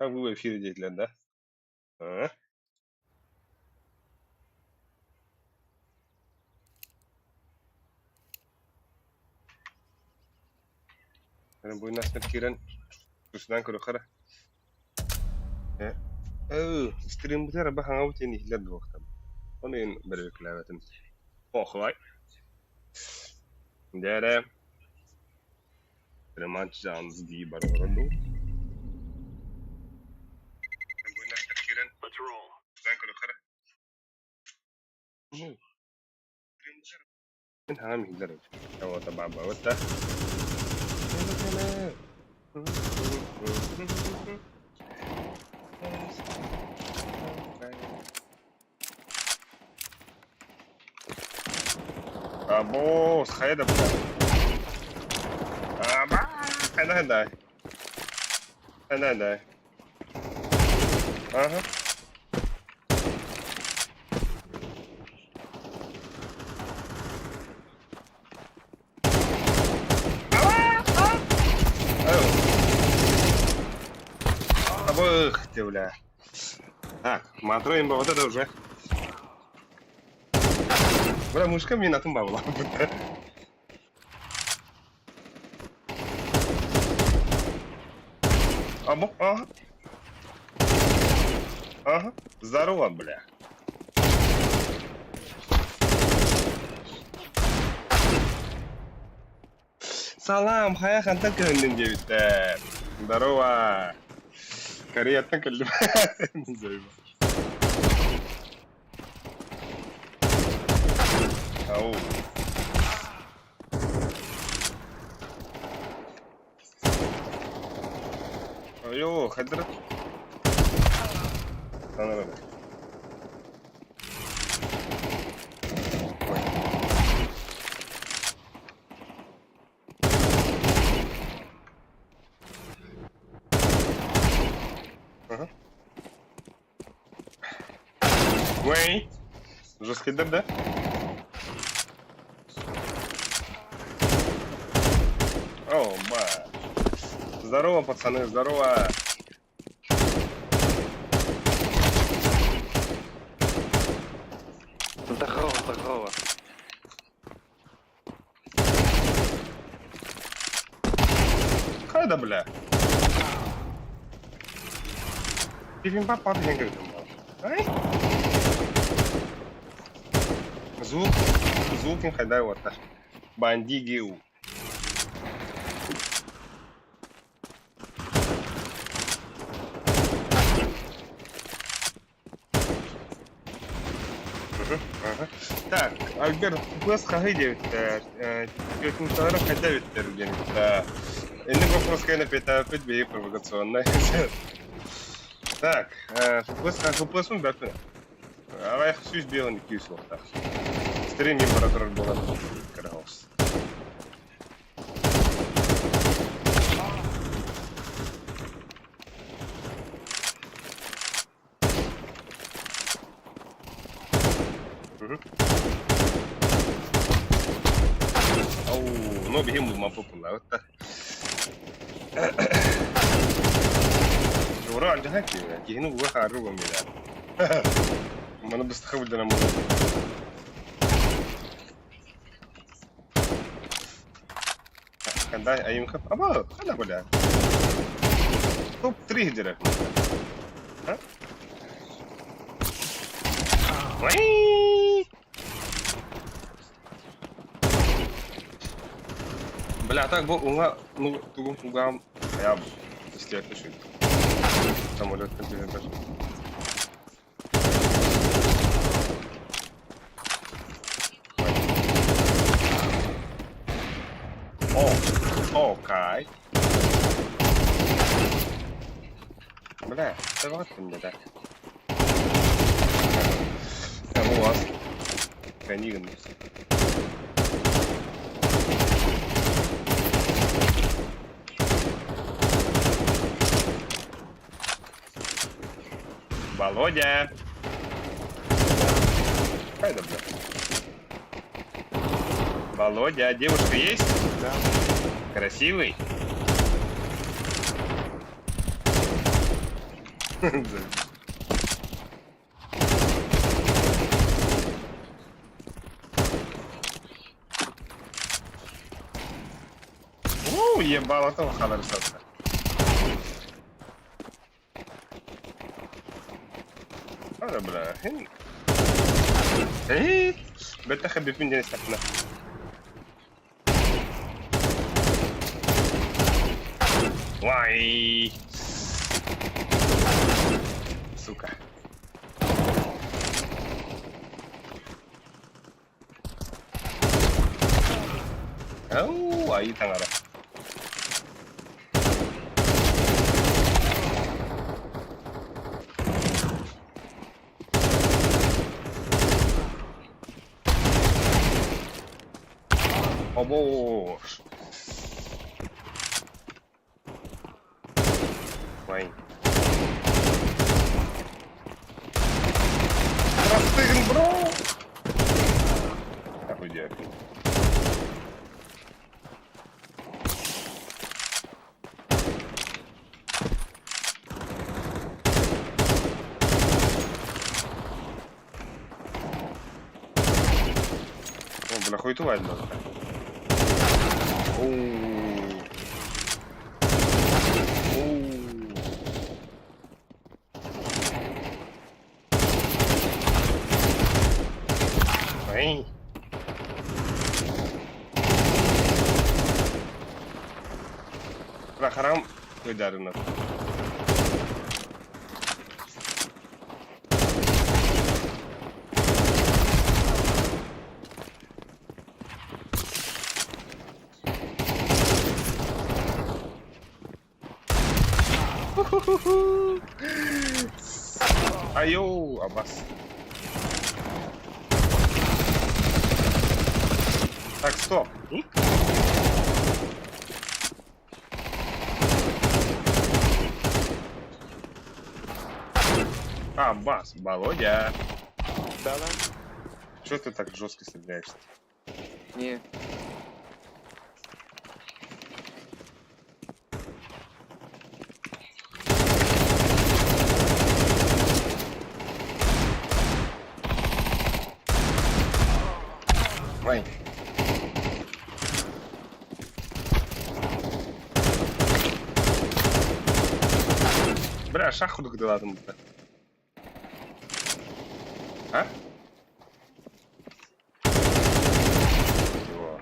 А вы в эфире деятель, да? А? أنا بقول ناس كثيرا كسران كده خرا. ستريم بتاعي ربح عاوت إني لد وقتها. أنا إن بريك لعبة. أخوي. جارة. ما تجانس دي برضو. أنا بقول ناس كثيرا. كسران كده خرا. من هامي درج. هو تبع بوسته. أبوس خيدا بقى. أنا هداي. أنا هداي. أها. أبوخ تولع. ما تروين بابا ده وجه. ولا مشكلة مين أتم بابا. أبو здорово, бля. Салам, хая хантан кандин девиттер. Здорово. Кореяттан келдим. Ау. Йо, хадыр. Танырым. Уэй. Жесткий дыр, да? О, ба. Здорово, пацаны, здорово. Здорово, здорово. Хайда, бля. Пивимба падает, говорит, ай? Звук хайдай вот так. Бандигиу. Так, Альберт, квест хагидев, тётин хадавит терген. Иный вопрос, конечно, это опять провокационный. Так, квест мы бэпэ. А я хочу сделать кисло. Стрим император была караос. Ау, ну бегем мы попула. Вот так. Ура, джахаки, кихну гуха руба меня. Мана быстро на мой. Когда я им хап, аба, хана бля. Топ-3 дирек. А? Бля, так был унга, ну, тугум угам, я бы, если я пишу. Самолет континенталь. Окей. Бля, давай ты мне так. Там у вас каниган. Володя! Ай да, бля. Володя, девушка есть? Да. Красивый? Ебало того халарсатта. Hadi bra. Hey. بتخبي فين جاي سكنة. واي. Сука. Oh, ahí están ahora. Оба. Ой. Простыгн, бро. Охуеть. О, бля, хуй тварь надо. Эй. Харам ударено. Айоу, Аббас. Так, стоп. Аббас, Володя. Да-да. Чё ты так жестко стреляешься? Не. Ой. Бля, шаху когда ладно-то. А? О.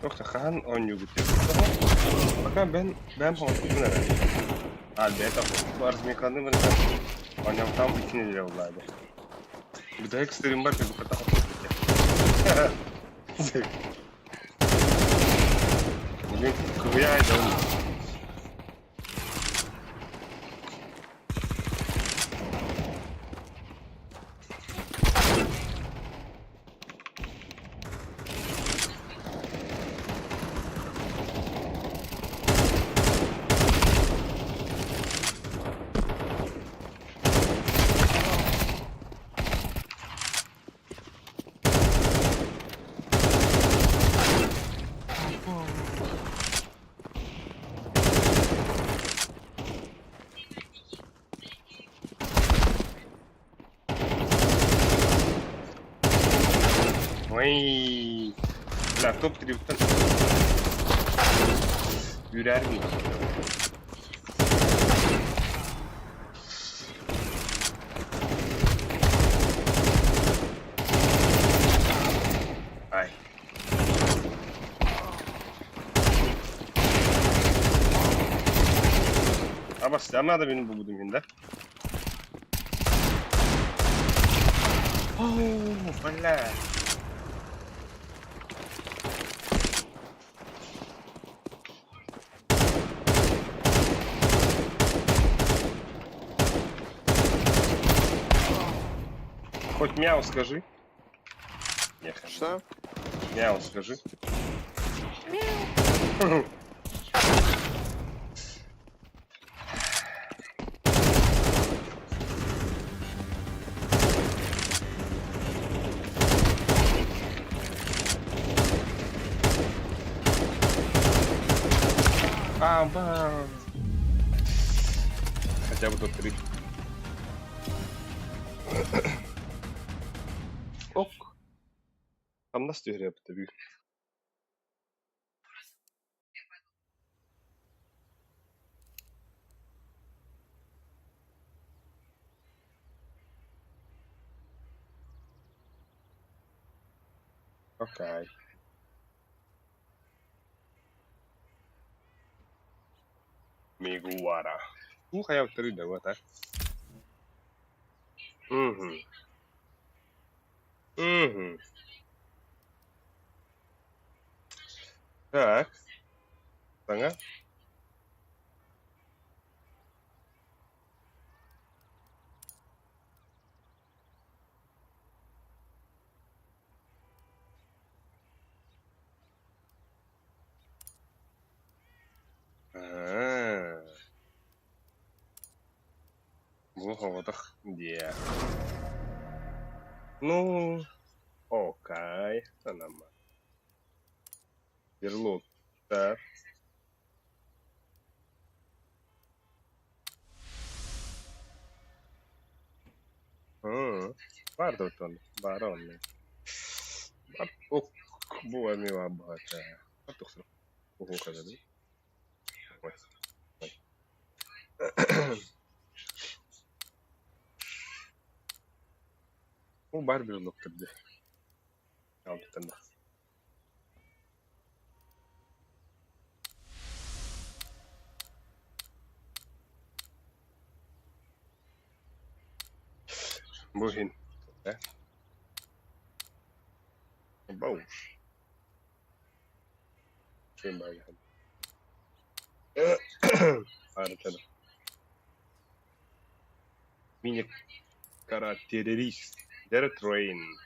Yoksa Kaan oynuyor bu Bakın ben hortumum herhalde. Albeta bu arz mekanı var. Oynam tam 2 lira olaydı. Bir de ekstrem var bu kadar hortum. Bugün kıvıyaydı oğlum. Ой, бля, топ-3 Yürer miyim? Ay. Ama silahlar da benim bu düğünde. Oh, bля. Хоть мяу скажи. Не хочу. Что? Мяу скажи. Мяу. Bam bam. Хотя бы тут 3. Ок. Там нас игре tabii. Окей. Мигуара. Kayak 3 dah gua tak. Так, tengah. Bu havada dia. Ну, окей, это нормально. Верлот, так. Vardı ton, baron. Ok, bu var mı var bu hatta? Artık sıra. Bu kadar değil. Vay, vay. Bu var bir noktada. Aldı tanda. Bu hin. Boş. Şey var yani. Harika. Mini kara terörist. Dere train.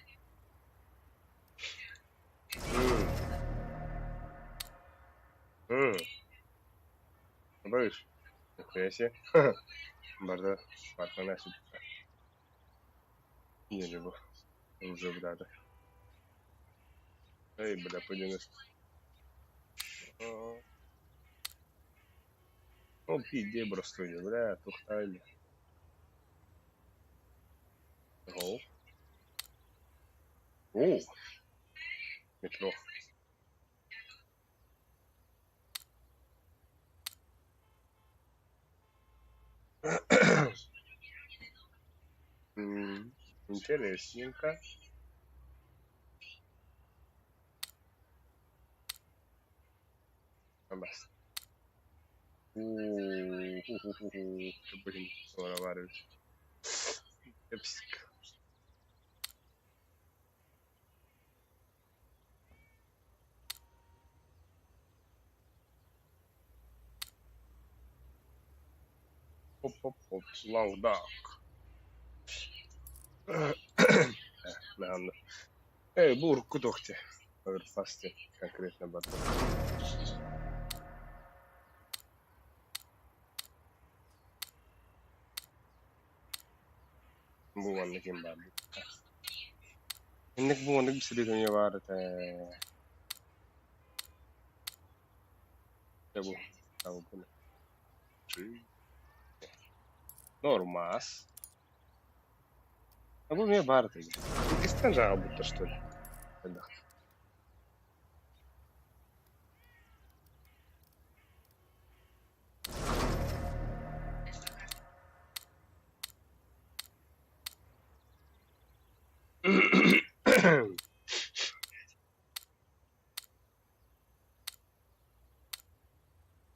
Boş. Neyse. Barda farkına çıktı. Yeni bu. Уже брата. Эй, бля, пойдем. Ну, пиздец, просто, бля, тухтали. Оу. О, метро. Интересненько. Бас. Блин, разговаривать. Кепсик. Хоп-хоп-хоп, лаудак. Наверное. Эй, бур, кудохте. Оверфасте, конкретно батон. Bu anlık imbardı. İnnek bu anlık bir sürü dünya var. Ya bu. Tahu bu ne? Normal. А вы мне бар ты. Ты стендал будто что ли? Да.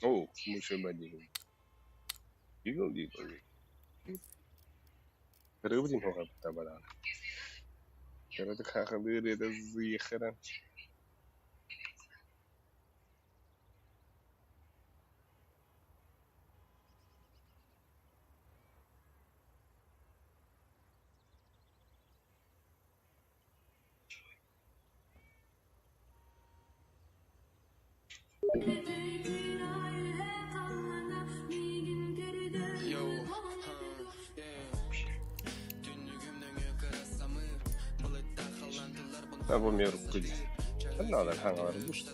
О, мыши бодили. Дигл. Рыбдин хога табаран. Когда хаха дыре да зыхара. А bu mevru kudi. Anlalar hangalar bu işte.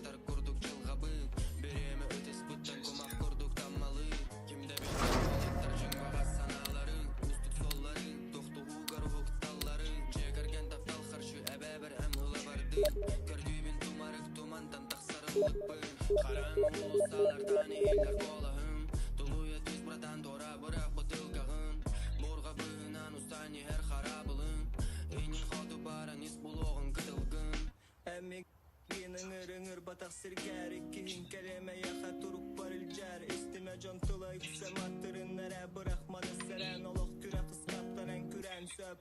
Ыңыр батақ сіргәрі кейін келеме яқа тұрып барыл жар істеме жонтылай күсем аттырын әрі бірақ маны сәрән олық күрә қысқаптаран күрән сөп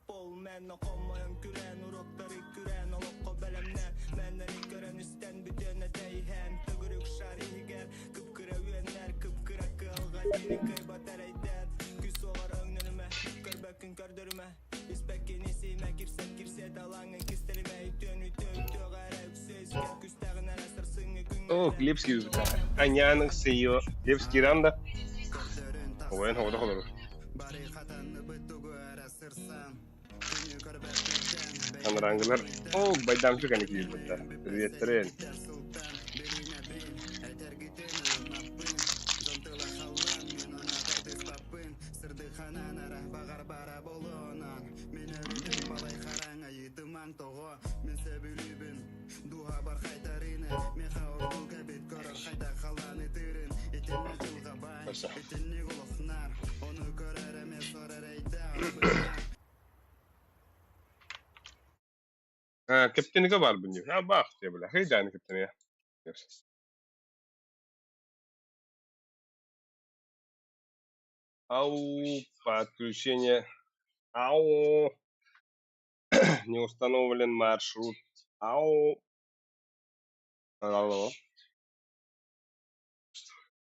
Бол мен оқомайын күрән ұроқтары күрән олыққа бәлемне мәннері көрән үстен бүтөне тәйхән түгірік шаригер күпкірі өенлер күпкірі қылға дейін кайбатар әйдер күс оғар өңніріме көрбәкін көрдіріме Испәккен есейме кирсет алаңын кістеріме үтөн ғара үксіз күстағын әрәсір сыңы күн О, Глебский бітә. Аняның сыйы. Глебский ранда. Ойын хода холыр. Анрангылар. О, байдамчы кәне киіз бітті. Привет-терен. Ha, kapteniga var bunun. Ha, bak diye böyle. Hey tane kapteni ya. Görüşürüz. Ау, подключение. Ау. Не установлен маршрут. Ау. Алло.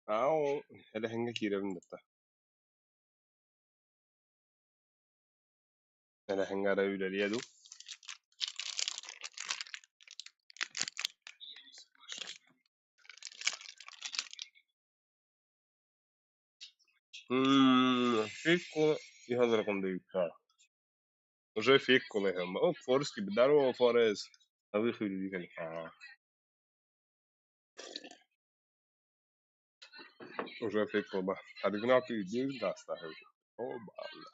Ау. Hele henge kirebin detta. Hele henge ara üleliye du. Фикку и hazırlıkım değil. Ha. Уже фикку лехем. О, Форский, здорово, Форес. А вы ходили. Ага. Уже фикку ба. Адыгнак и день даст. О, бала.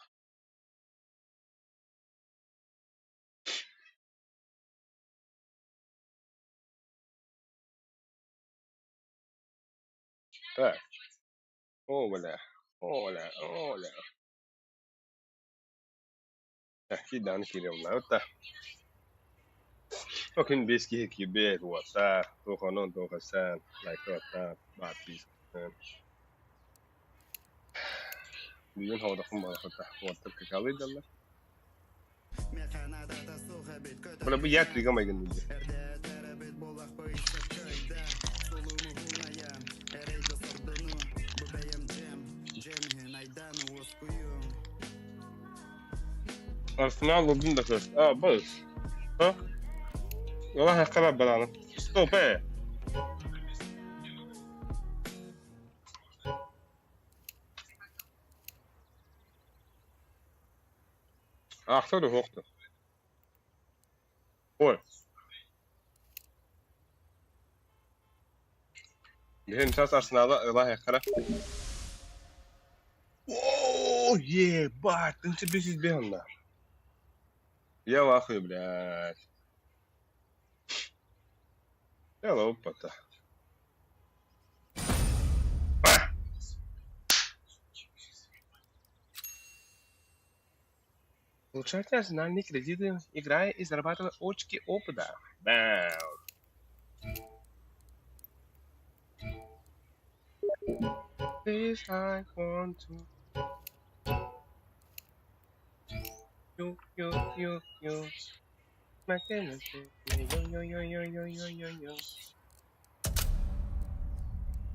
Так. Оля. Оля. Оля. Aqui dá no que ele não tá. O que me diz que bem o tá, o que não tô fazendo, like o tá, bate. Bugün havada kumar hatta, o tá que kaldı da. Böyle bir yer triga mı geldi? Arsenal lobun da kız. Aa, bas. Ha? Yola hakikaten belanı. Stop he. Achter de hoogte. Hoor. Begin zelfs Arsenal yola hakikaten. Oh yeah, bak. انت بيجي بيهنا. يا واخي بلاش. يلا опа-то. Получайте оригинальные кредиты, играя и зарабатывая очки опыта. Бам! This I want to. Yo. Yo.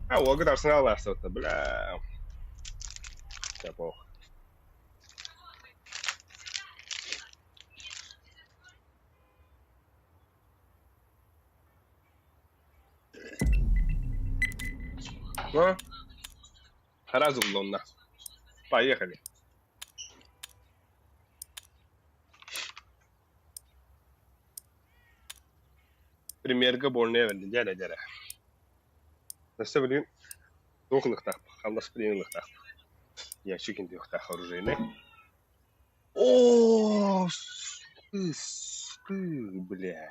А, вот Арсенал что-то, бля. Все плохо. Ну, разумно. Поехали. Примерге болнее верди, дядя. Nasıl bileyim? Doklık tak. Kaldas priyenlik tak. Ya çıkın diyor tak orujayını. Ooo! бля.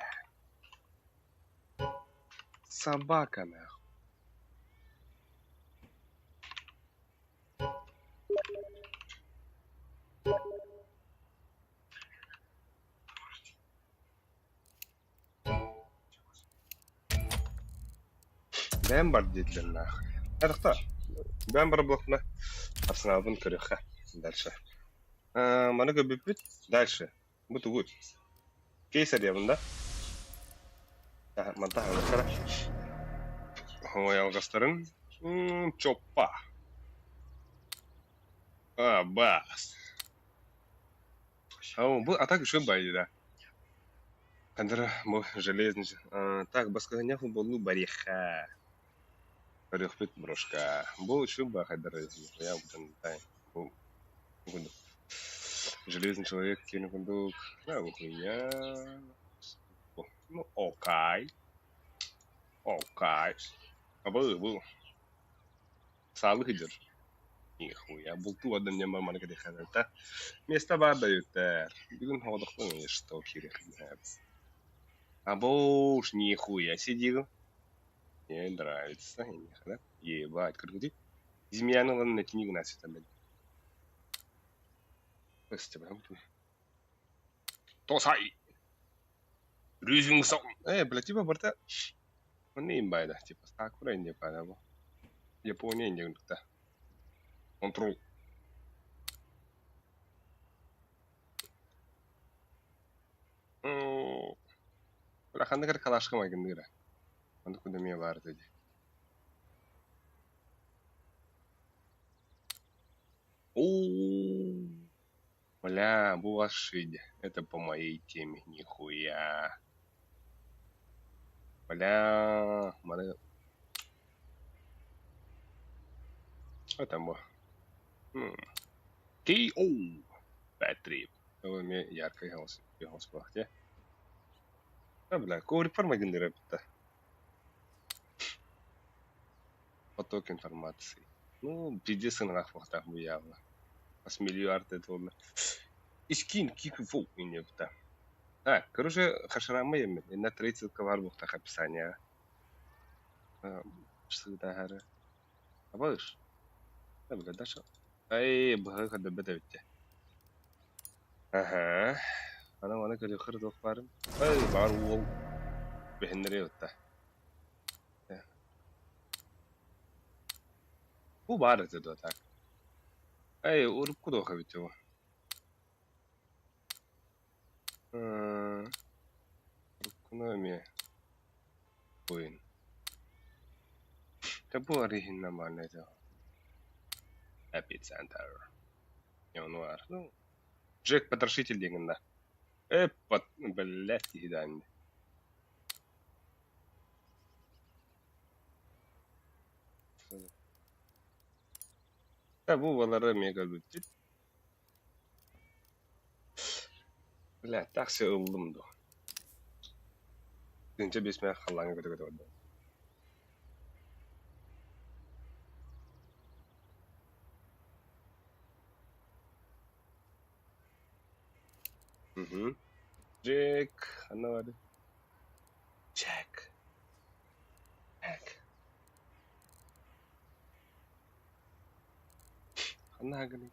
Собака, нахуй. Ben бар dediler нахуй. Арықта. Ben бар блокна. Арсеналдың көріққа. Дальше. Маны көбіп бүт. Дальше. Бұты көт. Кейсер ебында. Мантах аңыққара. Ой, алғастарын. Чоппа. Бас. Бұл атак үші байды да. Қандыра, бұл железный. Так, басқа не футболу бариха. Барих бит брошка. Бұл үші ба қайдары. Я бұдан дай. Железный человек, кені күндік. Хуйня. Ну, окей. Окей. Бұл. Салық идер. Нихуя. Бұл ту адам не маманы кәде қадалта. Места бар да өттер. Бүгін хоғдықтың ештау керек. Абош, нихуя. Сидигл. Мне нравится. Ебать, круто. Змеяны ладно на книгу нас это, блядь. Прости, блядь. Тосай! Рюзингсон! Блядь, типа борта. Он не имбайда, типа, Сакура не падал. Япония не где-то. Контрол. Бля, ханды кар калашка майгындыра. Он куда мне бар dedi. О, бля, булашиди. Это по моей теме, нихуя. Бля, маны. Что там было? K.O. Бэтрip. Это мне ярко голос плахте. Бля, коврик форма генерата. Поток информации. Ну, пиздец, на фактах бы явно. С миллиард этого. И скин, кик, фу, и не это. Короче, хашарама я на 30 ковар бухтах описания. Что это, гара? А будешь? Да, бля, дальше. Ай, бага, да, бедавите. Ага. Она говорит, хардов парим. Ай, бар уол. Бехенре это. Bu bağırdı da tak. Ay, urup kudu okuyup bu. Ekonomi. Oyun. Bu arihin namane de. Epicenter. Январь. Ну, Джек Потрошитель дегенда. Блядь, кидание. Bu balara mega lütfet. Bля, taksi ıldım da. Dünce besmeye hallanı götü oldu. Jack, anlamadım. Jack. Она говорит.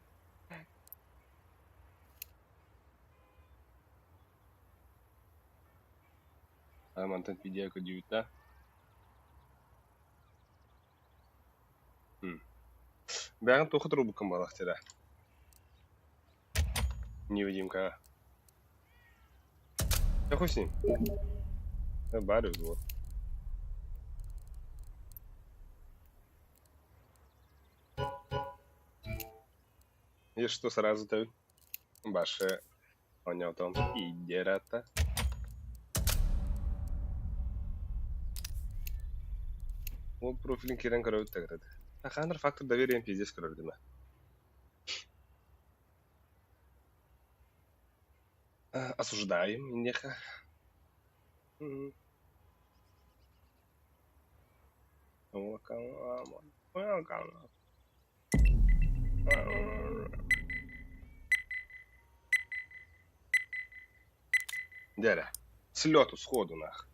Манtan видеока 9, да? Бәрін тоқы тұру бұқым балақ теді. Невидимка. Какой с ним? Барю вот. И что сразу-то? Баше. Понял там. Идерата. Вот профилинг керен короче так. Ханр фактор доверия пиздец короче. Осуждаем неха. Dere. Слету сходу нах.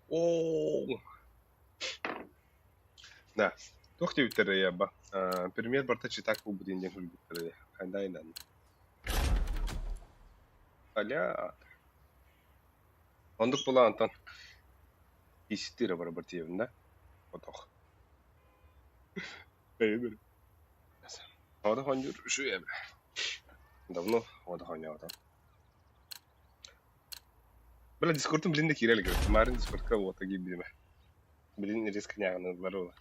Оу. Да. Тохти үттере я ба. Пример барта читак бу будин ден хул үттере. Кандайдан. Аля. Ондук була антон. Истире бар бар тиевинде. Отох. Бейбер. Ода хонжур şu ebe. Давно ода хонжур. Бля Discord'un bilinde kireli görüyor. Marın Discord'ka ota gibi bilme. Bilin risk nyanızları ola.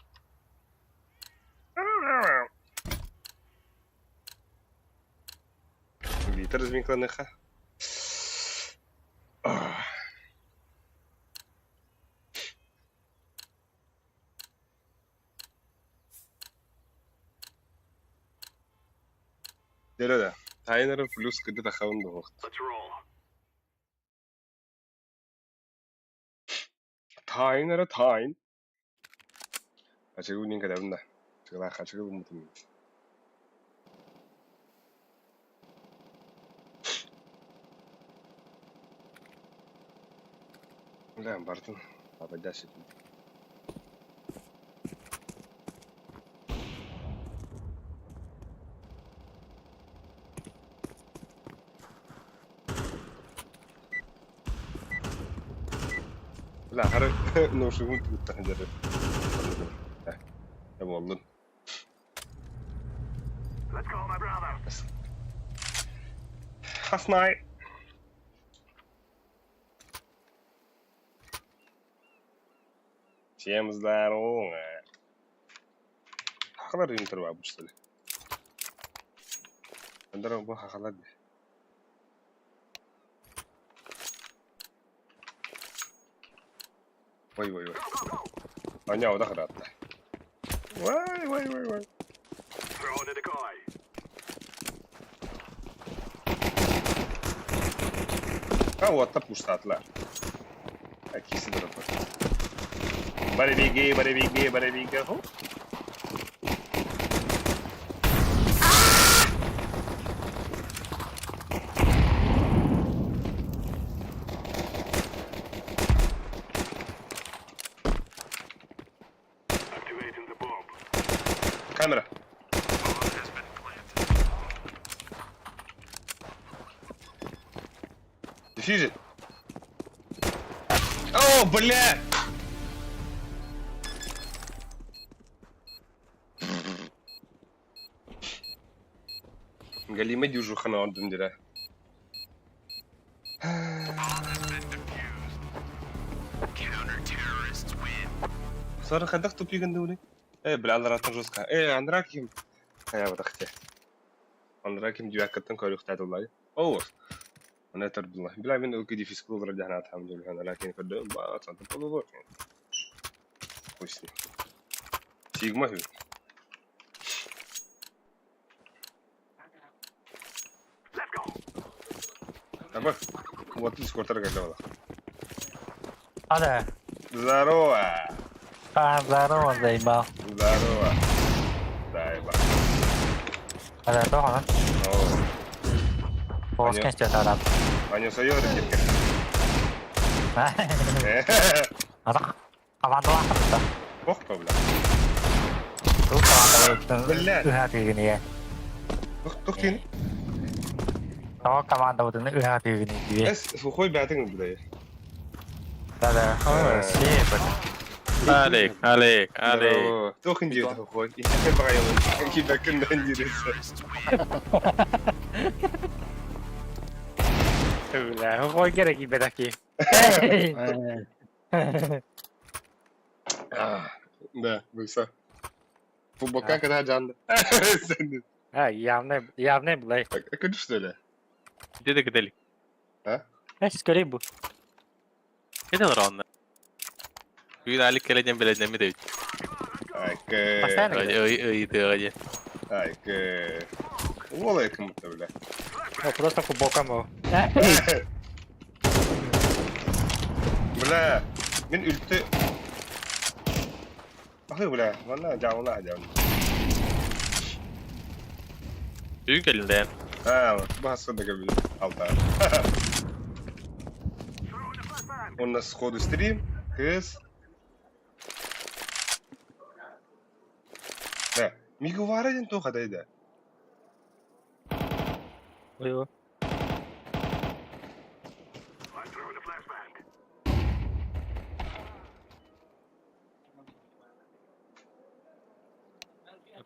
Вітер з віконниха. Dere de. Tayinere plus kıdı da kavun da vakti. Tayinere tayin. Açık bu linka devinde. Çıkılar kaçık bu mutum. Lan Bartın. Abi daş ettim. La har noşumun tuttan dere. Ya oldun. Let's go my brother. Hasnay. Çemizler o. Hakalar inter var bu işte. Andara bu hakalar. Vay vay vay. Anya o da kırattı. Vay vay vay vay. Ha o atta puştatlar. İkisi de rapor. Bari bigi. Hop. Камера. Дефьюзит. О, бля! Галима дюжуха на орден дира. Sonra kadar topu yıkındı bunu. Bilal'lar atın Ruska. Andrakim. Ya bıraktı. Andrakim diyor hakikaten koydukta dolayı. Olur. Ona tarbullah. Bilal ben o kadar fiskal olarak cahana atam diyor. Lakin kadar bazı santıp olur. Hoşsun. Sigma hü. Bak. Вот Discord'lara geldi valla. Hadi. Здорово. Здорово, заебал. Здорово. Заебал. Hadi tốt hả? Boss cái chờ tao đập. Anh sao vô được kìa. Aman doa apa? Bok problem. Tú kawan tao UH thì này. Tuk tin. Đó kawan tao từ UH thì này. Es خوي بعتين بداية. Hadi. Oh shit. عليك توخن جيت خوي. انت بغا يوم كيف كنا ندير. Là không có cái này gì vậy kì. Да, быса. Футболка когда жанды. Ha, yam ne bu lay. Kötü что ли? Где-то gidelim. Ha? Sköreyim bu. Gidelim onlar. Bugün aylık geleceğim mi de. Başlayalım. Öyle. Уволай кому-то, бля. Просто футболка mı? Бля, мен ülke... Ahı bля, valla canlı. Büyük elinden. Ha bak bahsa da kabul. Alta. У нас сходу стрим. Кс. Да. Мига var edin to'qadayda. Ой-ой.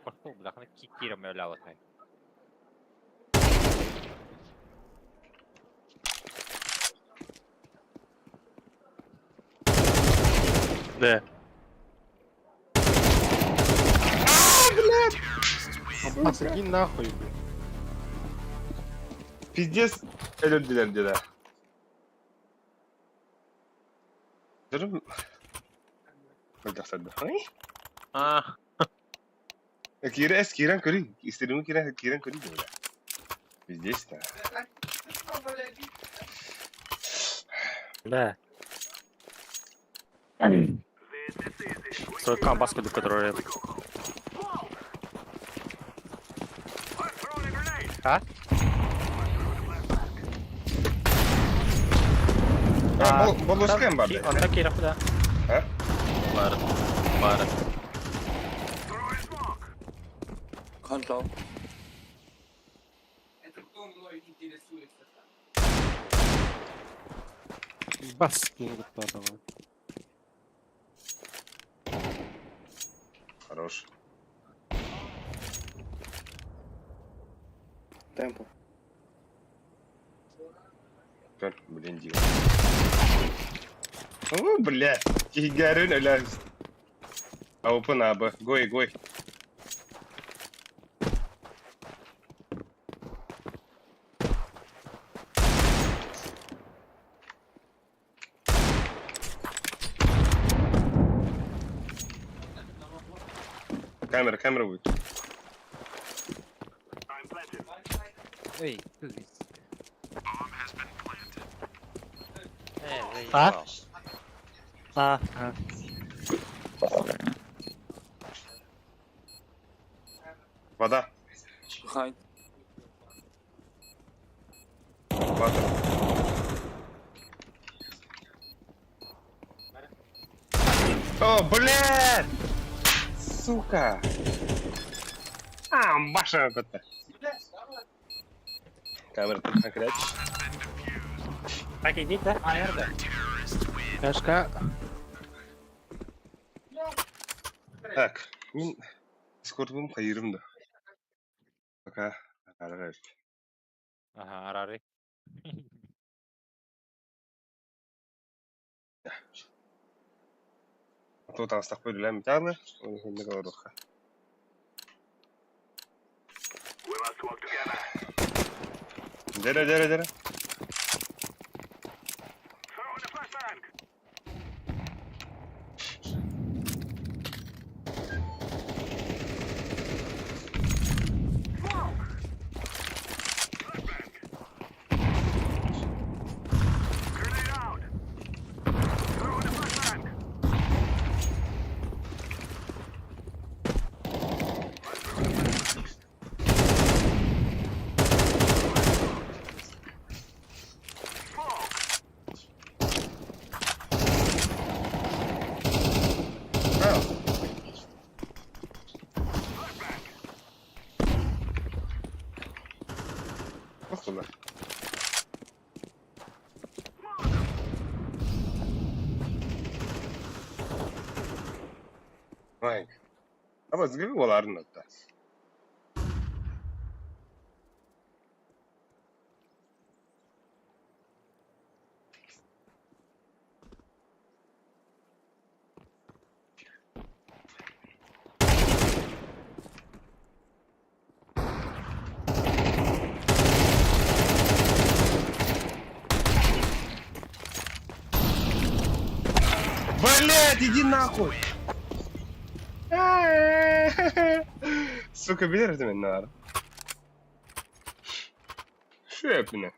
Пошел, бляха, кикиром öyle вот. De. Закинь нахуй, блин. Пиздец öldürdüler diyorlar. Durum. Öldürdü. Hay? Ah. Kira kiran kuri. İstediğimi kiran kuri diyorlar. Пиздец да. Да. Свой компас, который... А? Bolosken var. Он так и да. Ha? Var. Var. Control. Бас, давай. Хорош. Темпо. Dön, блин, диво. О, бля. Кигарин öyle. Open abi. Goy. Камера будет. Эй, ты здесь. А? Ага. Вода. Behind. Вода. О, блядь! Сука! Баша какая-то. Камера тут накрять. Так, иди, да? А, да. Кашка. Так, мен Discord'um kayırımdı. Пока. Арарай. Ага, арары. Тут астах бөлүләм тагы. Онда көрөк. Дere. Ох, удар. Vay. Ama zgıvı oların hatta. Блядь, иди нахуй! Сука, bilir değil mi ne var? Şu yapını.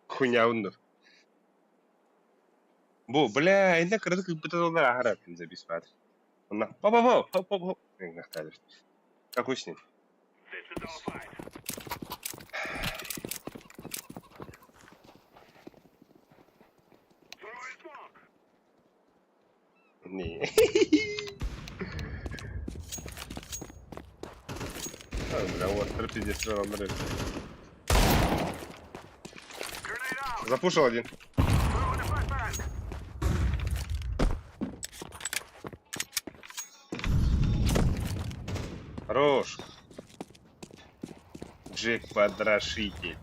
Хуйня унду. Бу, бля, инде кырды кыпты доллар ахара пинзе бис бат. Хоп-хоп-хоп. Нахталишь. Какой с ним? Не. Бля, вот, пиздец, сразу брать. Запушил один. Хорош. Джек Подрошитель.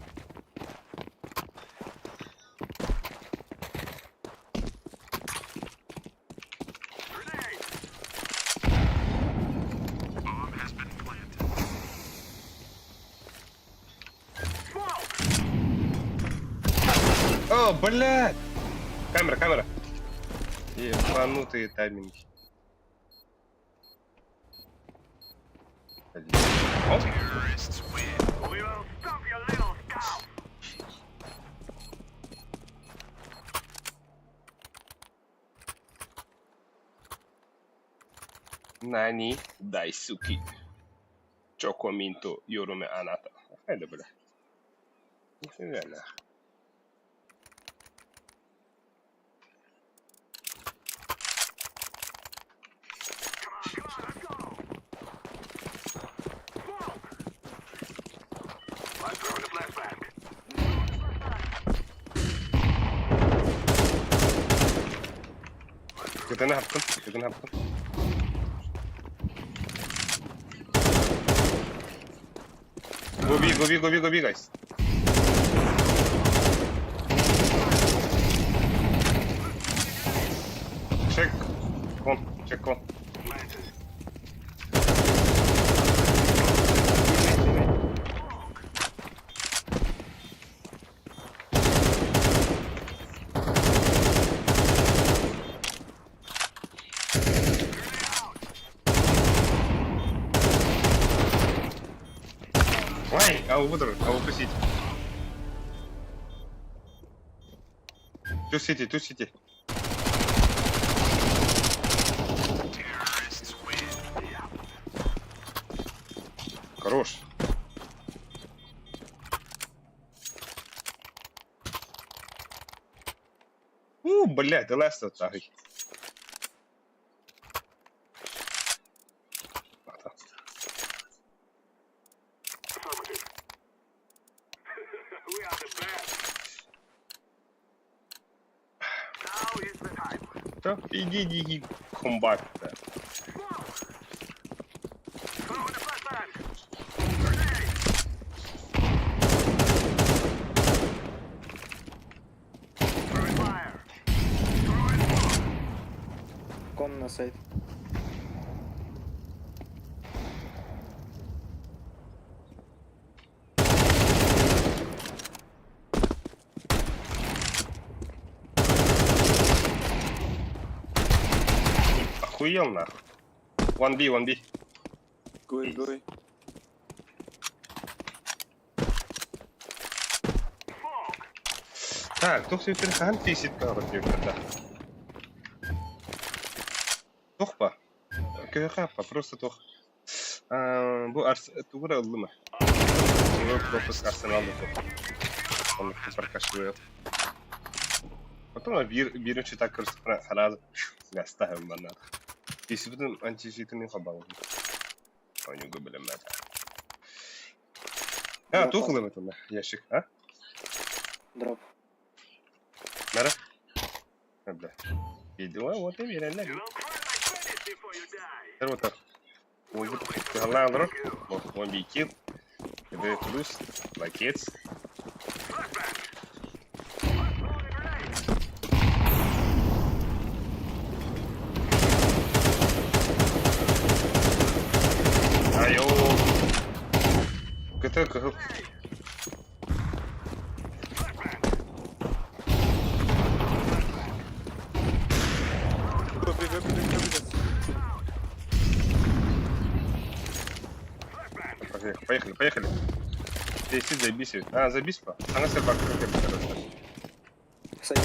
О, блядь! Камера. Ебанутые тайминги. Оп. Нани, дай суки. Чокоминто, Юруме Аната. Хайда, бля. Нифига нахуй. Gonna happen. Go B, guys. Check one. Why? I will proceed. Two city. Хорош. Блядь, the last attack. Да, иди, комбат. Ком на сайт. Охуел нахуй. 1B. Гуй. Так, кто все перхан писит, короче, да. Тохпа. Кахапа, просто тох. Bu тугра аллыма. Yok propus Arsenal'da top. Onu parkaşlıyor. Потом birinci tak kırsıkına harazı. Gastahem bana. Disiptin antisitini kabalı. Onu göbelemez. Ha, тухлый это на ящик, а? Дроп. Нара? Да. Иди, вот и верно. Вот так. Вот, он бикил. Это плюс, лакетс. Айо. КТ. Поехали. Здесь заебись. Забись по. Она собак короче. Сайт.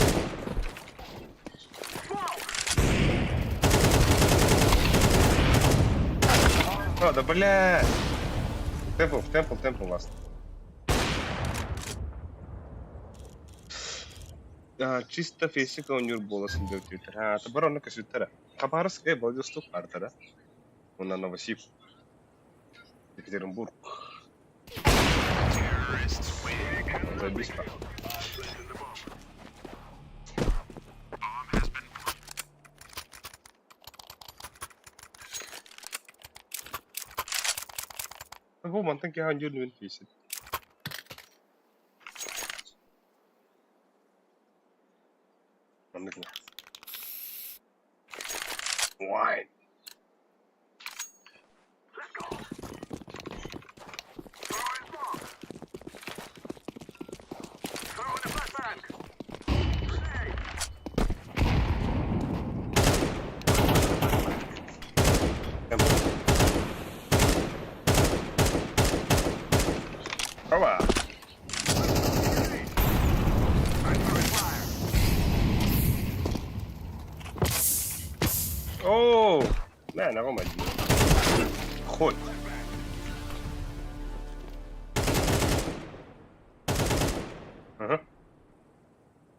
А, да бля! Темпл ласт. Чисто фейсика он юр боласын деп Твиттер. Табар оны көсүттер. Кабарыс болдустук артара. Онна Новосиб. Екатеринбург. Забись па. Го мантан ке хан юр нүн фейсит. Anladın mı? Wine. Hava. اوه لا انا غمج خد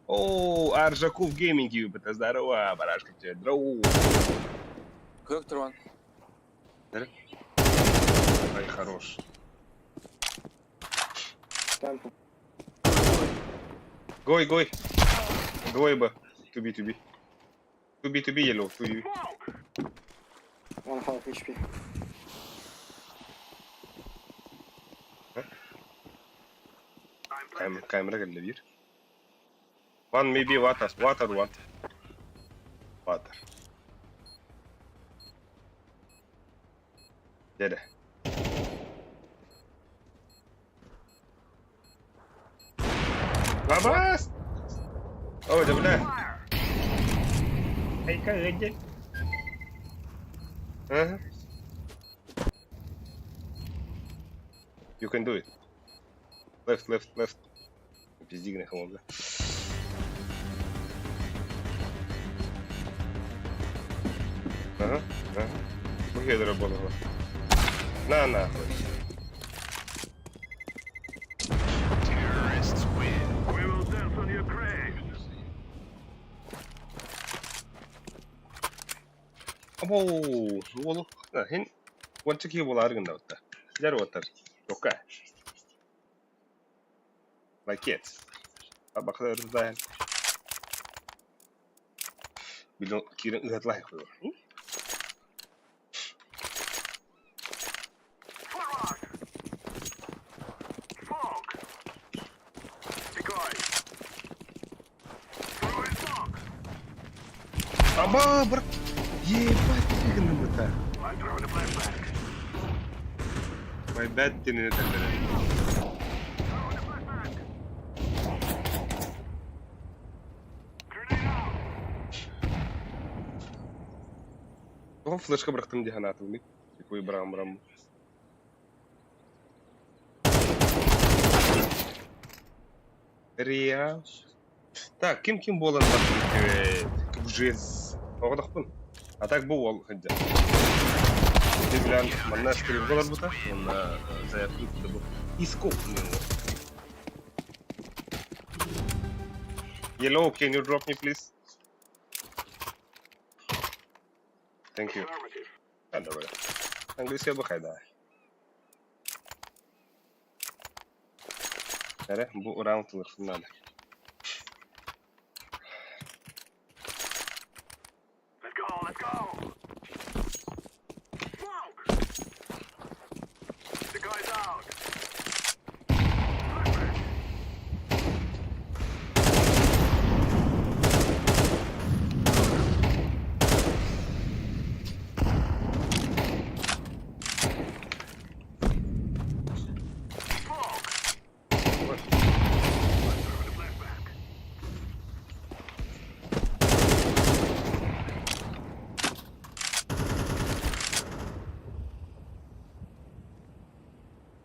اوه ارجاكوف جيمنج يوبت здорово барашка тебе здорово Collector one. ай хорош Temple. гой гой бы to be yellow to be 1.5 HP. Камера geldi bir. One maybe water one. Water. Dede. Babas. Oh, udah benar. Hai kerja. You can do it. Left. Пизди грехом, да. Ага. Бухе доработала. На, нахуй. Оу, ол хин 원칙이 боларгында отта. Жар оттар. Жокка. Like it. Бакалар зайн. Билон кирен ыгатлай кой. Аба, брат. Ебать, ты гномыта. My bad тенене тендере. Оған флешка бырақтым дейхан атылмайды. Екой бұрам. Реал. Так, ким болан бақылы жез. Оғадақпын. А так бұл ол хыджа. Дебілян, манна скрив болар бұта. Онна заявкін күті бұл. Ископ. Yellow, can you drop me please? Thank you. Добре. Англійська бахайда. Аре, bu round надо. Let's go. Smoke. The guy's out.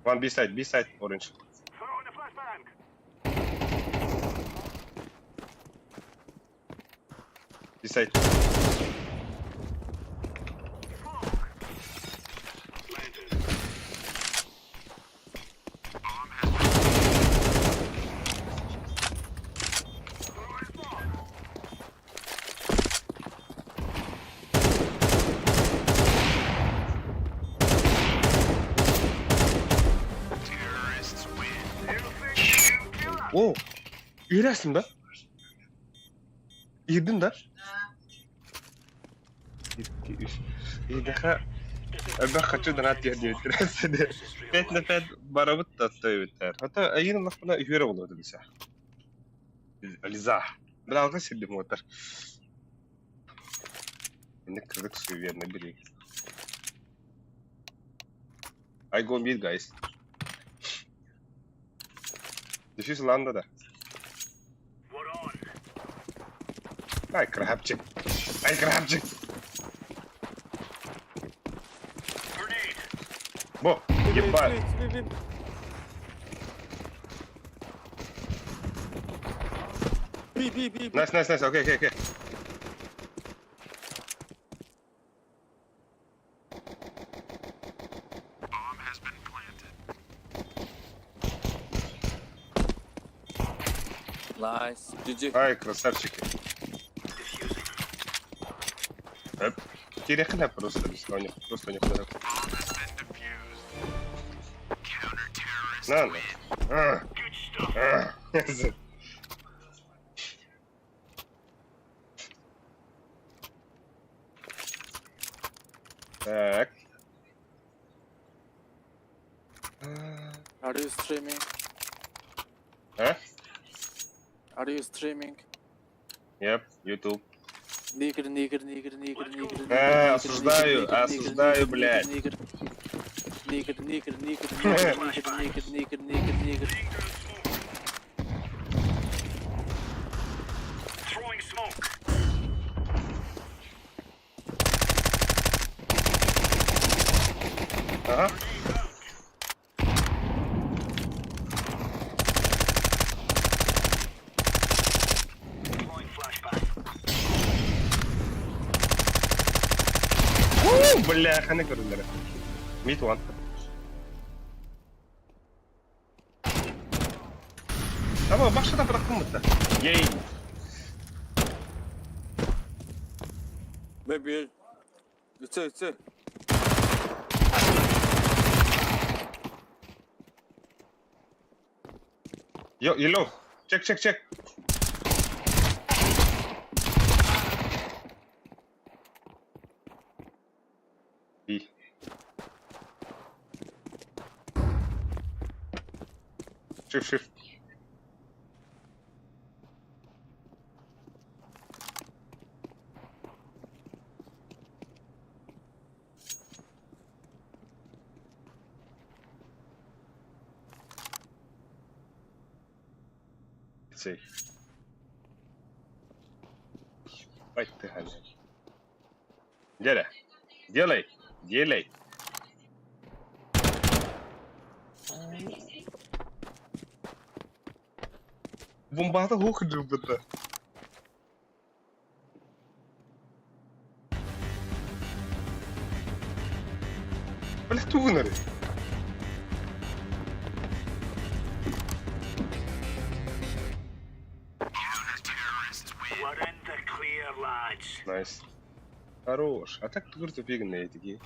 One B side, orange. Throwing a flashbang. B side. Oo. İyileşsin be. İyiydin de. İyi daha. Ben kaçırdım hadi diyor. Seni. Bet nefed barabıt da biter. Hatta ayın lafına üyere oluyordu bize. Aliza. Ben alga sildim motor. Şimdi kırık suyu yerine biri. I go mid guys. Diffuse landa da. Ay krapçı. Ay krapçı. Bu. Ебать. Nice. Okay. Nice. GG. Ай, красавчики. Терехна просто бесславно. Просто никуда. Надо. Так. Are you streaming? А? Are you streaming? Yep, YouTube. Нигер. Осуждаю, блядь. Нигер. Ага. Бляха, не görürler. Mid one. Ama başta bıraktım mı da? Yay. Maybe. It's. Yo, yellow. Check. İyi. Shift. Цей. Бать ты, Галя. Делай. Bombada hoch bitte. Блять, тугнери. Найс. Хорош. А так тут фигные такие.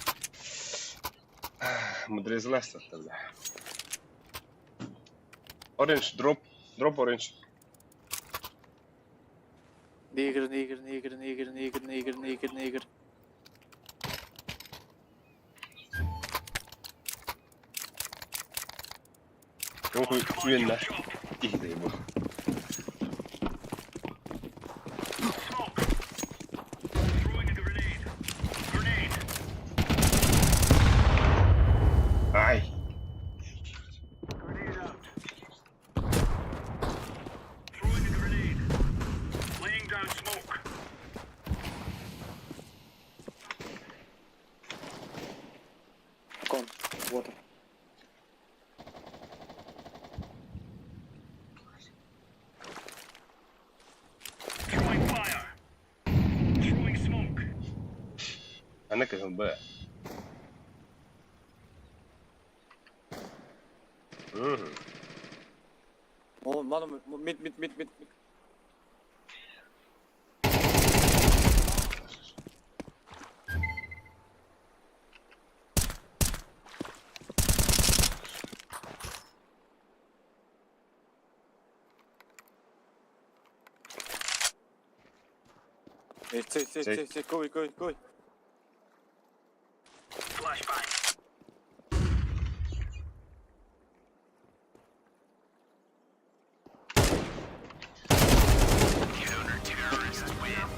Мудрезласта тогда. Orange, drop orange. Нигер. Yok üyenler. İyi değil bu. Ay. Кон. Water. Ana kızım be. One mid. Сей, кой.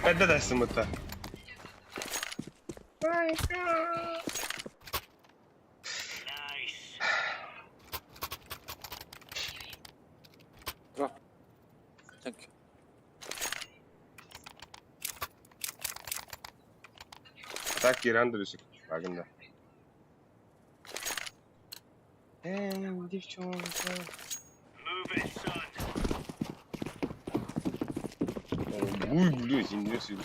Hadi de sımıta. Drop. Thank you. Так Иран дұрысық. Бағында. Девчонка. Буй, блядь, инверсию.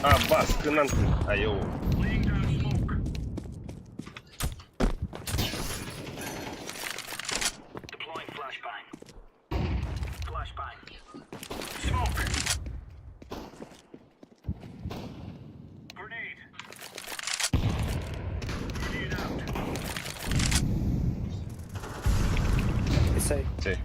А, бас, кынан. Айоу. Say. Şey.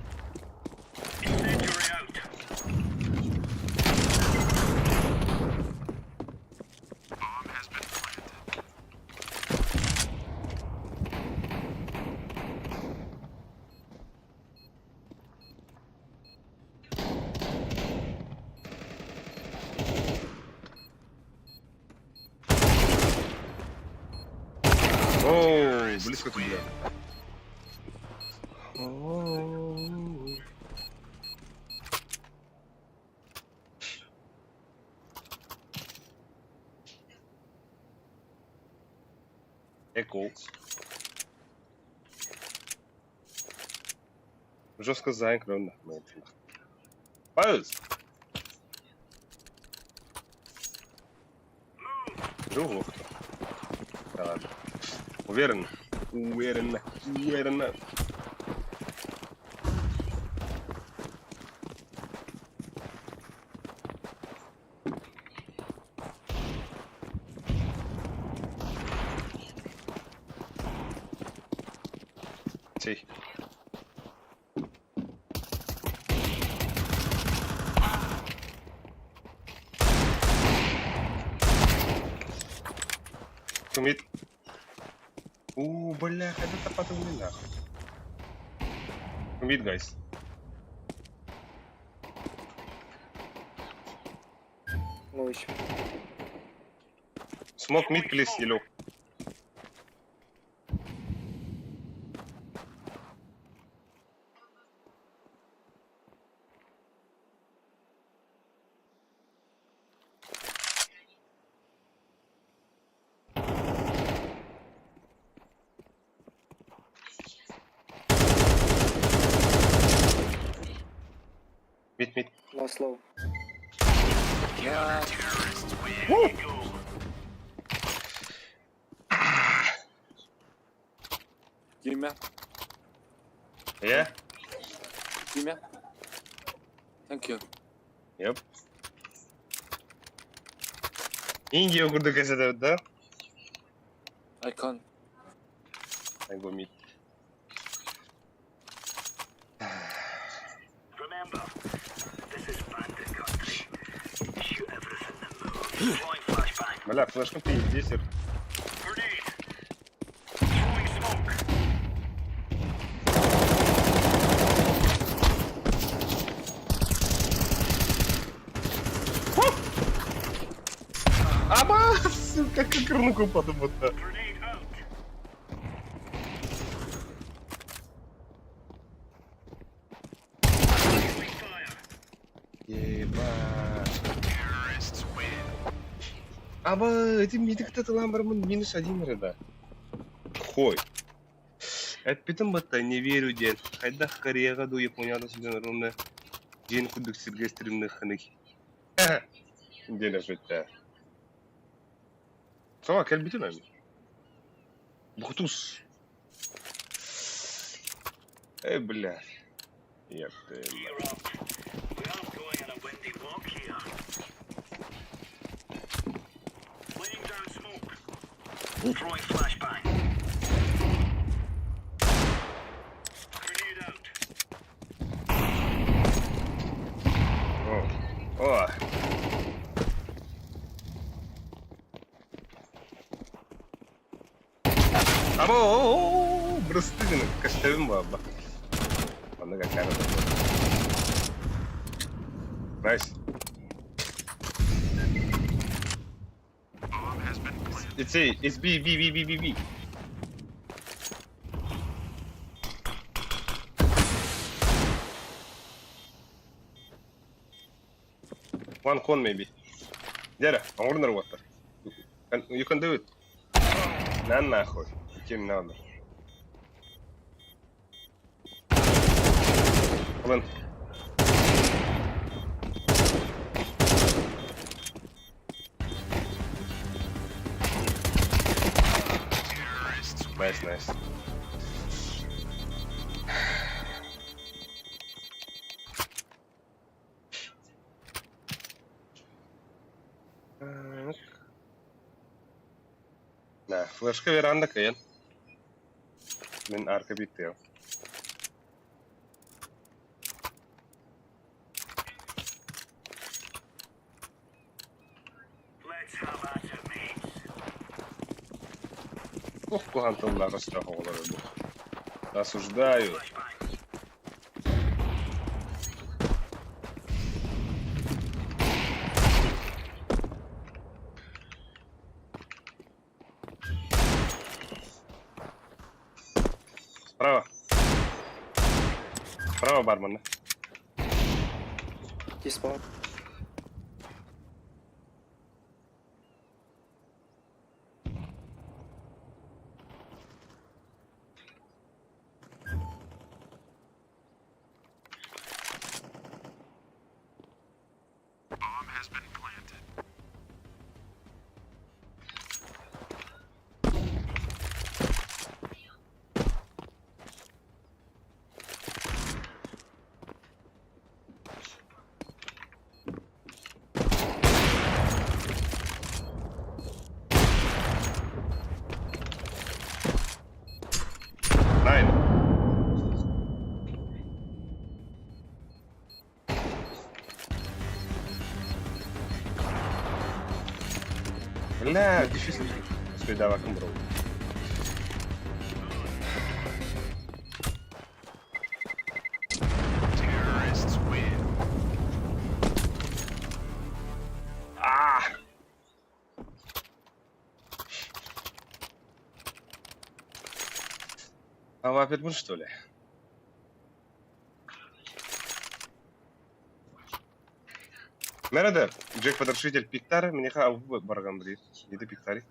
Оу, близко туда. Эко. Жестко заинкровано. Пауз. Другу. Да ладно. Уверенно. Сей. Кумит. Бля, это потом не нахуй. Кумит, гайс. Ну еще. Smoke mid, please, yellow. Mid. Last low. Give me. Yeah? Give me. Thank you. Yep. Индия курдук эседе, да? I can't. I go mid. Remember, this is bandit country. Shoot everything that moves. Throwing flashbang. Бля, флешка пиздец. Grenade. Throwing smoke. Аба, сука, как руку подумать-то. Grenade out. Opening fire. Ебать. Аба, эти мидик-то ламбарман минус 1 ряда. Хой. Это питом бата не верю ден. Хайда Кореяга до Японияда сиден ровно. Ден кудук сирге стримных ханыг. Ден ажетта. Сова, кел битен ами. Бухтус. Бля. Еп ты. Gear up. We aren't going on a windy walk here. Laying down smoke. Throwing flashbang. Grenade out. Або, брыстыгын, каштабым bu abba. Onu kaçarım. Nice. It's A, it's B, B, B, B, B, B. One con maybe. Дера, I'm under water. You can do it. На нахуй. Кем надо. Вон. Nice, nice. Nah, flashka veranda kayın. Ben arka bitti ya. Ох, кугантон ларастах оларды. Осуждаю. Справа. Справа бармен. Диспаун. Nine. لا ديفيسيل اسمي دابا كنضرب А вы опять будешь, что ли? Nerede? Jack Потрошитель Пиктар, мне в барган брит. Иди Пиктари.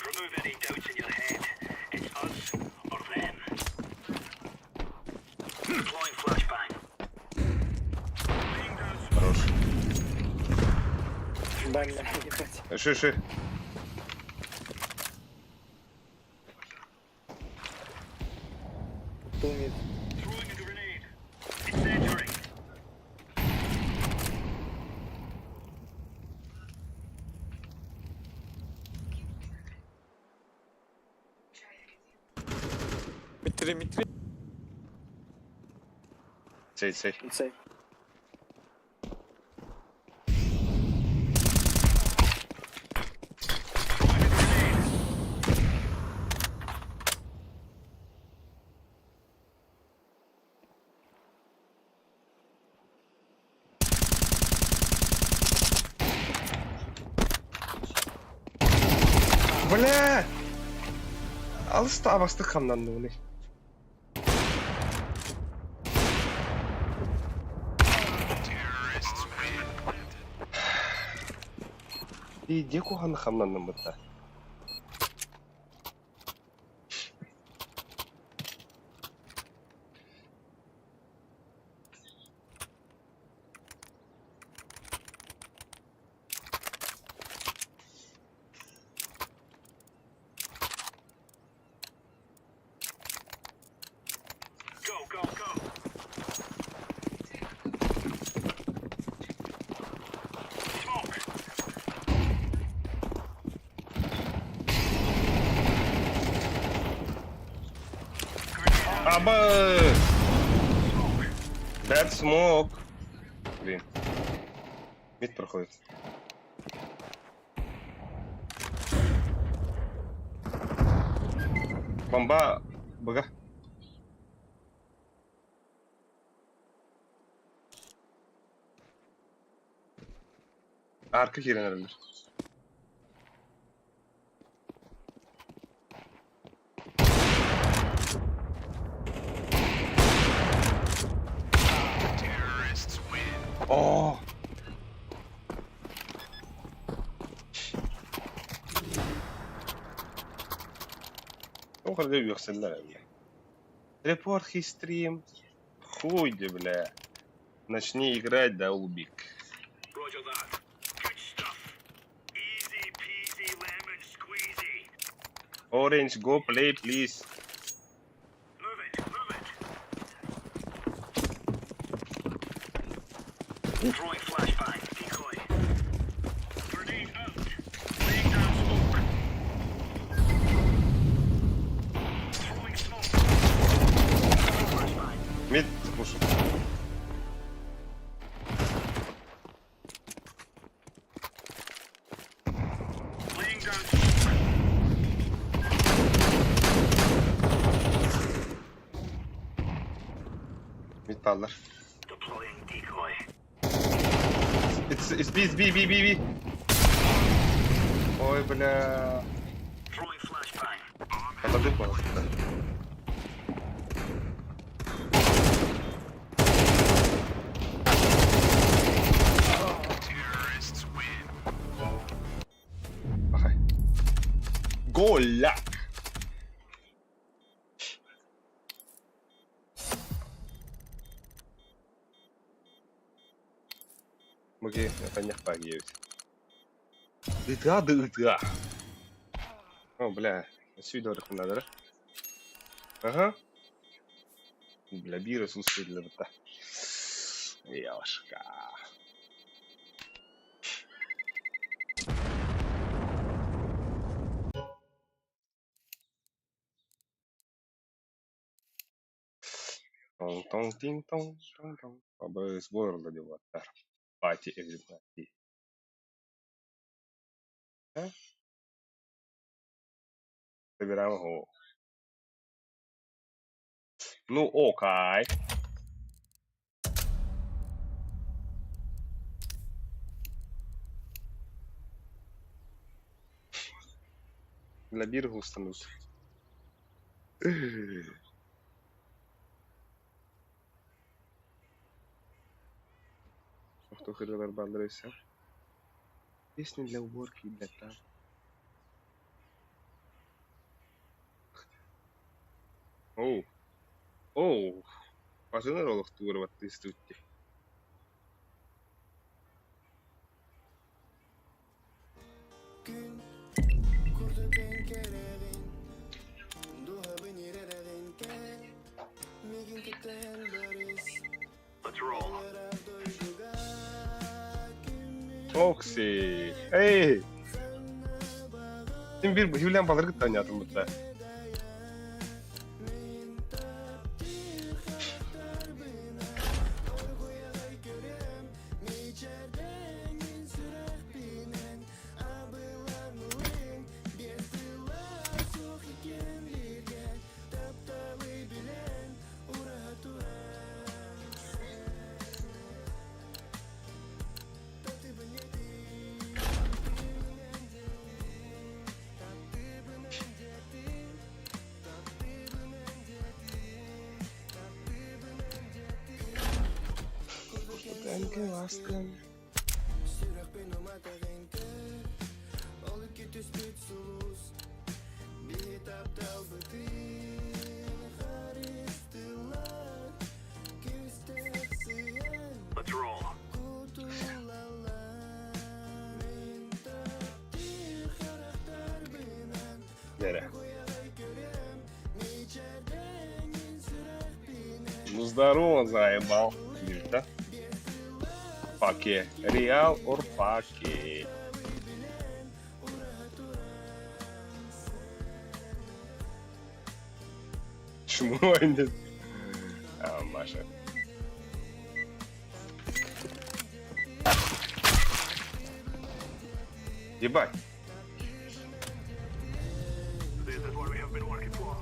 Remove any doubts in your head. It's us or them. Deploying flashbang. Хорош. Бально, ебать. Ши. Тумит. Throwing a grenade. Incendiary. Mitri. Сей. Инсайд. Бля! Алыста абасты камданды bunu. Иди куханы камдандым бутта. Go. Smoke. Аба! That smoke. Блин. Мид проходит. Bomba bıga. Arka giren herhalde. Oh. Ну, когда я всегда, бля. Репорт хистрим. Хуй, бля. Начни играть, да, улбик. Roger that. Good stuff. Easy peasy lemon squeezy. Orange, go play, please. Move it, move it. Throwing flashbang, decoy. Grenade out. Laying down smoke. Throwing smoke. Flashbang. Mid push. Laying down smoke. Mid pallar. Deploying decoy. It's B. Ой, бля. Throwing flashbang. Отойди, пожалуйста. Махай. Голяк! Окей, это не погибнет. ДТА. О, бля, отсюда надо, да? Ага. Бля, бирус успели да. Ёшка. Тон-тон-тин-тон-тон-тон. Абы сбор ладиваттар. Пати everybody. Забираем его. Ну, окей. Для бирга установить. Кто хотел арбандрейся? Песни для уборки и для там. Оу. Пожалуй, роллах турова ты студки. Let's roll. Окси. Эй! Тем bir hivlen balığı tanıyordum burada. Let's roll. Nereye? Ну здорово, заебал. Да? Факи. Реал or факи. Почему они? А, Маша. Ебать. This is what we have been working for.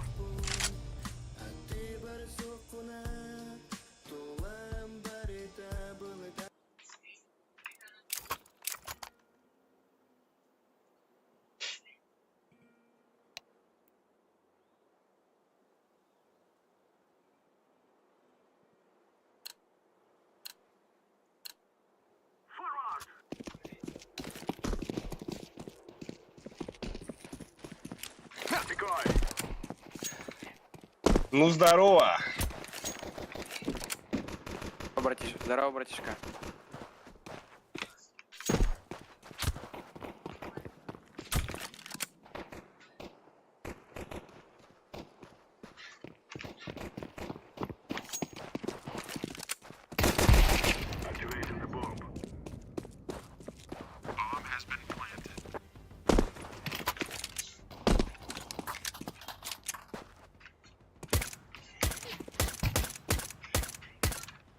Ну здорово! Здорово, братишка.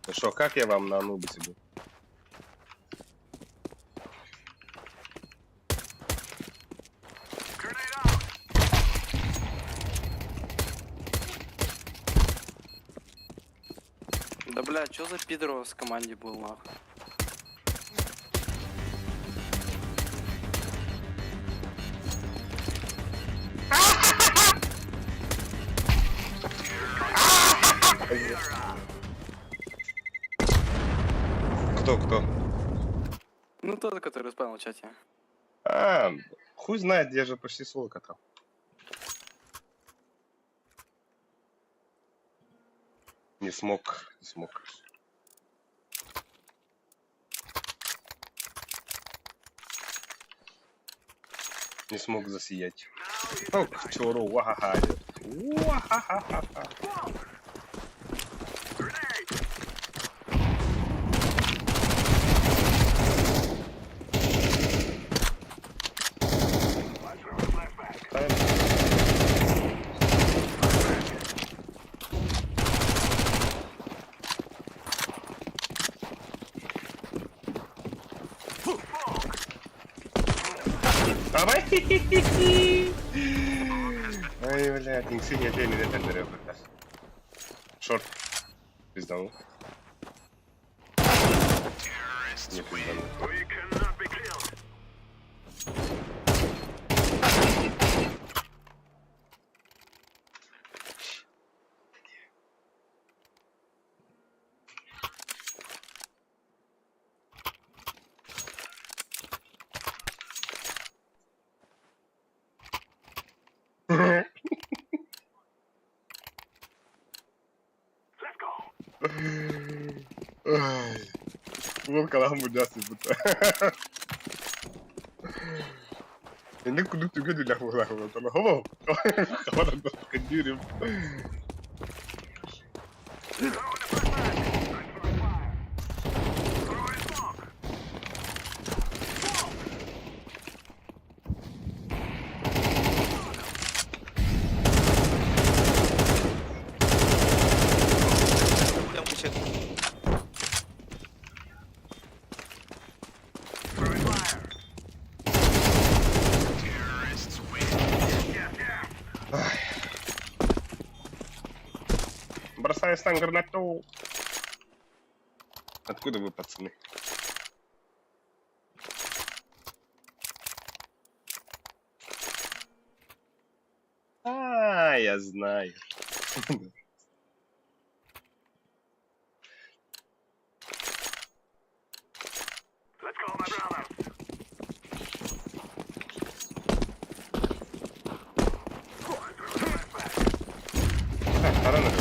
Ну что, как я вам на Анубисе был? Да бля, чё за пидор в команде был нахуй? Кто? Ну тот, который спал в чате. А, хуй знает, я же почти соло катал. Не смог. Не смог засиять. О, к чёру, вахаха. Вахаха. Давай! Ай, блядь, инсигния тебе не детендерил, блядь. Шорт. Пизданул. Не пизданул. Bunun kalan mudasib buta. Ini kudu juga dilakukan. Kalau kawan ada kejirim. Там кричат. Бросаю стан гранату. Откуда вы, пацаны? А, я знаю. Рано.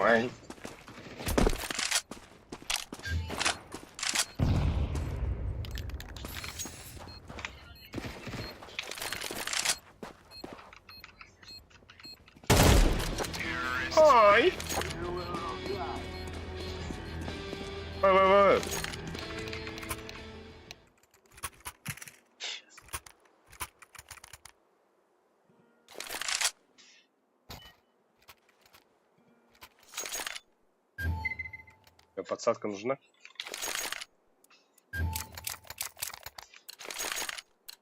Ой. Ой. Ой. Подсадка нужна?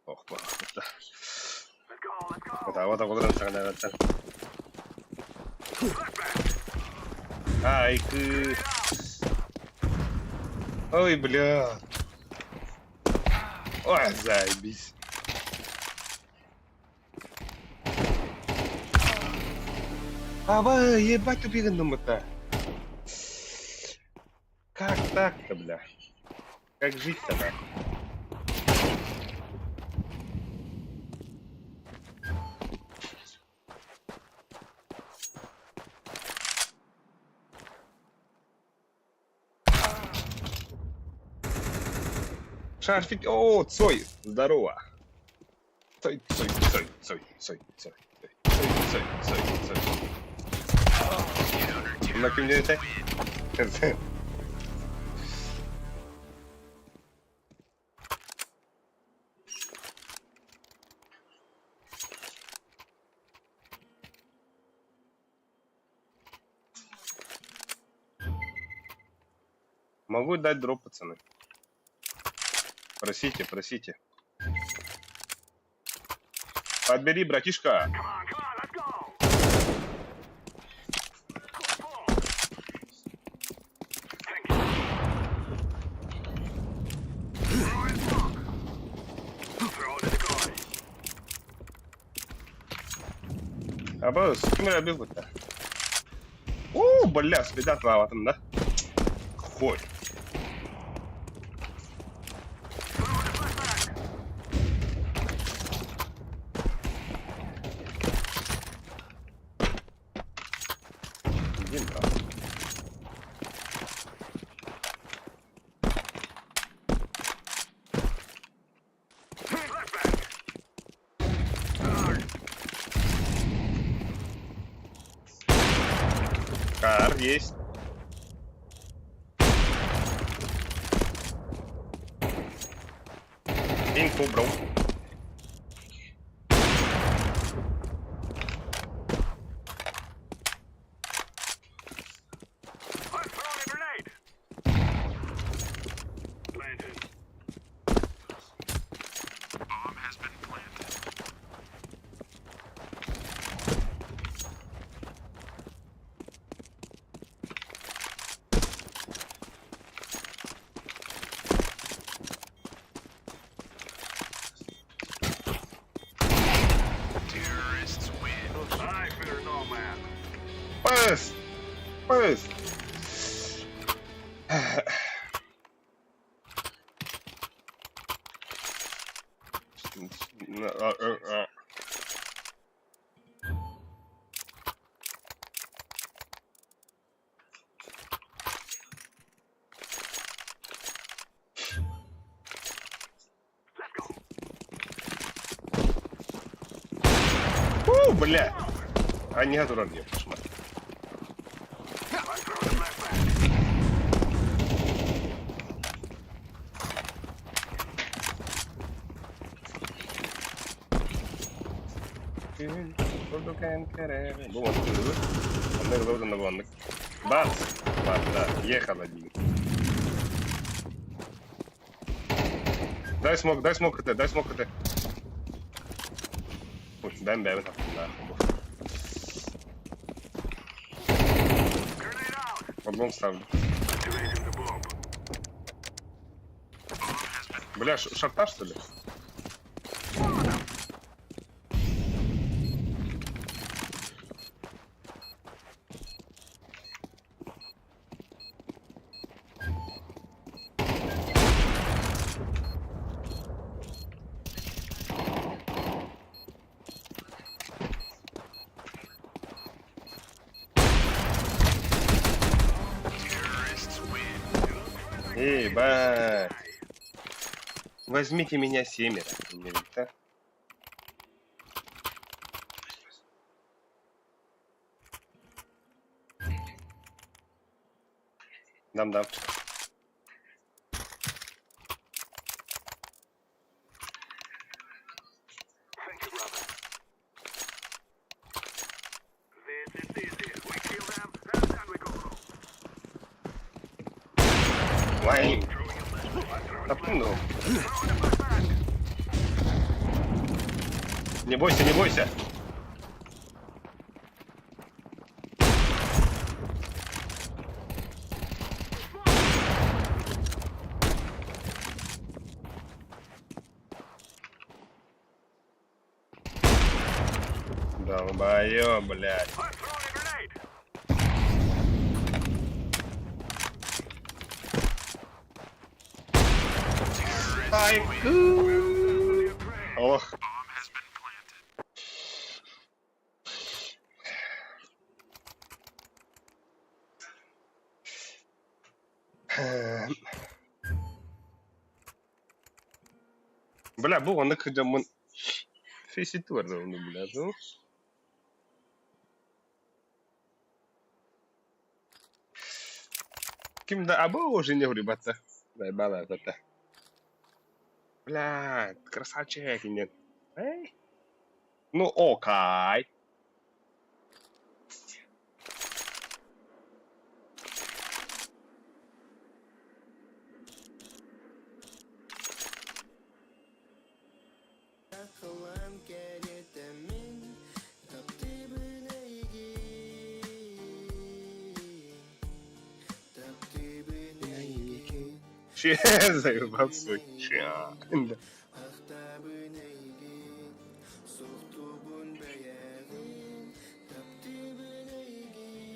Ох, да. Вот так вот нравится. Ай, ты. Ой, бля. Ой, заебись. Ава, ебать, убеганному-то. Как так-то, бля? Как жить-то, да? Шарфик, о, Цой, здорово. Цой. На кем это? Могу дать дроп, пацаны. Просите. Подбери, братишка. А босс, с кем я бил-то? О, бля, следят в этом, да? Хуй. Кар есть. Инфу брал. Пэс. Бля. А не дурак, я кошмар. Бац! Да, ехал один. Дай смог КТ. Дай бэвэ так, да. Облом ставлю. Бля, шарта что ли? Ебать. Возьмите меня 7. Да? Дам. Лайн. Напрыгнул. Не бойся, не бойся. Долбоёб, блядь. Ай. Ох. Бля, bu onu kıcamın fesiti var da onu bля. Kim да або уже не ребята. Заебала это. Бля, красавчик нет. Эй. Ну, окей. Kıvam gelitemin Taktibine ilgin Че заебал свой ча. Ahtabine ilgin Soktubun beyagin Taktibine ilgin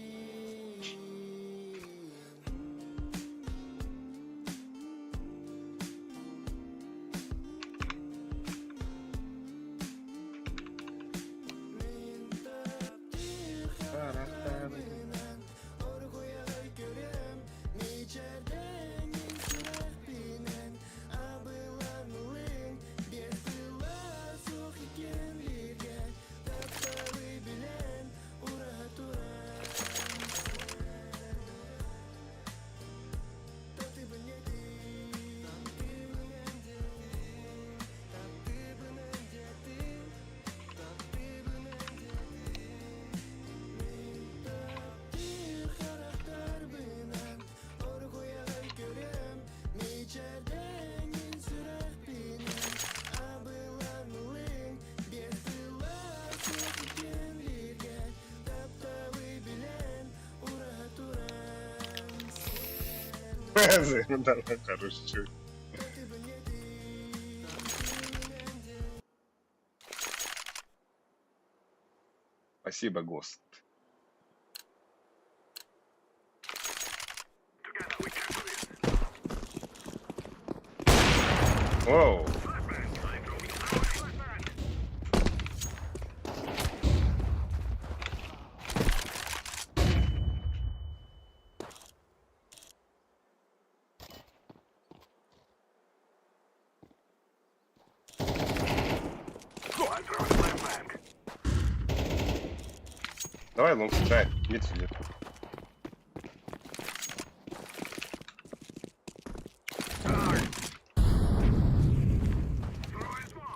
Заебал, хороший чувак. Спасибо, Гост. Оу. Давай, лонг сыграй. Мид сидит.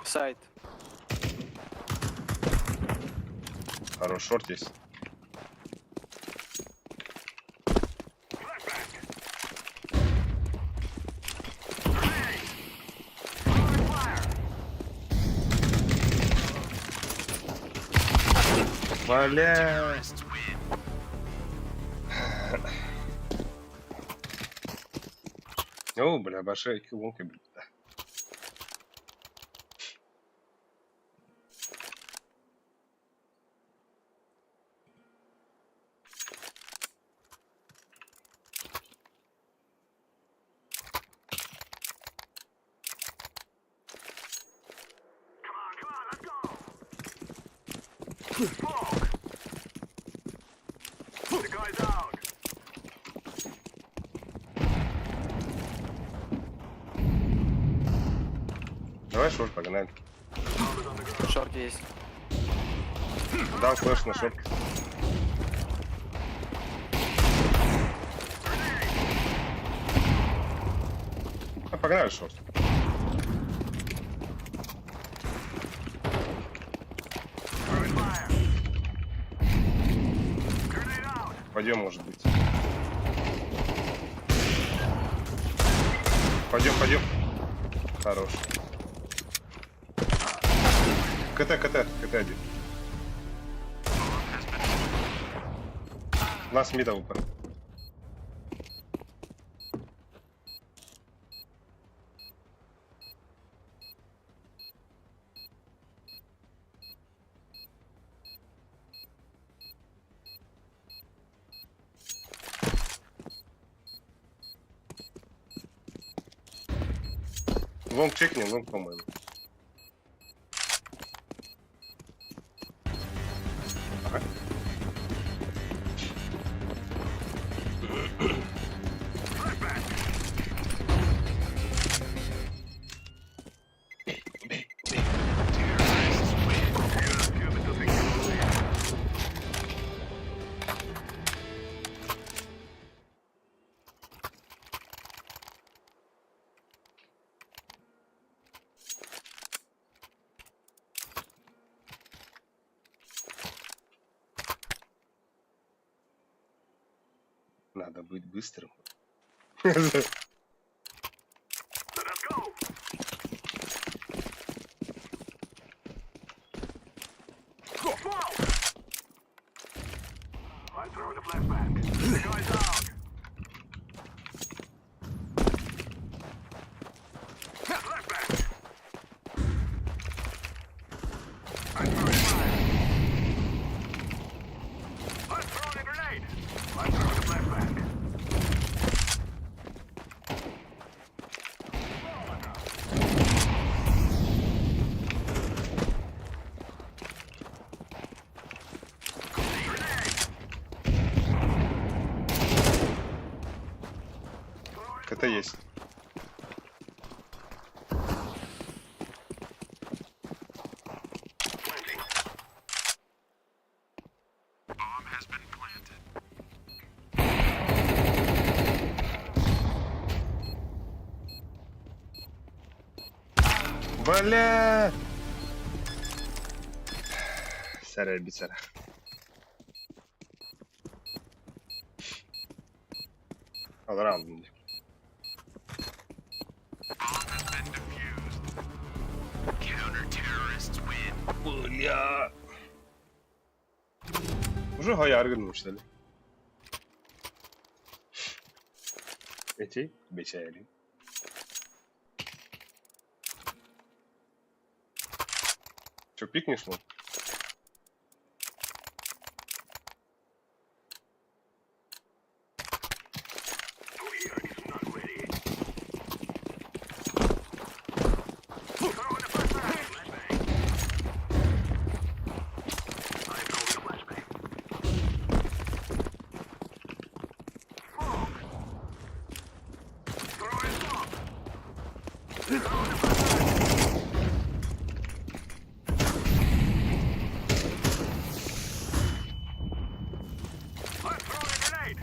Сайт. Хорош, шорт есть. Бля. О, бля, большая килонка, бля. The guy's out. Давай шорт, погнали. Шорт есть. Дам флеш на шорт. А, погнали шорт. Throwing fire. Grenade out. Пойдем, может быть. Пойдем. Хорош. КТ один. Нас мида упор. Лонг чекни, лонг, по-моему. Ага. Надо быть быстрым. I'm throwing a flashbang. The guy's out. Flashbang. I'm throwing fire. I'm throwing a grenade. I'm throwing a flashbang. КТ есть. Bomb has been planted. Бля! Сарай бицара. All around. Counter-terrorists win. Бля! Уже hayargınım что ли? Эти бечали. Че, пикнешь, ну? Clear is not ready. Throwing a flashbang. I'm throwing a flashbang. Smoke. Throwing smoke. Throwing a flashbang. I'm throwing a grenade.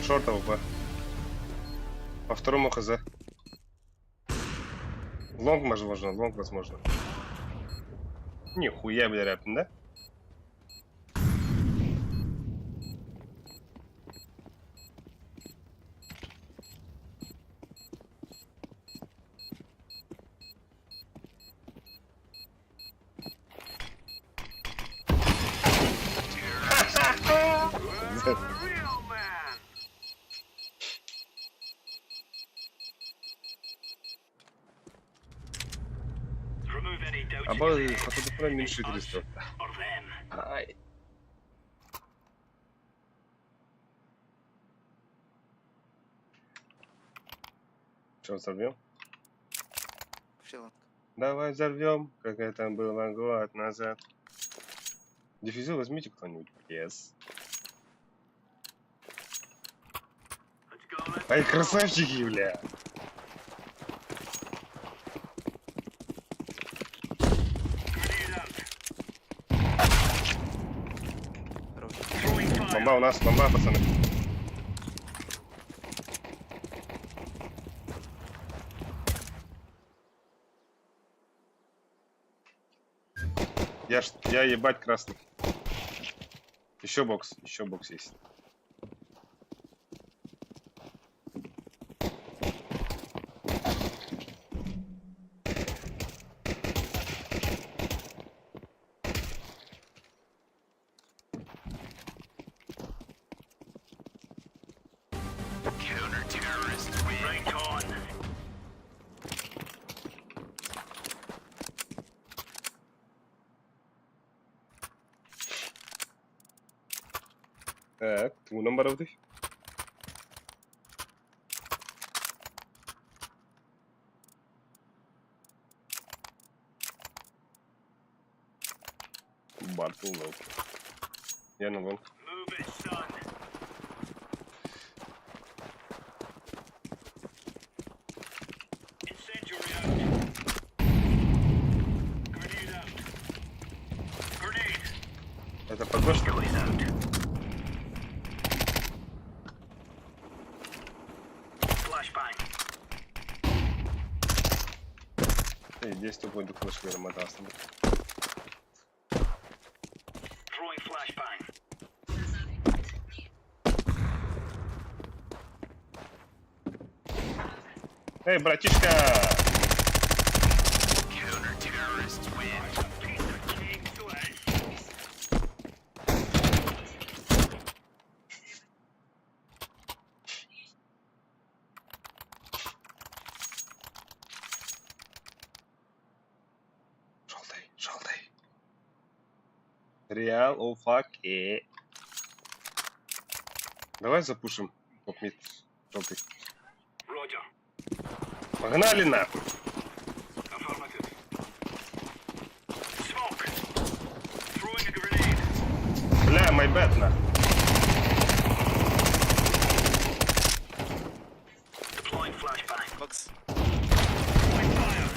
Шорт АВП. По второму ХЗ. Лонг возможно. Нихуя, бля, рэпн, да? The real man. Remove any doubt А бал фотодофона меньше 300. or them. Ай. Что, взорвем? Шиланг. Давай взорвем, как это было год назад. Диффузил возьмите кто-нибудь. Yes. Let's go, let's Ай, красавчики, бля. grenade out. Хорош. Throwing fire. Бомба у нас, бомба, пацаны. Я ебать красный. Еще бокс есть. Counter-terrorists win. Right on. Так, твой номер авдив. Бартл лоу. Я на лонг. Move it, son. Incendiary out. Grenade out. Grenade. Это подложка? Going out. Flashbang. Эй, 10 угодно флешки рамотался. Throwing flashbang. Эй, братишка! Counter-terrorists win. Piece of cake to us. Желтый. Реал, о фак, Давай запушим топ-мид. Желтый. Roger. Погнали нахуй! Affirmative. Smoke. Throwing a grenade. Бля, my bad, нахуй. Deploying flashbang. Бокс. Deploying fire.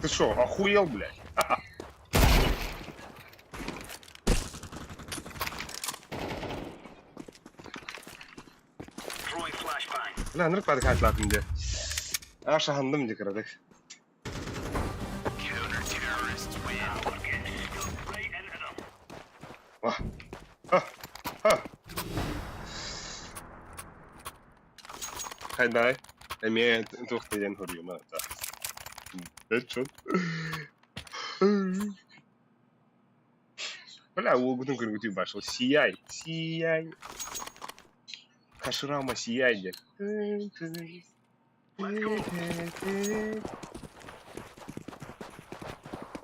Ты шо, охуел, блядь? Throwing flashbang. Бля, нырк бады кайтлатым де. Ашағандым де кірадық. Counter-terrorists win. We're getting stuck right into them. Хайдай. Мен тухтыден хөрüyorum ha. Headshot. Бля, ол бүтін күн көтей башыл. Сияй. Кашырама сияй де.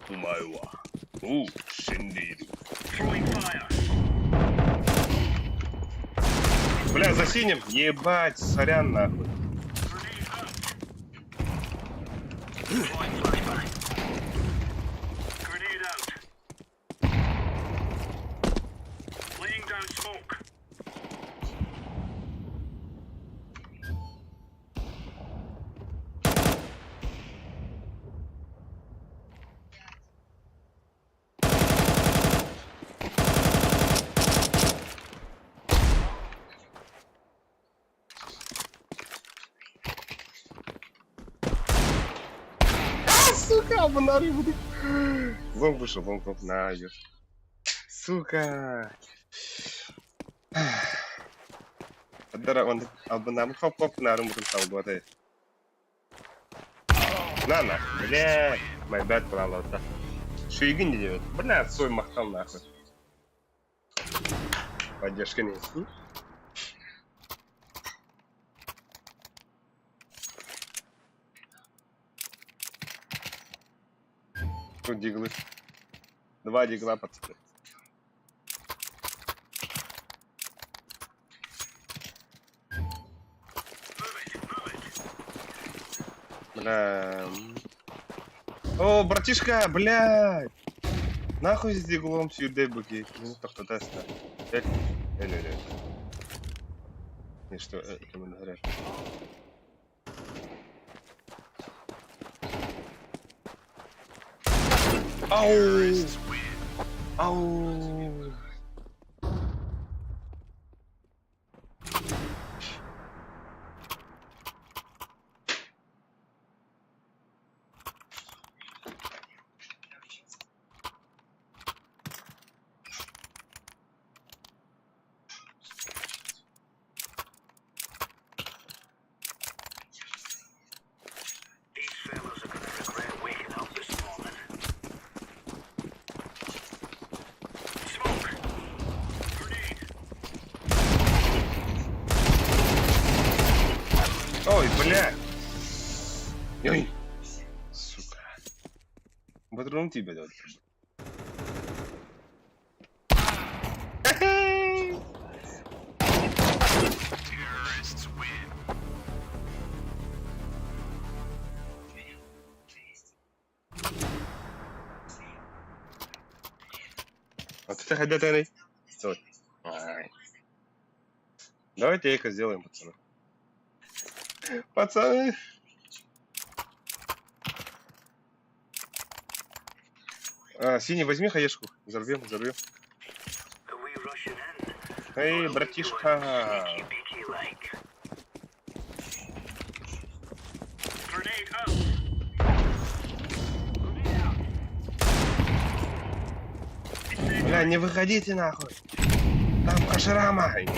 Умайва. Шиндейду. Throwing fire. Бля, за синим. Ебать, сорян нахуй. Grenade out. Deploying flashbang. Grenade out. Laying down smoke. Сука, обнаружил. Лонг вышел, лонг, на, идет. Сука. Он обнаружил, хоп, на, румбу стал работать. На, блядь. My bad, правда. Шейги не делает. Блядь, свой махтал нахуй. Поддержка не есть. Тут диглы. 2 дигла, пацаны. Бля. О, братишка, блядь. Нахуй с диглом сюда буги. Ну, так-то теста. Эль. И что, это мы говорят. Ау! Ой, бля. Ой. Сука. Батрон тебе дает. Terrorists win. Вот это хотят они. Стой. Ай. Давайте эко сделаем, пацаны. Пацаны. Синий, возьми хаешку. Взорвем. Are we rushing in? Эй, братишка. Peeky like. Grenade out. Бля, не выходите нахуй. Там кашерама. All right.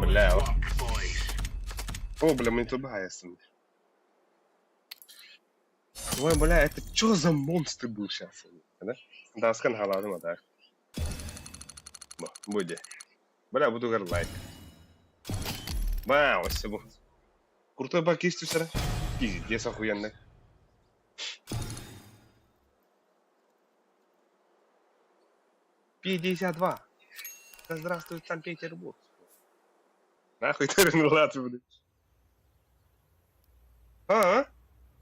Бля. Fuck, boys. О, бля, мне тут ясно. Ой, бля, это чё за монстр был сейчас? Да? Да, скан халадым, а так. Буде. Бля, буду гарлайк. Вау, все было. Крутой бакист у себя. Пиздец охуенный. П-52. Да здравствует Санкт-Петербург. Нахуй ты рынул блядь. А?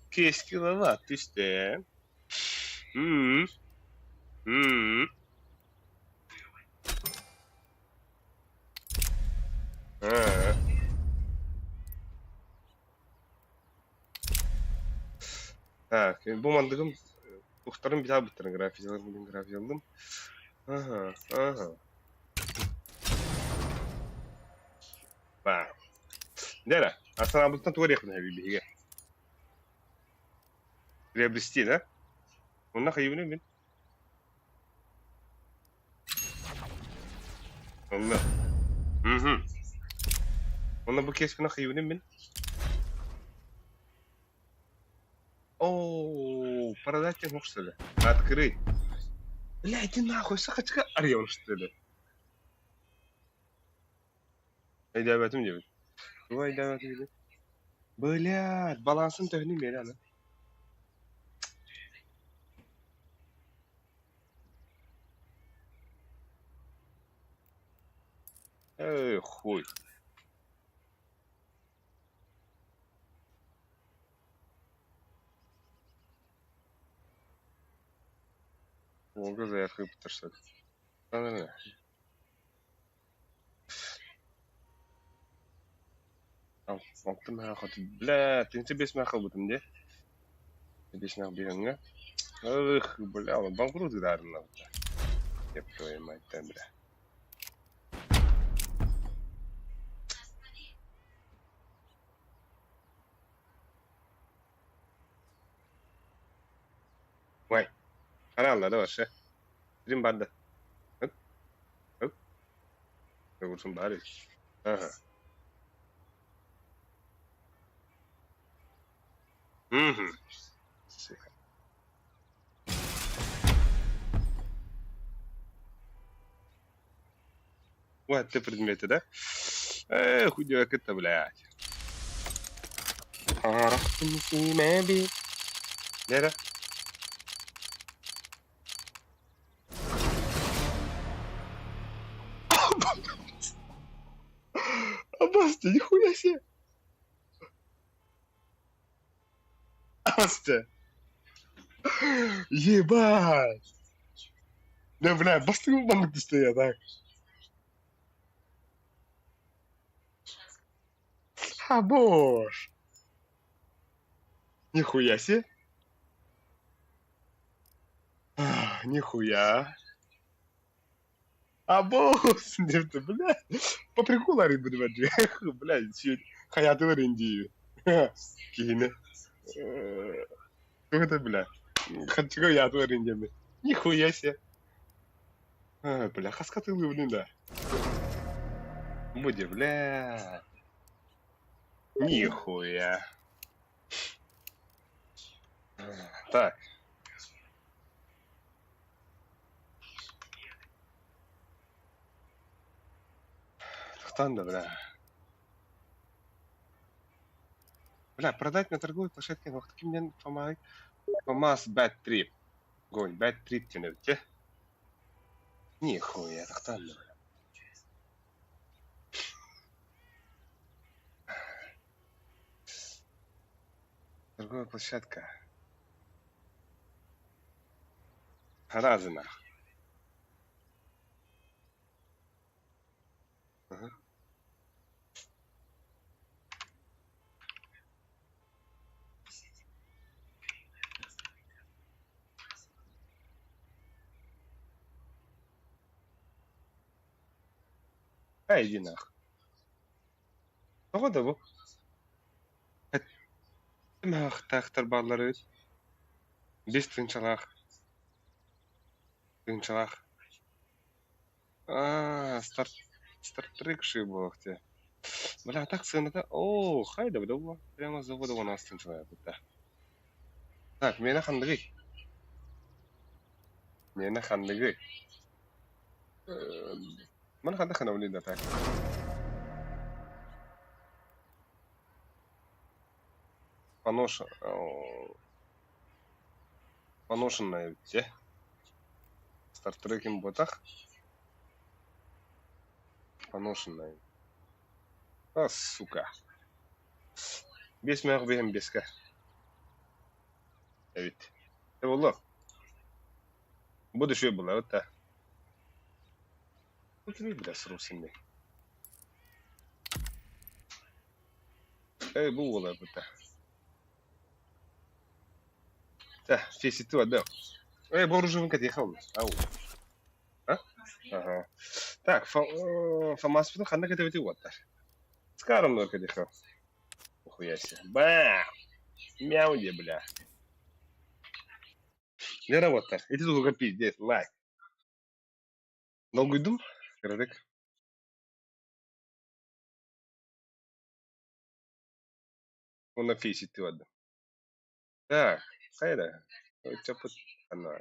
Кейс киловатт, ты что? Так, bu mantığım Uxtarın bir daha bitirin grafik yazdım. Aha. Wow. Дера, а сам об этом творях на вилли. Приобрести, да? Он нахуй его не Allah. Ona bu kez bana hayvanım ben. Ооо, продать не мог, что ли? Открыть. Бля, иди нахуй, сахачка орём, что ли? Ай, да, в этом дело. Ой, да, в этом дело. Блядь, балансın төгнüm beni ana. Эй, хуй. Волга заехал, потому что... Да. Алтын хаты. Бля, ты тебе смехал об этом, да? Тебе смех беган, эх, бля, он банкрот гдарен надо. Еб твою мать, да, бля. Ой, каналда да вообще. Стрим банда. Оп. Я лучше барить. Ага. Сука. Вот ты предметы, да? Эх, худёк это, блядь. Лера? Абасти, нихуя себе! Абасти! Ебать! Да, бля, басты в банке стоят, так. А, боже! Нихуя себе! Нихуя! А, босс! Нет, блядь! По приколу рыбу дводжи. Блядь, чуть хаяту рендию. Кине. Что это, бля? Хочу я ту рендию. Нихуя себе! Бля, хаскаты лывны, да. Буде, бля. Нихуя. Так. Тоқтан да, бля. Бля, продать на торговой площадке вақытки мен ФАМАС Bad Trip. Гонь, Bad Trip тенеп, те? Нихуя, тоқтан да, бля. Торговая площадка. Разина. Ага. А, иди нахуй. Тоғыда бұл. Әттім тақтар балары өт. Бес тыңчалақ. Тыңчалақ. Стартрек шибок те. Бля, так цены-то... О, хайда бля, бұл. Прямо с завода у нас тыңчалақ. Так, мені қандығы. Мені қандығы. Mana қандай қана өлейді, так. Поношенная, те. Стартреким ботах. Поношенная. А, сука. Бес мәғ бейім беске. Evet. Eyvallah. Bu da şöyle bula, öte. Oturayım biraz Rusin'de. Bu bula, öte. Да, все ситуации, да. Вооружен как ехал. Ау. А? Ага. Так, ФАМАС потом ханна как это вот. Скаром только ехал. Охуя себе. Бам! Мяуди, бля. Не работа. Иди тут копить, здесь, лайк. Долго иду? Королек. Он на все ситуации. Так, хайда. Что под... Она.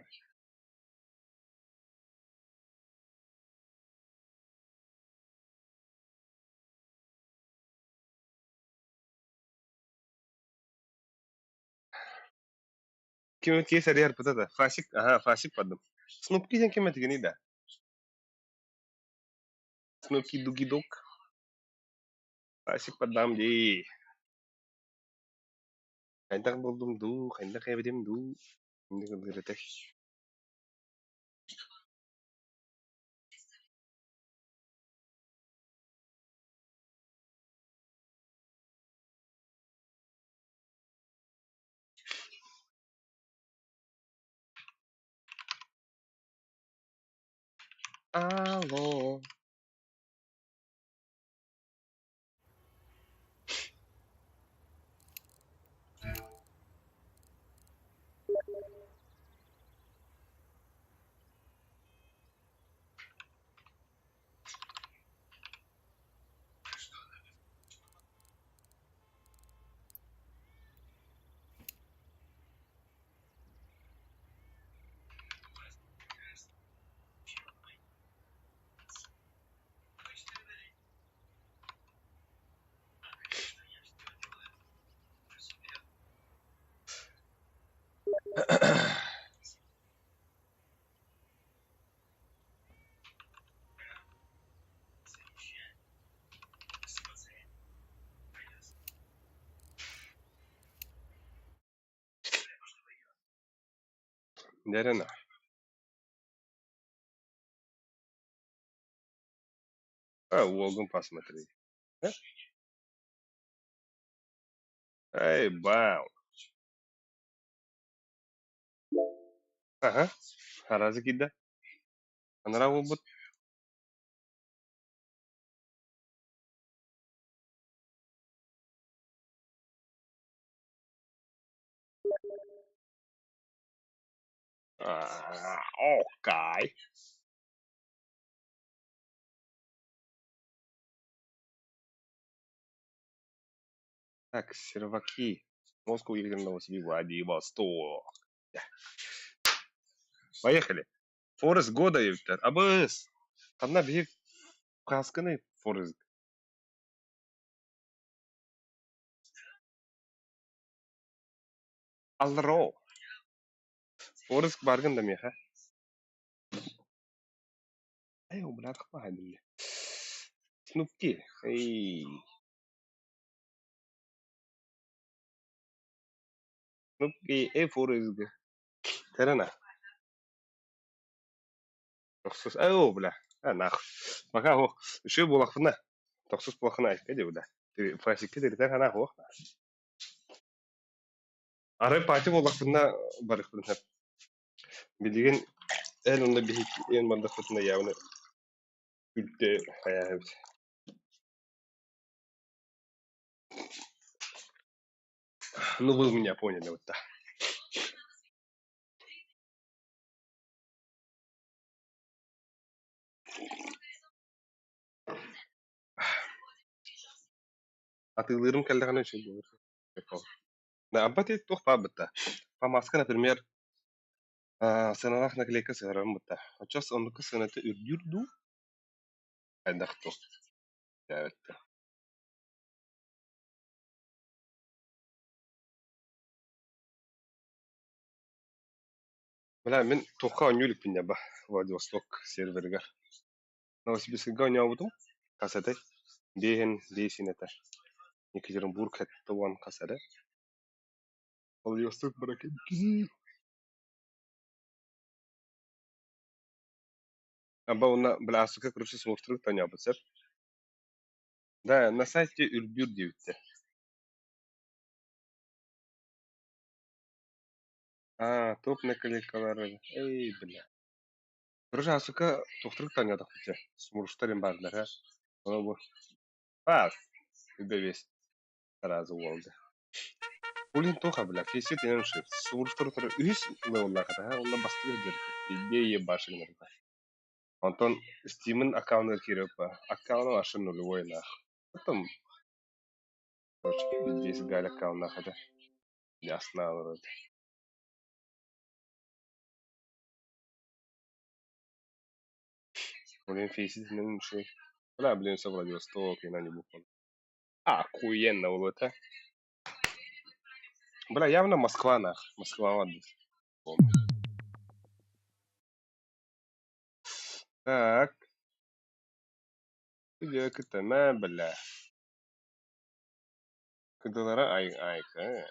Кем это есть ариар путата? Фасик, ага, фасик поддам. Снупки ден кем это гнида? Снупки дуги дог. Фасик поддам ди. Хайдак болдум ду, хайдак эбедем ду. Инде кылгырытай. Алло. Дерена. Уолган посмотри. Эй, бау. Ага. Харазы кидда. Анара болбут. Окей. Так, серваки. Москва, Екатерина, Новосибирск, Владивосток. Поехали. Форест года евтер. Абыс. Қанна бейік қасқыны Форест. Алро. Форест баргын да меха. Эй, у блядь, қапа әділі. Снупки. Эй. Снупки. Эй, Форест. Терена. Тохсус. Эй, о, бля. А, нах. Пока хох. Еще булахна. Тохсус булахна. Кәде бля. Ты фасикке деритер хана хох. Ары пати булахна барық бұдын. Билеген әл онда бейік ең бандық бұтында яуны үлті аяғыз. Ну, вы меня поняли вот так. Атылырым кәлді ғана үшін болыр. Да, аббати тоқ па бұтта. Па маска, например, сынанақ наклейка сығарам бұтта. Очас онықы сынаты үрдүрду. Айдақ тоқ. Әветті. Бля, мен тоққа ойнюлік пінде ба. Владивосток сервергер. Новосибирскіға ойнау бұдым. Қасадай. Бейін, бейсін әті. Екатеринбург әтті оған қасады. Владивосток баракен. Аба оны бля асықы күріші смұрттырық таня бұтсыр. Да, на сайте үрдүр деуітті. Топ наклейкалары. Эй, бля. Күріші асықы тоқтырық таня бұтсыр. Смұрыштарым бардыр, Оны бұл. Үбәбес. Таразы олды. Улин тоха, бля, фейсет енен шит. Смұрыштары тұры үйс ұлы олла қата, онда басты өздерді. Идея башығын ұрға. Антон Steam'in аккаунтына кіріп, аккаунтын ашын нулевой нах. Потом здесь Галя аккаунт нахады. Ясно алыр. Блин, фейсит менің шей. Бля, блин, со Владивосток, и на не буквально. Охуенно был это. Бля, явно Москва нах. Москва адрес. Так. Где это на, бля? Кадалара, ай-ка.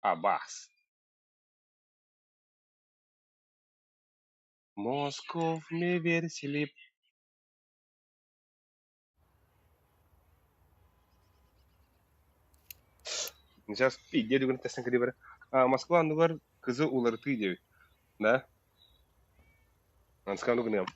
Абас. Москов me версили. Сейчас пиздец, говорю, тестен кадибра. Москва, ну говор, кызы улар ты деви, да? Анскану гнем.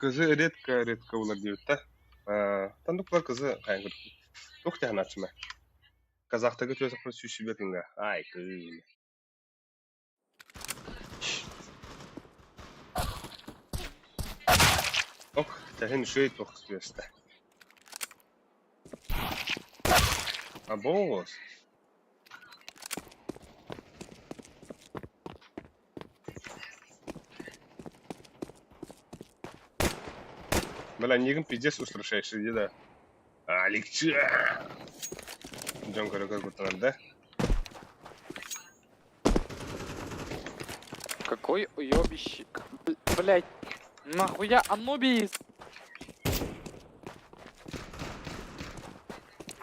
Кызы редко улар деви, да? Тандуклар кызы кайын көріп. Тоқты ханатшыма. Казақтағы төсі құры сүйші бекінгі. Ай, кыз. Ок, тәхін шөй тоқты төсті. А босс? Бля, нигм пиздец устрашающий, иди да. Аликча! Идем, как будто надо, да? Какой уёбищик. Блять. Нахуя Анубис?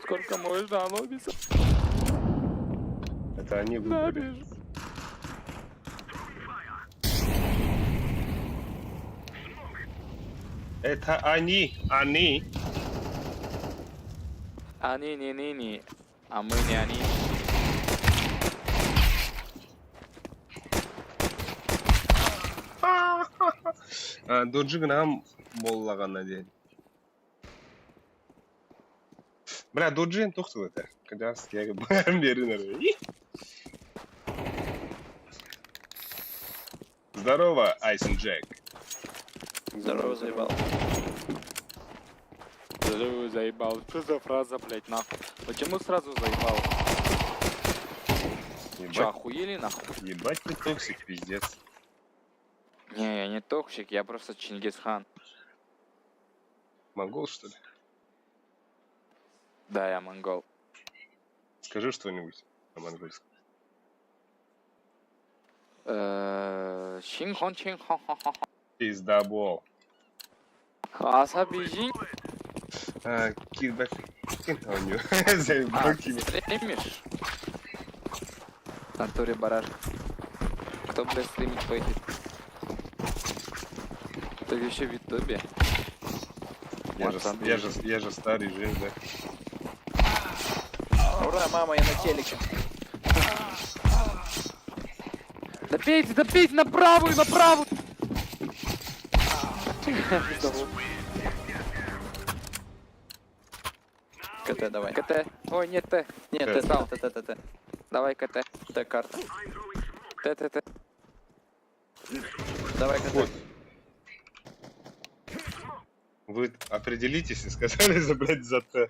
Сколько можно Анубиса? Это они выбрали. Это они. Они не, а мы не они. Доджи гнам боллаганна дейт. Бля, доджи енді тоқтық өте. Қыдас кегі бәрін беріңдер. Здорово, Айсен Джек. Здорово, заебал. Здорово, заебал. Что за фраза, блять, нахуй? Почему сразу заебал? Чё, Ебать, охуели, нахуй? ебать ты токсик, пиздец. Не, я не токсик, я просто Чингисхан. Монгол, что ли? Да, я монгол. Скажи что-нибудь на монгольском. Чинхон. Пиздабол. Асабижин. Кидбэк. Киноню. Заебал кино. Стримишь? В натуре барашка. Кто, блядь, стримить пойдет? Ты еще в ютубе. Я же старый жив, да. Ура, мама, я на телеке. Добейте, на правую! КТ, давай. КТ. Ой, нет, Т. Нет, Т. ты стал, ТТТ. Давай КТ. Т карта. Т. Давай КТ. Вот. Вы определитесь и сказали за, блядь, за Т.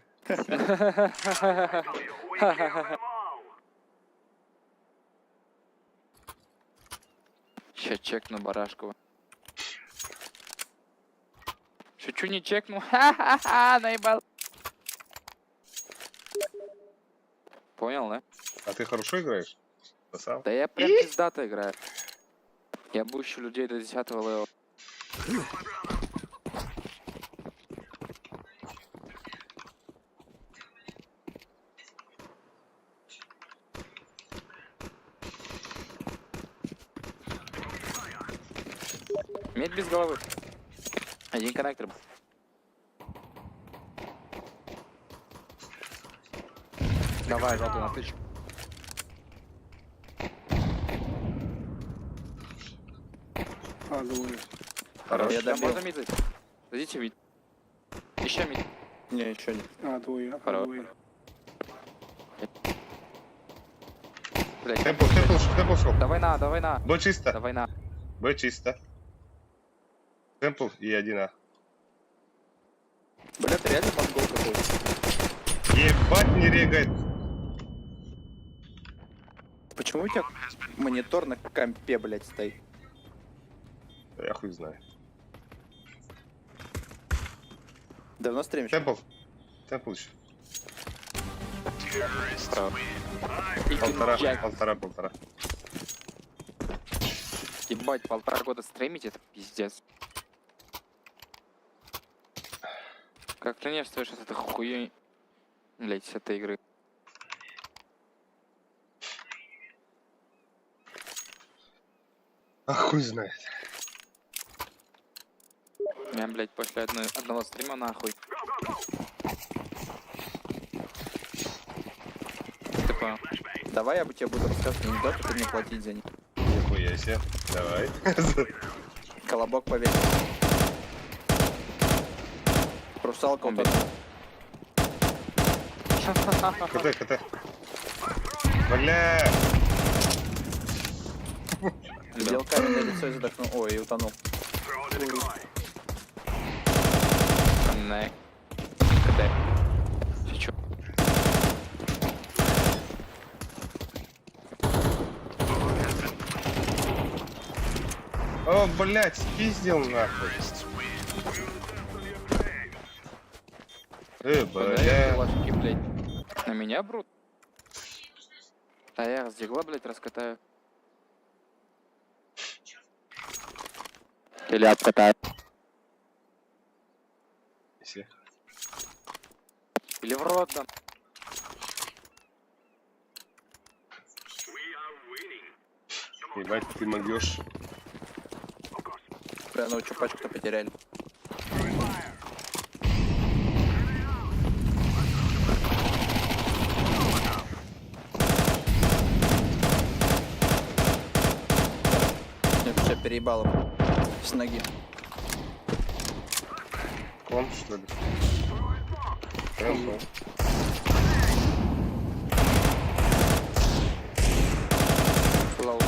Ща чекну барашку. Шучу, не чекну. Ха-ха-ха, наебал. Понял, да? А ты хорошо играешь? Пасал? Да я прям пиздато играю. Я бущу людей до 10-го левела. Медь без головы. Один коннектор был. Давай, желтый на тычку. Хорошо. Я добил. Можно мид зайти? Зайдите мид. Еще мид. Не, еще нет. Хорош. Блять, Темпл шел. давай на. Б чисто. Давай на. Б чисто. Темпл и 1А. Бля, ты реально монгол какой-то. Ебать не регает. Почему у тебя монитор на компе, блядь, стоит? Я хуй знаю. Давно стримишь? Темпл еще. Полтора. Ебать, 1,5 года стримить, это пиздец. Как ты не стоишь от этой хуйни, блять, с этой игры? А хуй знает. Я, блять, после одного стрима нахуй. Ты понял? Давай я бы тебе буду рассказывать анекдоты, ты мне платить за них. Нихуя себе. Давай. Колобок поверь. Русалка Он, утонула. КТ. Бля. Сделал камень на лицо и задохнул. Ой, и утонул. Не. КТ. Ты чё? О, блядь, спиздил нахуй. Куда Бля. кулачки, блядь? На меня брут? Да я с дигла, блядь, раскатаю. Или обкатаю. Если- Или в рот дам. Ебать, ты могешь. Бля, ну что, пачку-то потеряли. Нет, тебя переебало с ноги. Кон, что ли? Хорошо. Лоу.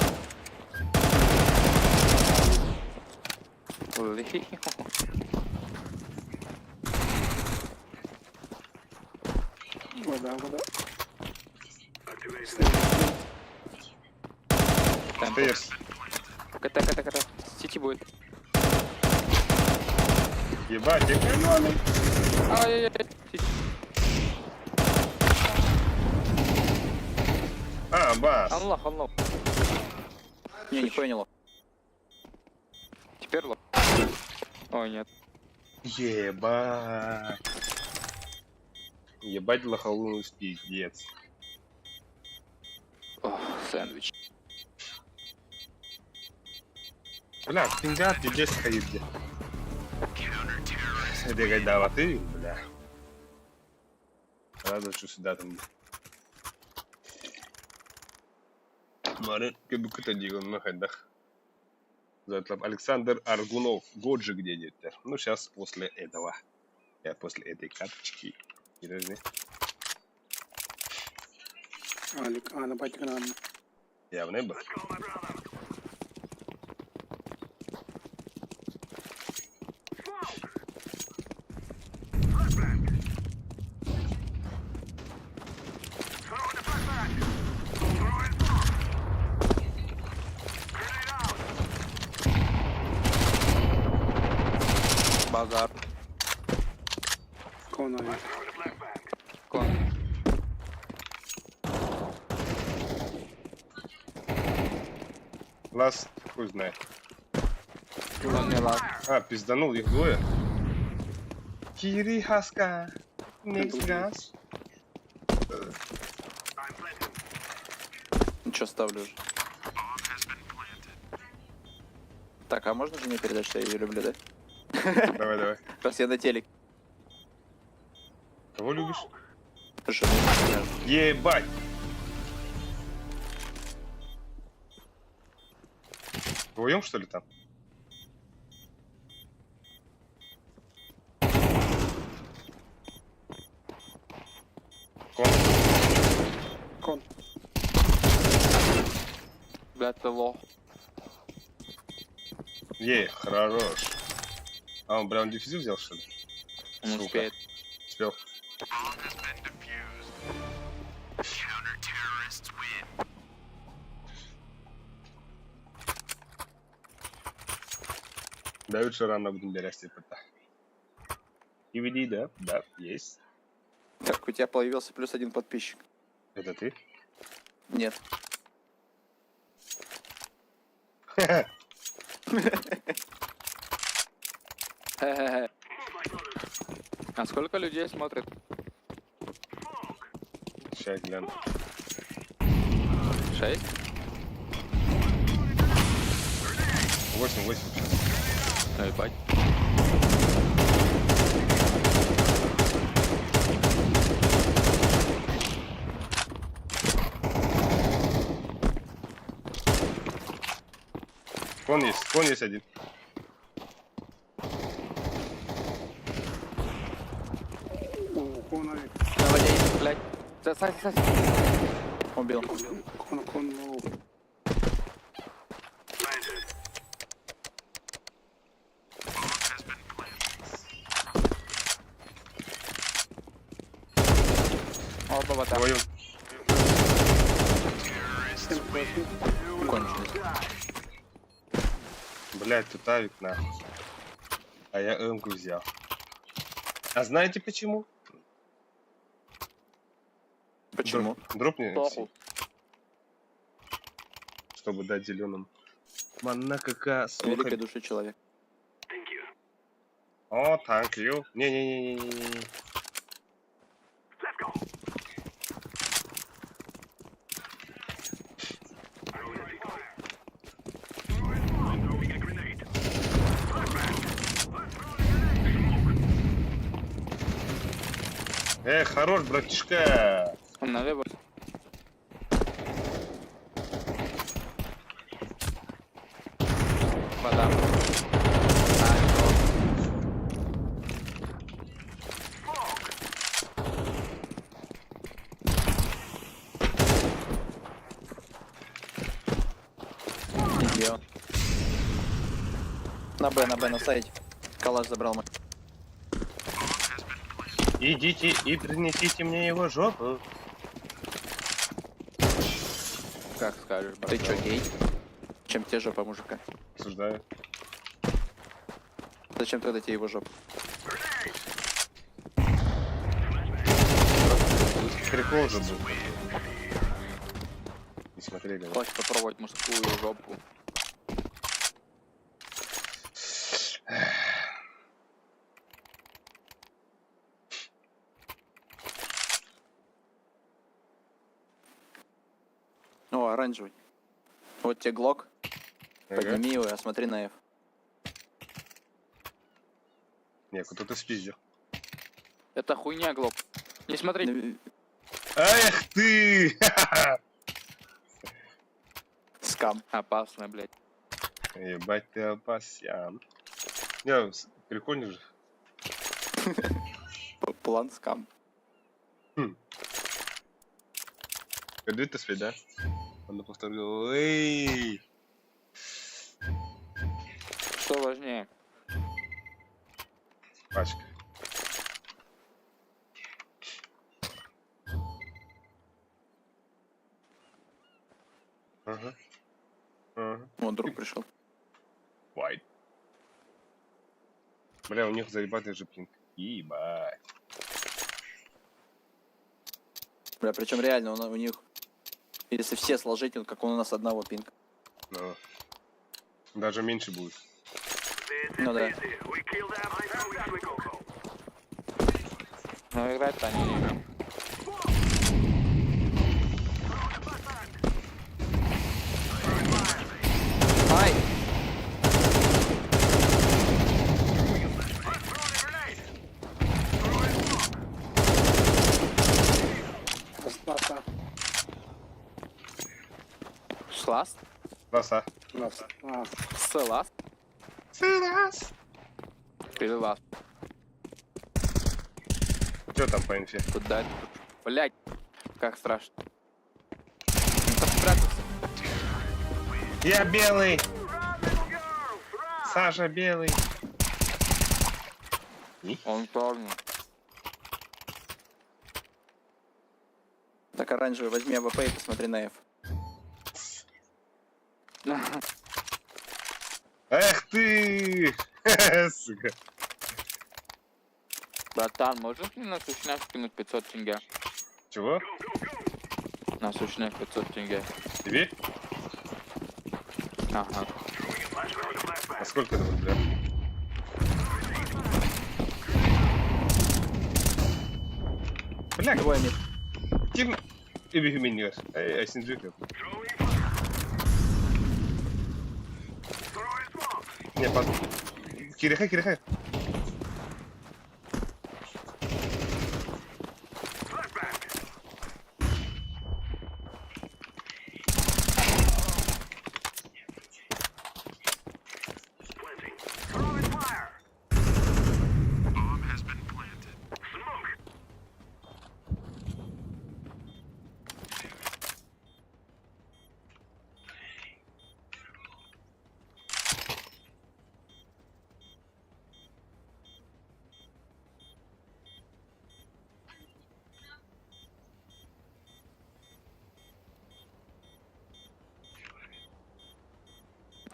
Ли. Там Стейрс. ката. Сити будет. Ебать, экономик. Ай-яй-яй. Сити. А, бас. Анлох. Не, нихуя не лох. Теперь лох. Ой, нет. Ебать. Ебать лохолунный пиздец. О, сэндвич. Бля, пинга пиздец стоит где. Где гайдава ты, бля. Рада, что сюда там. Марин, как бы кто-то делал на хайдах. Александр Аргунов. Год же где где-то. Ну, сейчас после этого. Я после этой карточки. Подожди. Алик, на батька нам. Я в небо. Базар. Кон, Алик. Кон. Лас, хуй знает. Кон не лак. А, пизданул их двое. Кири Хаска. Next газ. Ничего, ставлю уже. Так, а можно жене передать, что я ее люблю, да? Давай. Раз я на телек. Кого любишь? Жену. Ебать! Вдвоем, что ли, там? Кон. Кон. Блядь, ты лох. Хорош. А, он прям дефизит взял, что ли? Он Сука. успеет. Успел. Counter-terrorists win. Дают, что рано будем берать, типа. И веди, да? Да, есть. Так, у тебя появился +1 подписчик. Это ты? Нет. Хе-хе-хе. А сколько людей смотрит? Сейчас гляну. 6? 8. Ну ебать. Кон есть один. Кон, Алик. Давай, блядь. Сась. Убил. Кон, лоу. Оба вот так. Вдвоем. Кончились. Блять, тут авик нахуй. А я эмку взял. А знаете почему? Почему? Дропни Похуй. MC, чтобы дать зеленым. Манна какая Великой души человек. О, thank you. Не-не-не-не-не. Let's go. Throwing a grenade. Хорош, братишка. Налево. Вода. Где он? На Б, на сайте. Калаш забрал мой. Идите и принесите мне его жопу. Как скажешь, брат. Ты чё, гей? Чем тебе жопа мужика? Осуждаю. Зачем тогда тебе его жопа? Прикол же был. Не смотрели, да? Хочешь попробовать мужскую жопу? О, оранжевый. Вот тебе глок. Ага. Подними его и осмотри на F. Не, кто-то спиздил. Это хуйня, Глоб. Не смотри. Эх ты! Скам. Опасно, блядь. Ебать ты опасен. Не, прикольно же. План скам. Когда это свет, да? Он повторил. Эй! Что важнее? Пачка. Ага. Ага. Вон друг пришел. White. Бля, у них заебатый же пинг. Ебать. Бля, причем реально у них, если все сложить, он как он у нас одного пинг. Ну. Даже меньше будет. Ну да. We kill them. Now we go. Но играть-то они не умеют. Ай! Ласта. Шласт? Ласа. Ласта. А, Селаст? Сырас. Или ласт? Что там по инфе? Куда это? Блядь, как страшно. Спрятаться. Я белый. Саша белый. Он черный. Так, оранжевый, возьми АВП и посмотри на F. Эх ты! Сука. Братан, можешь мне на сушняк скинуть 500 тенге? Чего? На сушняк 500 тенге. Тебе? Ага. А сколько это будет, бля? Бля, Двое мид. Kim überhuminiert. I sind wirklich. Не, под... Кирихай.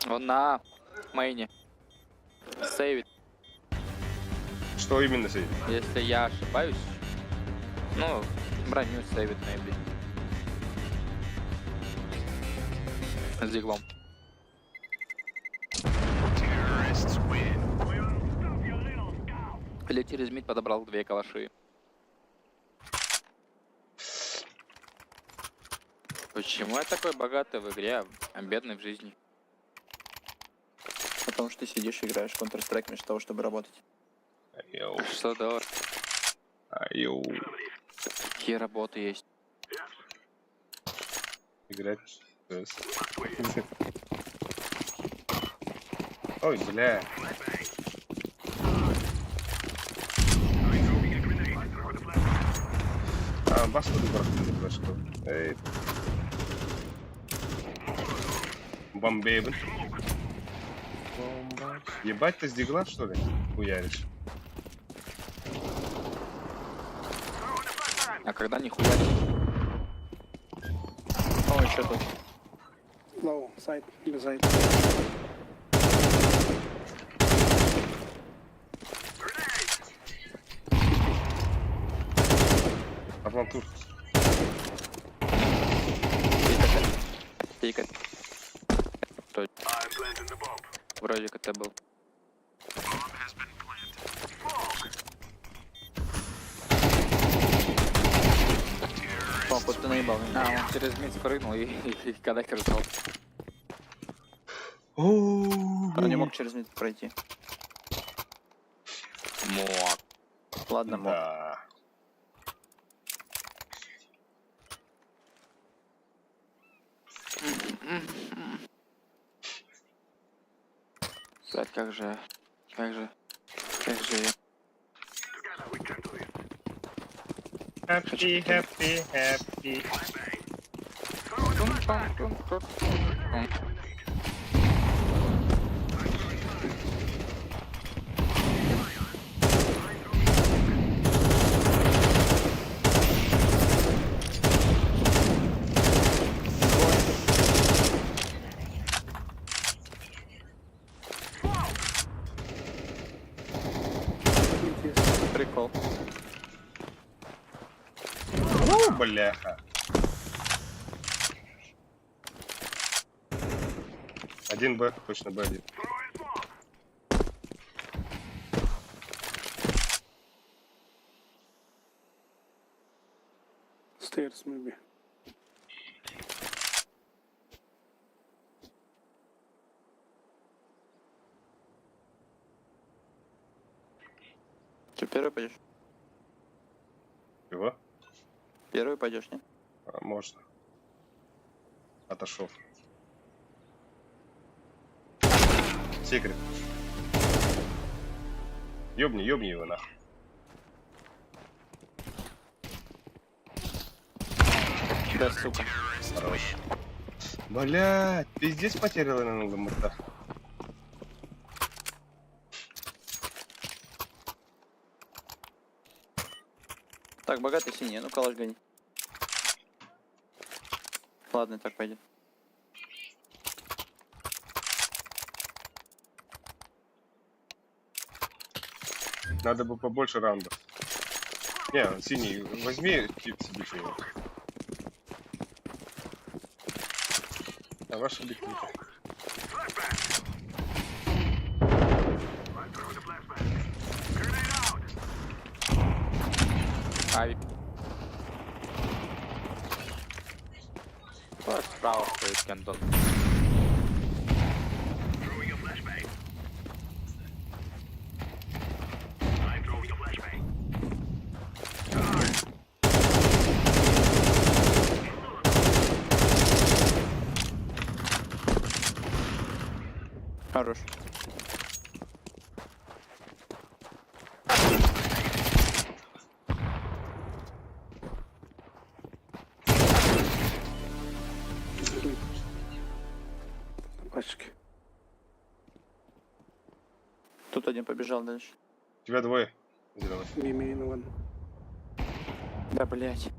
Он на мейне. Сейвит. Что именно сейвит? Если я ошибаюсь, ну, броню сейвит, maybe. С диглом. Terrorists win. We'll stop your little scout. Или через мид подобрал 2 калаши. Почему я такой богатый в игре, а бедный в жизни? Потому что ты сидишь и играешь в Counter-Strike вместо того, чтобы работать. Йоу. Что да, Йоу. какие работы есть? Играть. Ой, бля. Баску бросили флешку. Эй. Бомбейбен. Ебать, ты с дигла, что ли? Хуяришь. А когда нихуя? О, еще тут. Low, side, beside. Атлантур. Тикать. Что? I'm planting the bomb. Вроде как это был. Bomb has been planted. Smoke. О, хоть ты наебал. А, он через мид спрыгнул и коннектор сдал. Он не мог через мид пройти. Мог. Ладно, мог. Да. Блядь, как же я? Together we can do it. Happy, happy, happy. Прикол. Бляха. Один Б, точно Б1. Stairs, maybe. Че, первый пойдешь? Чего? Первый пойдешь, не? Можно. Отошел. Секрет. Ёбни его нахуй. Да, сука. Хорош. Блядь, пиздец потеряла на МТ. Так, богатый синий, ну калаш гони. Ладно, так пойдет. Надо бы побольше раундов. Не, синий, возьми тип себе чего. А ваши битвы. Ай. Вот справа стоит Кентон. Throwing a flashbang. I'm throwing a flashbang. Хорош. Пачки. Тут один побежал дальше. Тебя двое. Зеленый. We main one. Да, блять.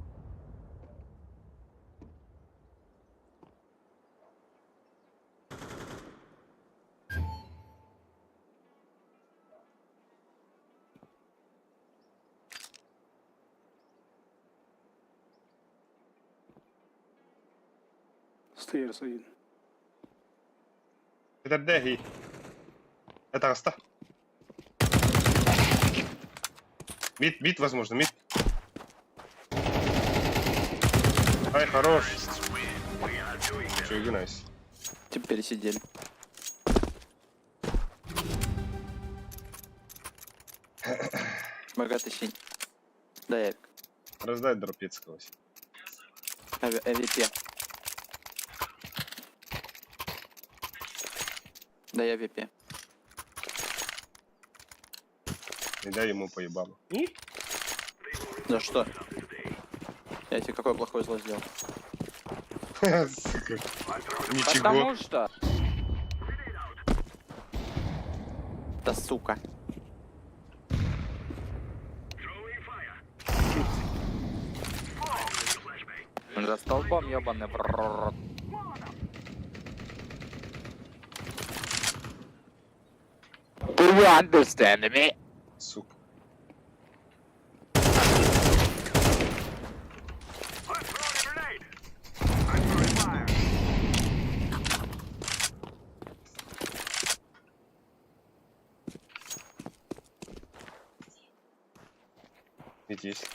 Стейрс один. Это Деги. Это Раста. Мид, возможно, мид. Ай, хорош. Чё, найс. Типа пересидели. Богатый синь. Да, Ярик. Раздай дропецкого. АВП. Да, я АВП. И дай ему по ебалу. За что? Я тебе какое плохое зло сделал? Сука. Ничего. Потому что... Да сука. За столбом ебаный в рот. Do you understand me? Сука. Ведь есть.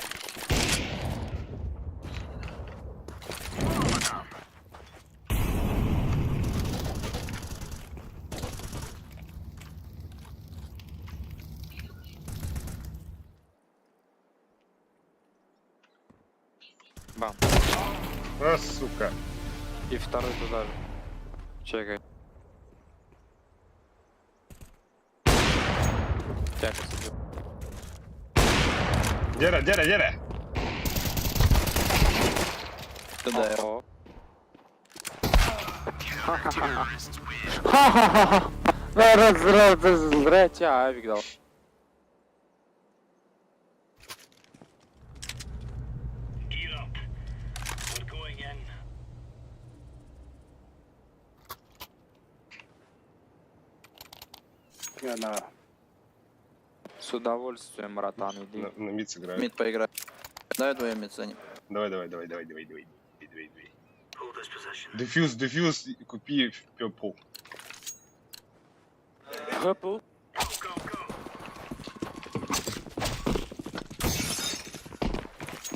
Бам. А, сука. И второй туда же. Чекай. Так, посмотрю. Дера. Туда я. О. Зря тебя авик дал. Gear up. We're going in. Я на... С удовольствием, братан, иди. На мид сыграю. Мид поиграть. Давай двоем мид за ним. Давай. Дефьюз, купи пепл. Хэппл.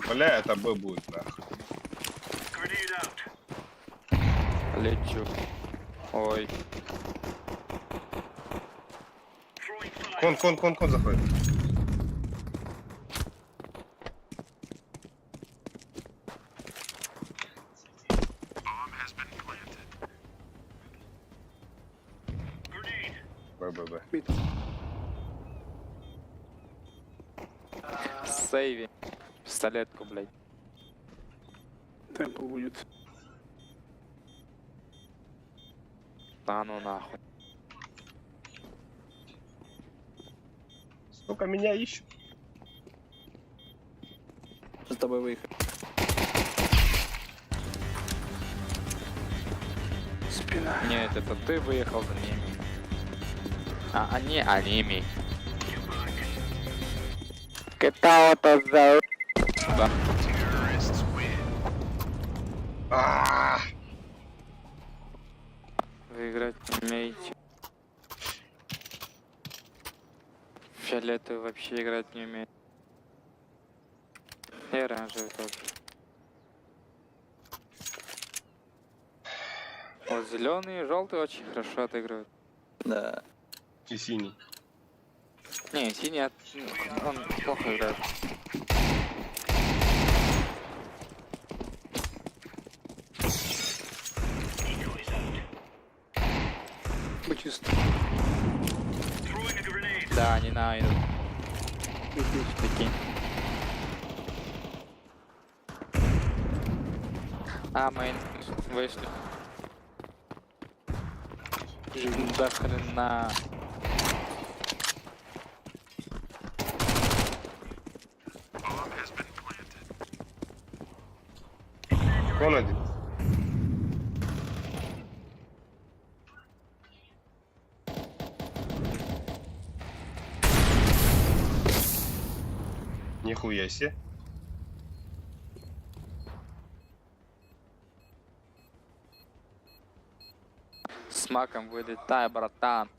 Бля, это Б будет, нахуй. Grenade out. Лечу. Ой. Throwing fire. Кон заходит. Grenade. Б. Мид. Сейви. Пистолетку, блядь. Темпл будет. Да ну нахуй. Сука, меня ищут. За тобой выехать. Спина. Нет, это ты выехал за ними. А они аними. Китао-то за... Да. А, Вы играть не умеете. Фиолетовый вообще играть не умеет. И оранжевый тоже. Вот зеленый и желтый очень хорошо отыгрывают. Да. и синий. Не, синий он плохо играет. Будь чист. Throwing a grenade. Да, они на идут. Мид, мид. Прикинь. А, мейн вышли. Да хрена. Кон один. Нихуя себе. Маком вылетай, братан.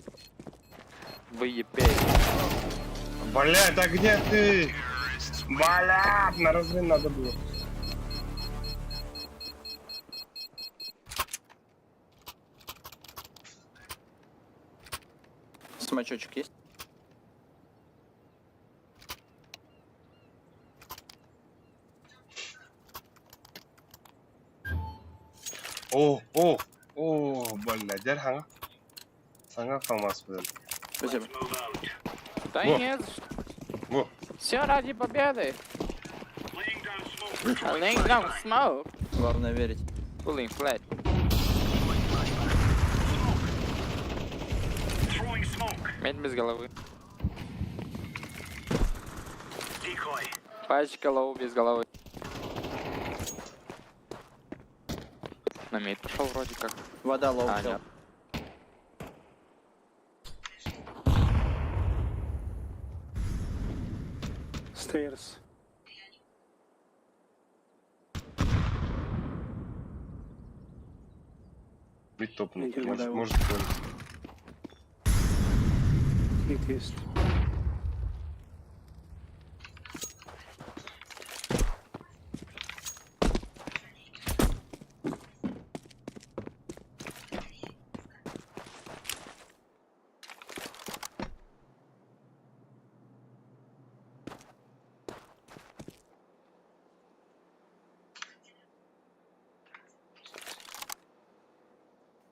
Выебей. Блядь, да где ты? Блядь, на размен надо было. Смачочек есть? О, блядь, дер ханга. Саңа қалмас бұл. Спасибо. Да Во. нет. Во, Все ради победы. Laying down smoke. Laying down smoke. Главное верить. Pulling flat. Throwing smoke. Медь без головы. Decoy. Пачка лоу без головы. На медь пошел вроде как. Вода лоу. А, всё. нет. Stairs. бить топнуть. Нихера, да, Может, Мид есть.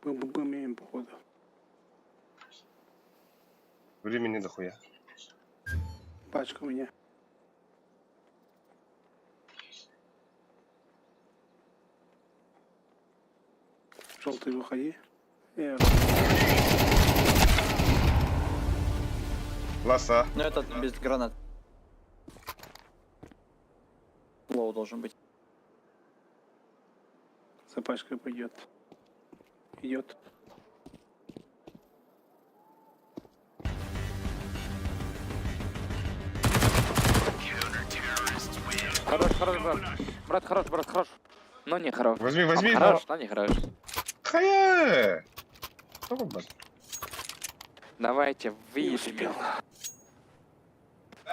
ББ имеем, походу. времени дохуя. Пачка у меня. Желтый, выходи. Я Лоса. Ну этот без гранат. Лоу должен быть. за пачкой пойдет. Идет. Хорош, хорош, брат. Брат, хорош, брат, хорош. Но не хорош. Возьми, Он возьми. хорош, но не хорош. Хая! Что вы, блядь? Давайте Не выявим. успел.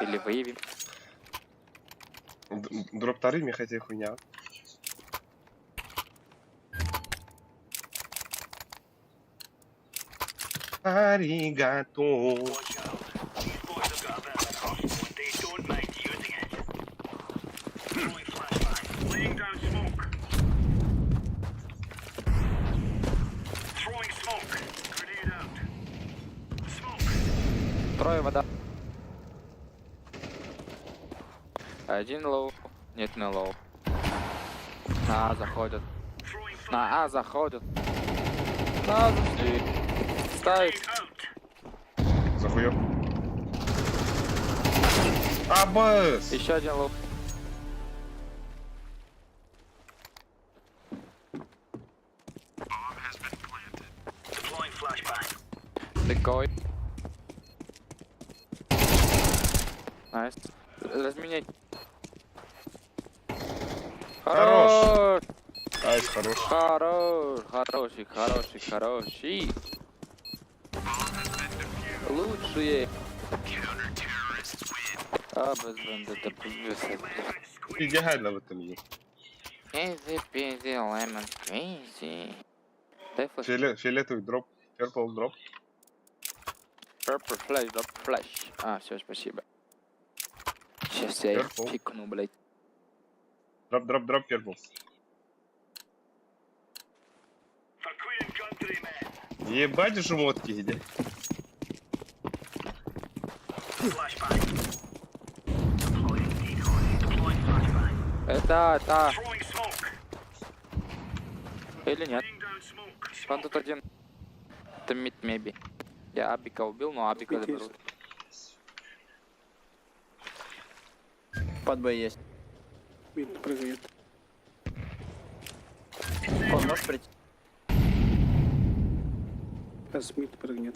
Или выявим. Дроп тары, мне хотя хуйня. Аригато. Watch out. These boys have got a bit of a hustle, but they don't mind using it. Throwing flashbang. Laying down smoke. Throwing smoke. Grenade out. Smoke. Трое вода. Один лоу. Нет, не лоу. На А заходят. Throwing flash. На А заходят. На А зашли. Ставит. Grenade out. Захуёв. Абас! Еще один лоу. Deploying flashbang. Декой. Найс. Разменять. Хорош. Хорош. Айс, хорош. Хорош. Хороший, хороший, хороший. Лучшие. А, без бендета, без Идеально в этом есть. Easy peasy lemon squeezy. Дай флеш. Фиолетовый дроп. Purple дроп. Purple flash, drop flash. А, все, спасибо. Сейчас я их Purple. пикну, блядь. Дроп, purple. For Queen and Country, man. Ебать жмотки, иди. Flashbang. Deploying decoy. Deploying flashbang. Это. Throwing smoke. Или нет? Laying down smoke. Он тут один. Это мид меби. Я Абика убил, но Абика Мид есть. заберут. Под Б есть. Мид прыгает. Он может прийти. Сейчас мид прыгнет.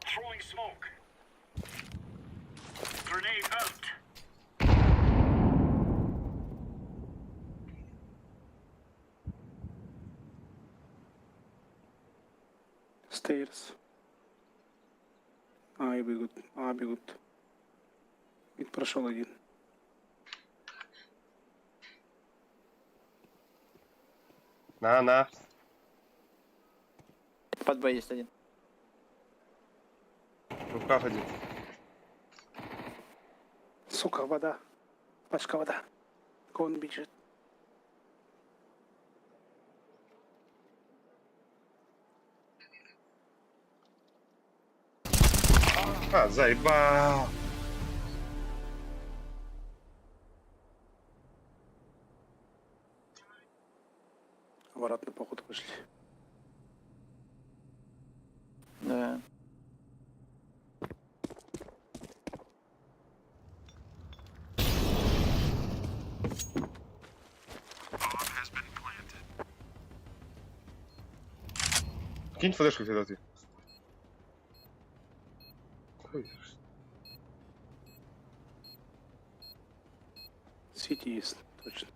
Throwing smoke. Grenade out. сейчас. А, и бегут. А, бегут. Мид прошел один. На. Под Б есть один. В руках один. Сука, вода. Пачка вода. Он бежит. А, заебал. Обратно походу вышли. Да. Кинь флешку сюда ты. Ой, Сити есть, точно.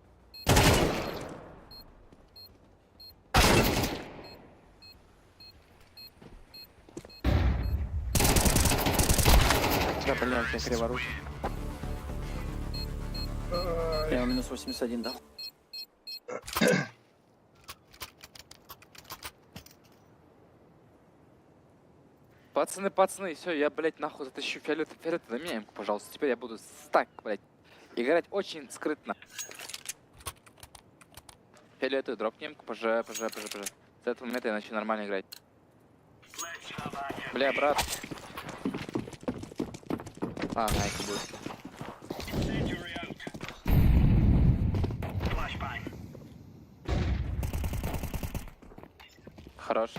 Да, блядь, я криворуч. Я ему минус 81 дал. Пацаны, все, я, блядь, нахуй затащу фиолет, заменяем, пожалуйста. Теперь я буду так, блядь, играть очень скрытно. Фиолетовый дропнем, пж. С этого момента я начну нормально играть. Бля, брат. А, найка будет. Хорош.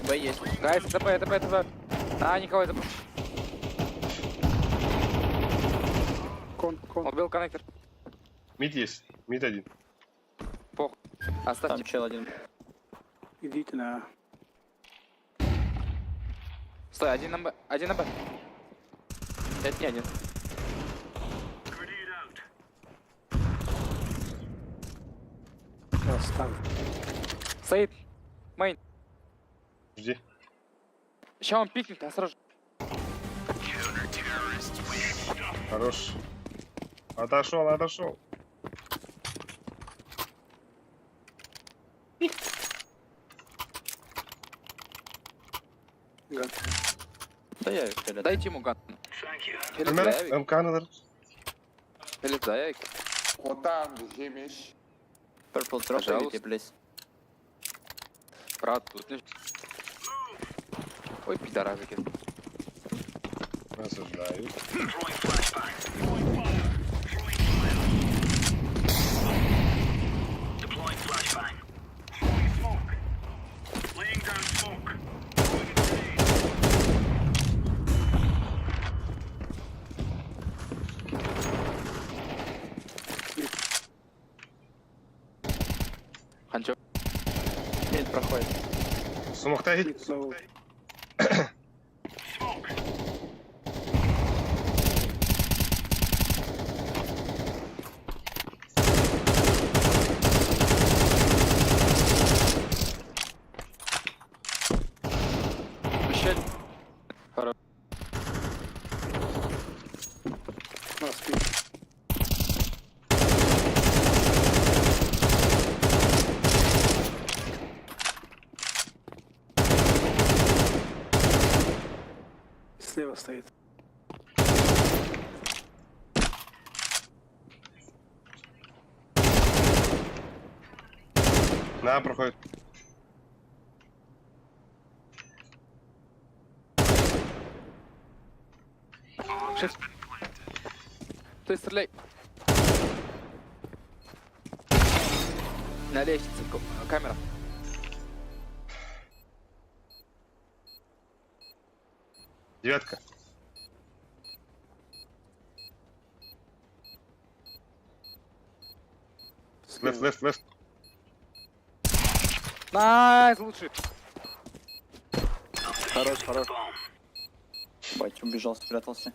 Б есть. Гайс, ТП. А, никого это... Кон. Убил коннектор. мид есть. Мид один. Похуй. Там Оставьте. чел один. Идите на... Стой, один на Б. Это не один. Оставь. Стоит. Мейн. Жди. Сейчас он пикнет, осторожно. Хорош. Отошел. Гад. Да я фиолет. Дайте ему ган. Фиолет Ömer, заявик. МК'nıdır. Фиолет заявик. Purple drop Пожалуйста. или please. Брат, тут не... Ой, пидоразики. Осуждаю. Deploying flashbang. Smoke. Laying down smoke. Ханчо. Мид проходит. Smoke'ta hit. Мид снова. Smoke. Еще... Хорош. Нас мид. Слева стоит. На, проходит. Ты стреляй. На лестнице. Камера. Девятка. Лефт. Найс, лучше. Хорош. Бать, убежал, спрятался.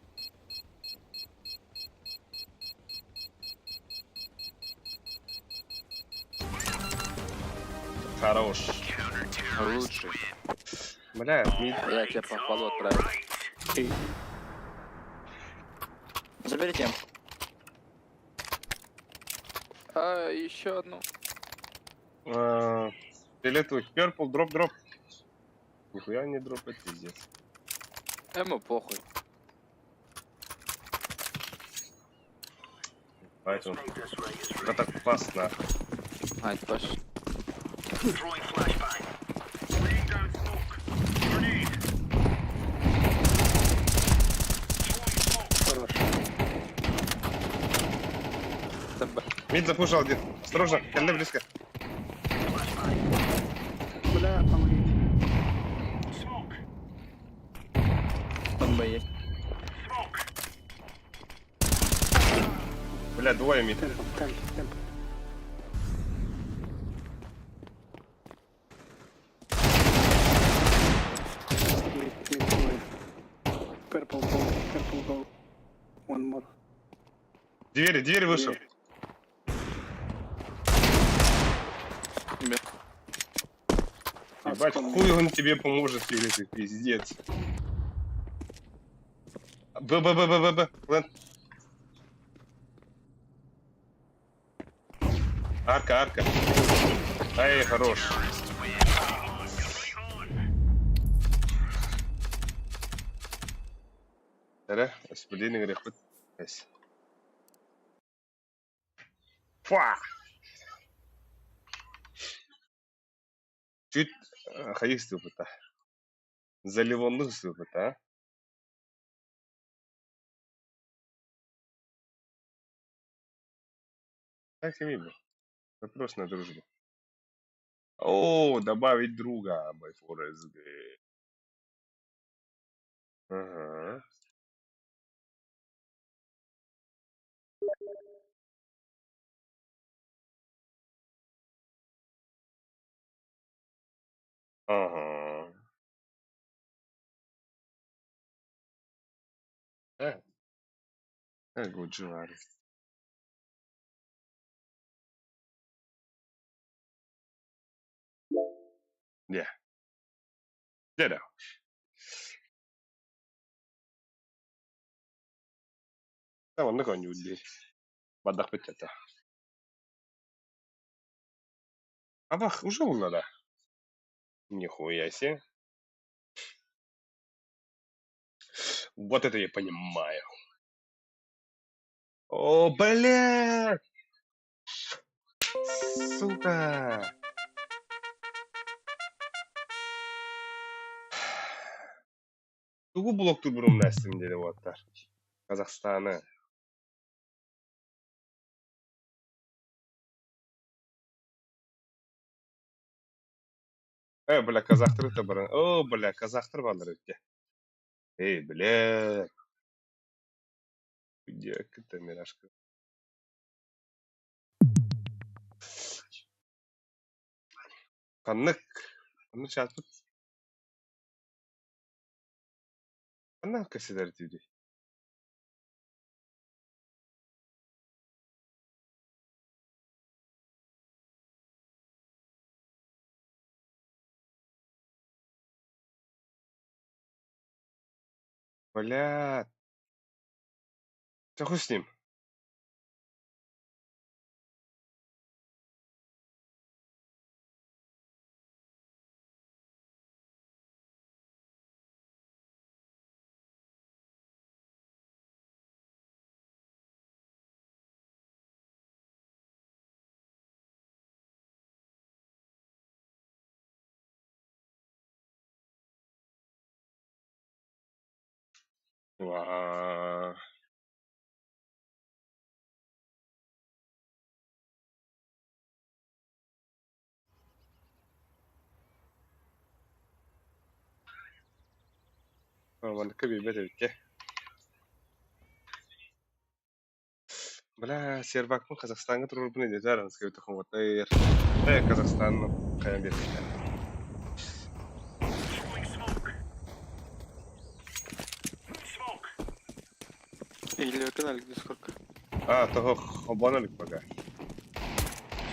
Хорош. Лучший. Бля, мид. Я тебя похвалу отправил. Заберите. А, еще одну. Фиолетовый. Purple, дроп. Нихуя не дропает, пиздец. Ему похуй. Поэтому... Это так опасно. Ать, паш. Throwing flashbang. Laying down smoke. Grenade. Throwing smoke. Хорош. Мид запушил один. Осторожно, КД близко. Бля, помогите. Smoke. Он Б есть. Smoke. Бля, двое мид. Темп. Purple goal. One more. Двери вышел. Ебать, хуй он тебе поможет, фиолетовый, пиздец. Б. План. Арка. Ай, хорош. Тәрі, исполнение грех быть. Фа! Чуть хаистый опыта. Заливонный опыта, а? Так и видно. Вопрос на дружбу. О, добавить друга, by Forest. Ага. Ага. Good job. Yeah. Да. Tamam ne kadar yollu. Badak bitete. А бах, уже надо. Нихуя себе. Вот это я понимаю. О, блядь! Сука! Тугу блокту бұрын нәрсім деді оттар. Қазақстаны. Бля, казақтыры бұрын. О, бля, казақтыр балыр өтте. Бля. Где это мирашка? Қанық шатпыт. Қанық кәседер дейді. Бля. Что с ним? Вау. Вон кабинет өтте. Бля, сервакпын Қазақстанға тұрып не деді аранызға өте қоңғатыр. Қазақстанның қаян берді. Throwing smoke. Smoke. Или канал Дискорд. Того хобанолик пока.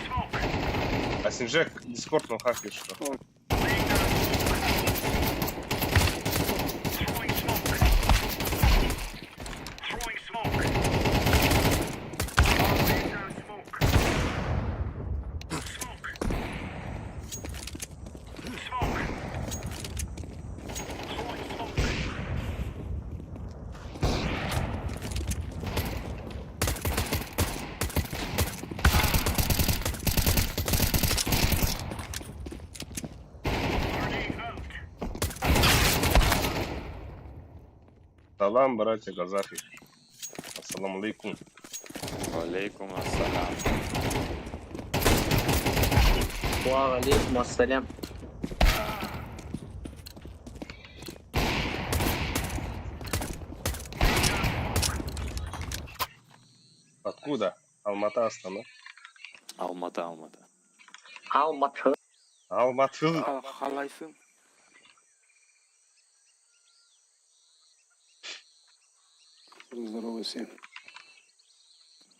Smoke. А Синжек, Дискорд, ну хакишь что? Throwing smoke. Throwing smoke. Laying down smoke. Smoke. Smoke. Throwing smoke. Grenade out. Салам, братья казахи. Ассаламу алейкум. Алейкум ассалям. Алейкум ассалям. Откуда? Алмата, Астана. Алматы, Алматы. Алматы. Алматы. Қалайсың? Здорово всем.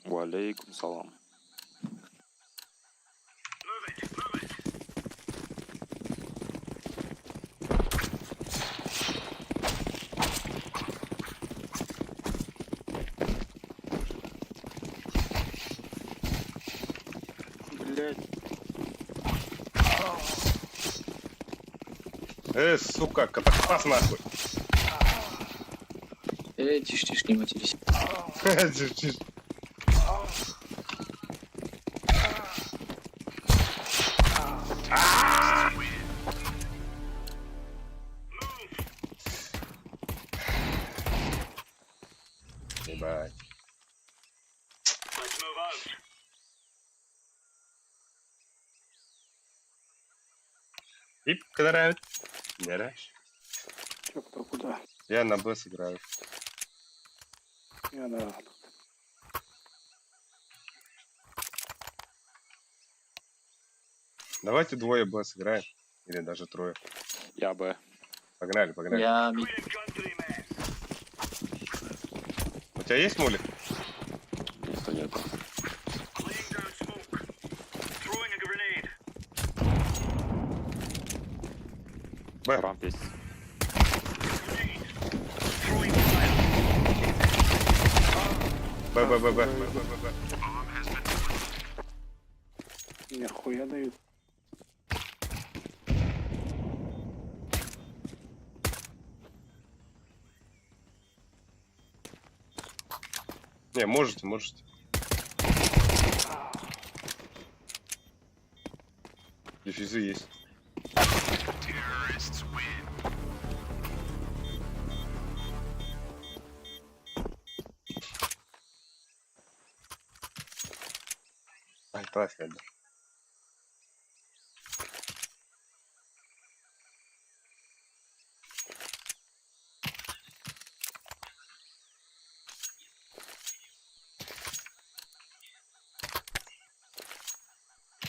Уалейкум салам. Move it. Move it. Сука, катакпас нахуй. Тише, тише, не матерись. Тише, тише. Ебать. Let's move out. Ип, кадрают. Дерешь. Чё, кто куда? Я на Б сыграю. Я на... Давайте двое Б сыграем. Или даже трое. Я бы. Погнали, погнали. Я... Queen and gun to the man. У тебя есть мулик? Никто нету. Laying down smoke. Throwing a grenade. Б. Рамп есть. Grenade. Throwing fire. Б, Б, Б, Б. Нихуя дают. Не, можете, можете. Дефизы есть. Ай, трафик, да.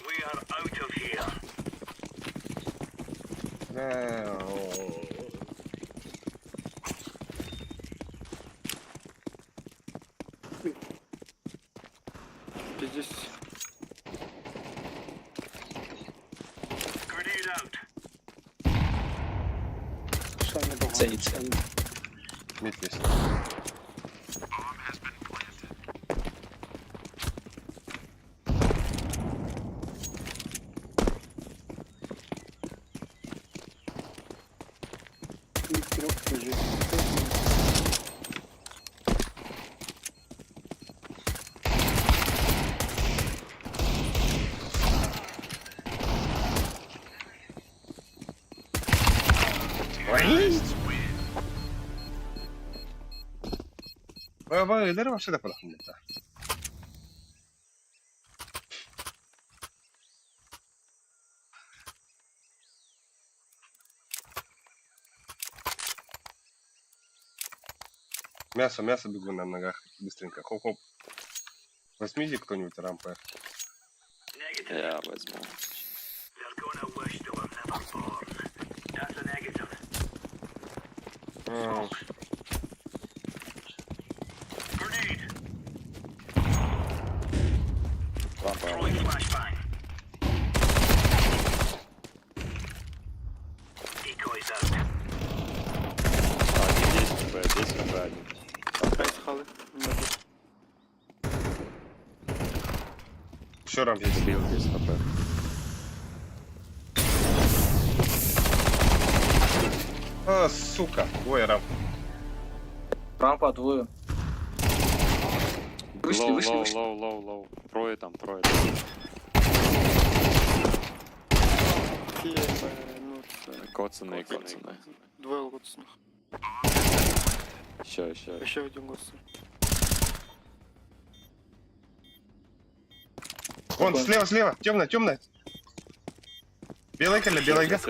We are out of here. Ты здесь? Grenade out. Сами дома. Ценится. Мид есть. Вперед бежит. Baba öyle başladı falan burada. Мясо, мясо бегу на ногах. Быстренько. Хоп-хоп. Возьмите кто-нибудь рампы. Negative. Я возьму. They're gonna wish they were never born. That's a negative. Grenade. Рампа. Throwing flashbang. Еще рамп есть. Убил без хп. А, сука. Ой, рамп. Рампа двое. Вышли, Лоу, вышли, лоу, вышли. лоу, лоу, лоу. Трое там. Коцаны. Двое Готсонов. Еще. Еще один Готсон. Вон, слева. Темная. Белая коля, белая газ.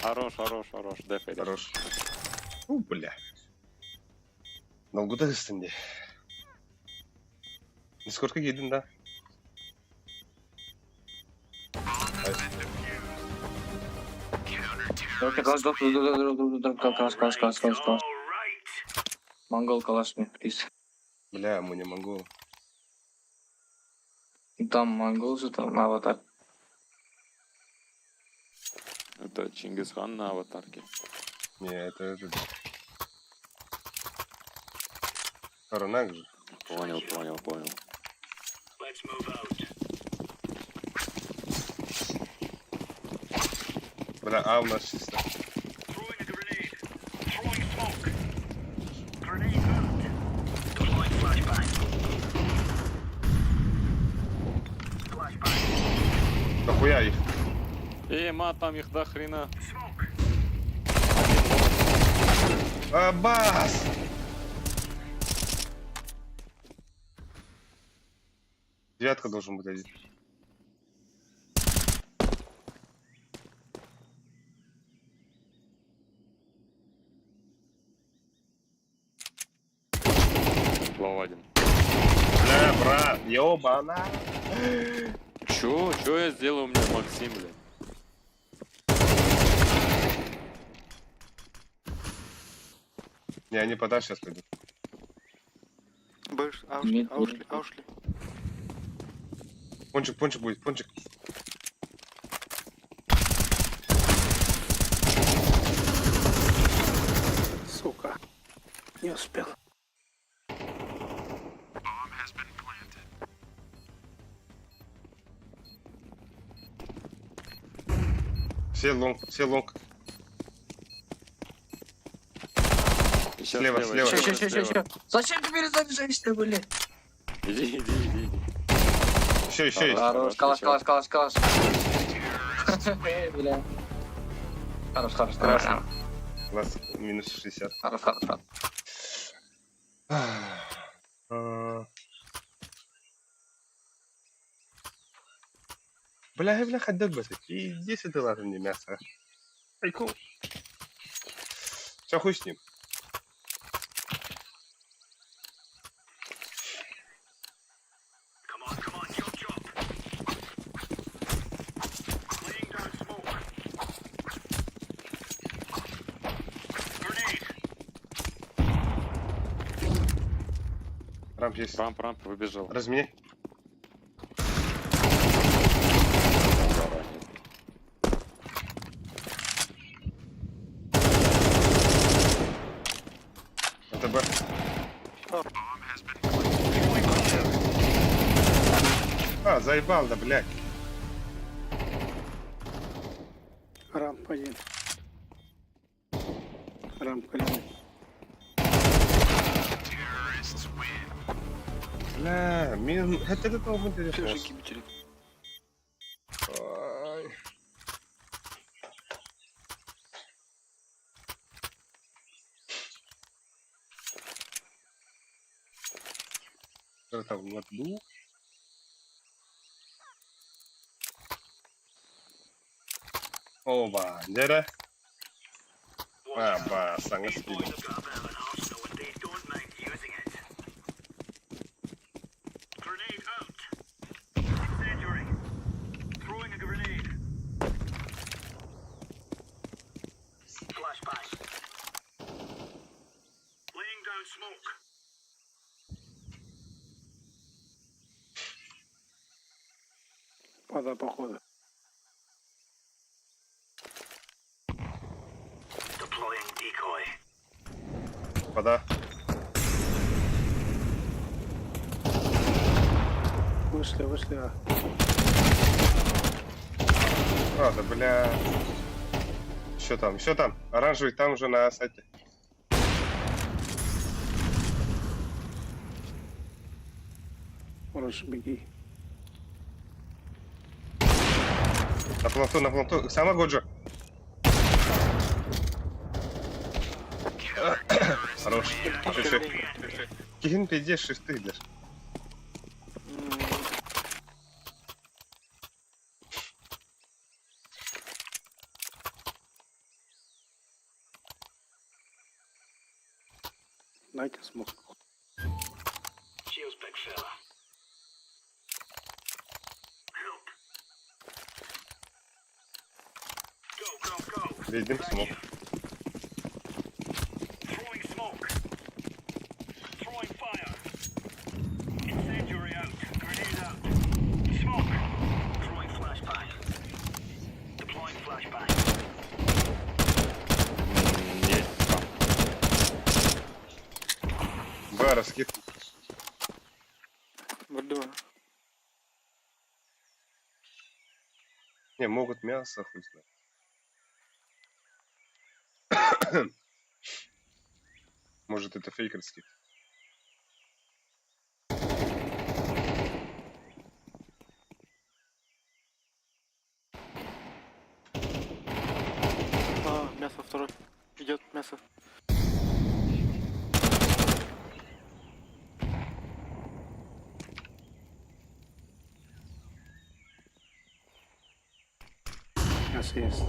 Хорош. Дефай. Хорош. Бля. Долгуда üstünde. Discord'a girdin daha. Dur. Kalas. Mongol kalas me, please. Бля, мы не могу. Там монгол же, там аватар. Это Чингисхан на аватарке. Не, это... Коронак же. Понял. Let's move out. Бля, а у нас чисто. Throwing a grenade. Throwing smoke. Grenade out. Deploying flashbang. Flashbang. Нахуя их? Там их до хрена. Smoke. Аббас! Девятка должен быть один. Лоу один. Бля, брат, ёбана! Чё я сделал, у меня Максим, блядь? Не, они подальше сейчас пойдут. Больше, Нет, аушли. Пончик будет, пончик. Сука. Не успел. Все лонг. Слева. Ща. Зачем ты перезаряжаешься, блин? Иди. Еще есть. Хорош, калаш. Бля. Хорош. У нас минус 60. Хорош. Бля, ходок бы. Иди сюда, ладно, мне мясо. Айку. Все, хуй с ним. Come on, chop. Laying down smoke. Grenade. Рамп есть. Рамп, выбежал. Разменяй. Это Б. А, заебал, да, блядь. Рамп один. Рамп один. Бля, это был интересно. Все же кибители. Ой. Что там, в аду? Оба, дядя. Аба, sangat These speed. boys have got a bit of an arsenal and they don't mind using it. Grenade out. Incendiary. Throwing a grenade. Flashbang. Laying down smoke. Вода, походу. Deploying decoy. Вода. Вышли, а. А, да бля. Еще там. Оранжевый там уже на сайте. Можешь беги. На планту. Сама Годжа. Хорош. Кигин пиздец, шестых идешь. Дайте смог. Cheers, big fella. Help. Go. Весь дым смог. Throwing smoke. Throwing fire. Incendiary out. Grenade out. Smoke. Throwing flashbang. Deploying flashbang. Б, раскид. Бордо. Не, могут мясо хуй знает. Может это фейкерский. А, мясо второй. Идет мясо. Мясо есть.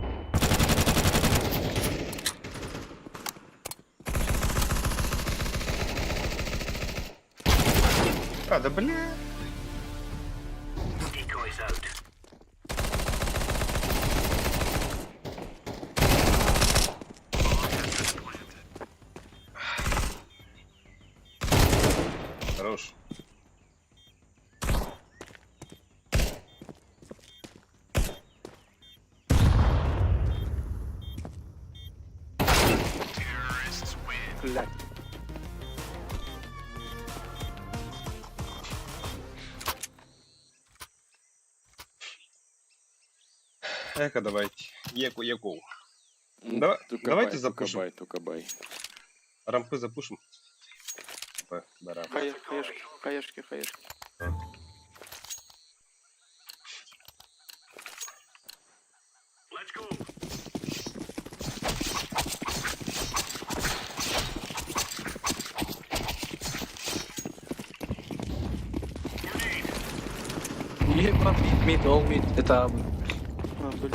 А, да бля. Decoys out. Хорош. Блядь. Эка, давайте. Еку. Давайте запушим. Только бай. Рампы запушим. Б, баран. Хаешки. Let's go. Ебать, мид, all мид. Это А, блядь.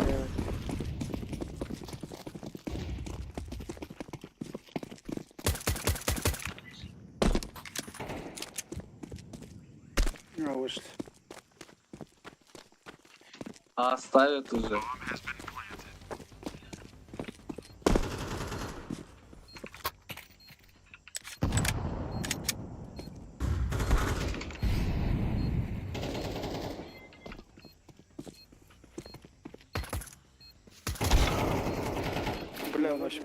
А, вышли. оставят уже. Бля, вообще.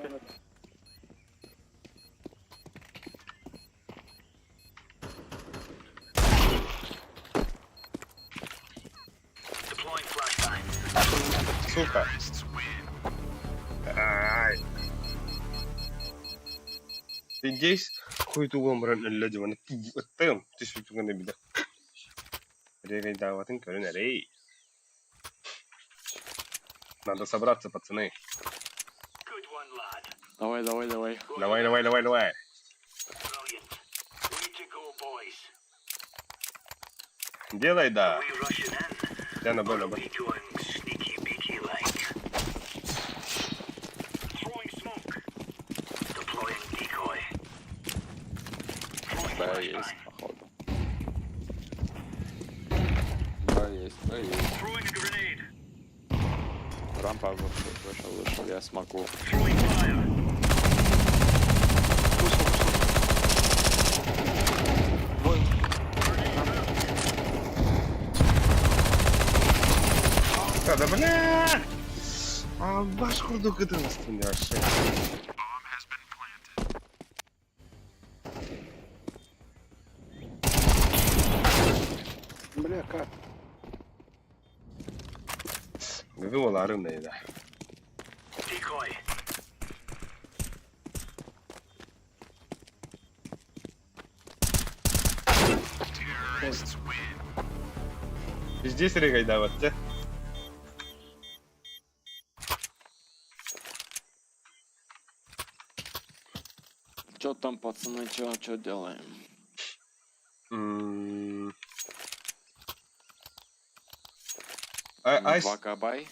Deploying flashbang. Сука. Ай. Ты здесь хуй тугом люди, вон оттем, ты что тут не беда. Регай да, вот инка, рей. Надо собраться, пацаны. Good one, lad. Давай. Давай. Brilliant. Way to go, boys. Делай, да. We rushing in. Я на Or более. are we going sneaky beaky like? Throwing smoke. Deploying decoy. Throwing Да, flashbang. есть, походу. Да, есть. Throwing a grenade. Рампа вышел, я смогу. Throwing fire. Да бля! А ваш хурдук это нас не вообще. Бляка. Гываларым да. Decoy. Здесь регай вот, да? Чё там, пацаны, чё делаем? Айс. 2 кабай.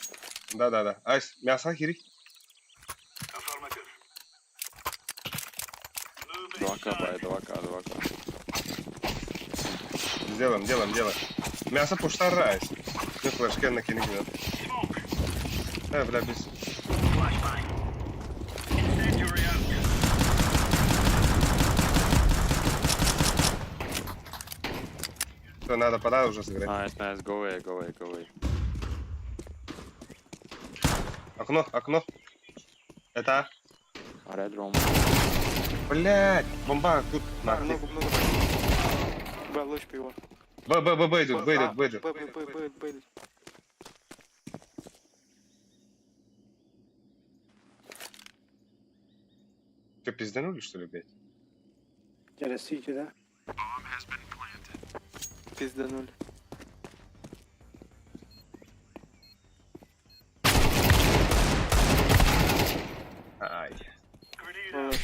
Да. Айс, мясо хири. Affirmative. 2 кабай, 2К. Делаем. Мясо пуштар айс. Ну, флешки накинь. Бля, без... Flashbang. Incendiary out. Что, надо пора уже сыграть. Nice, go away. Окно. Это... Red room. Блять, бомба тут нахуй. Много. Б, лучка его. Б идут. Б идут. Что, пизданули, что ли, блядь? Через Сити, да? Пизданули. Ай. Grenade out.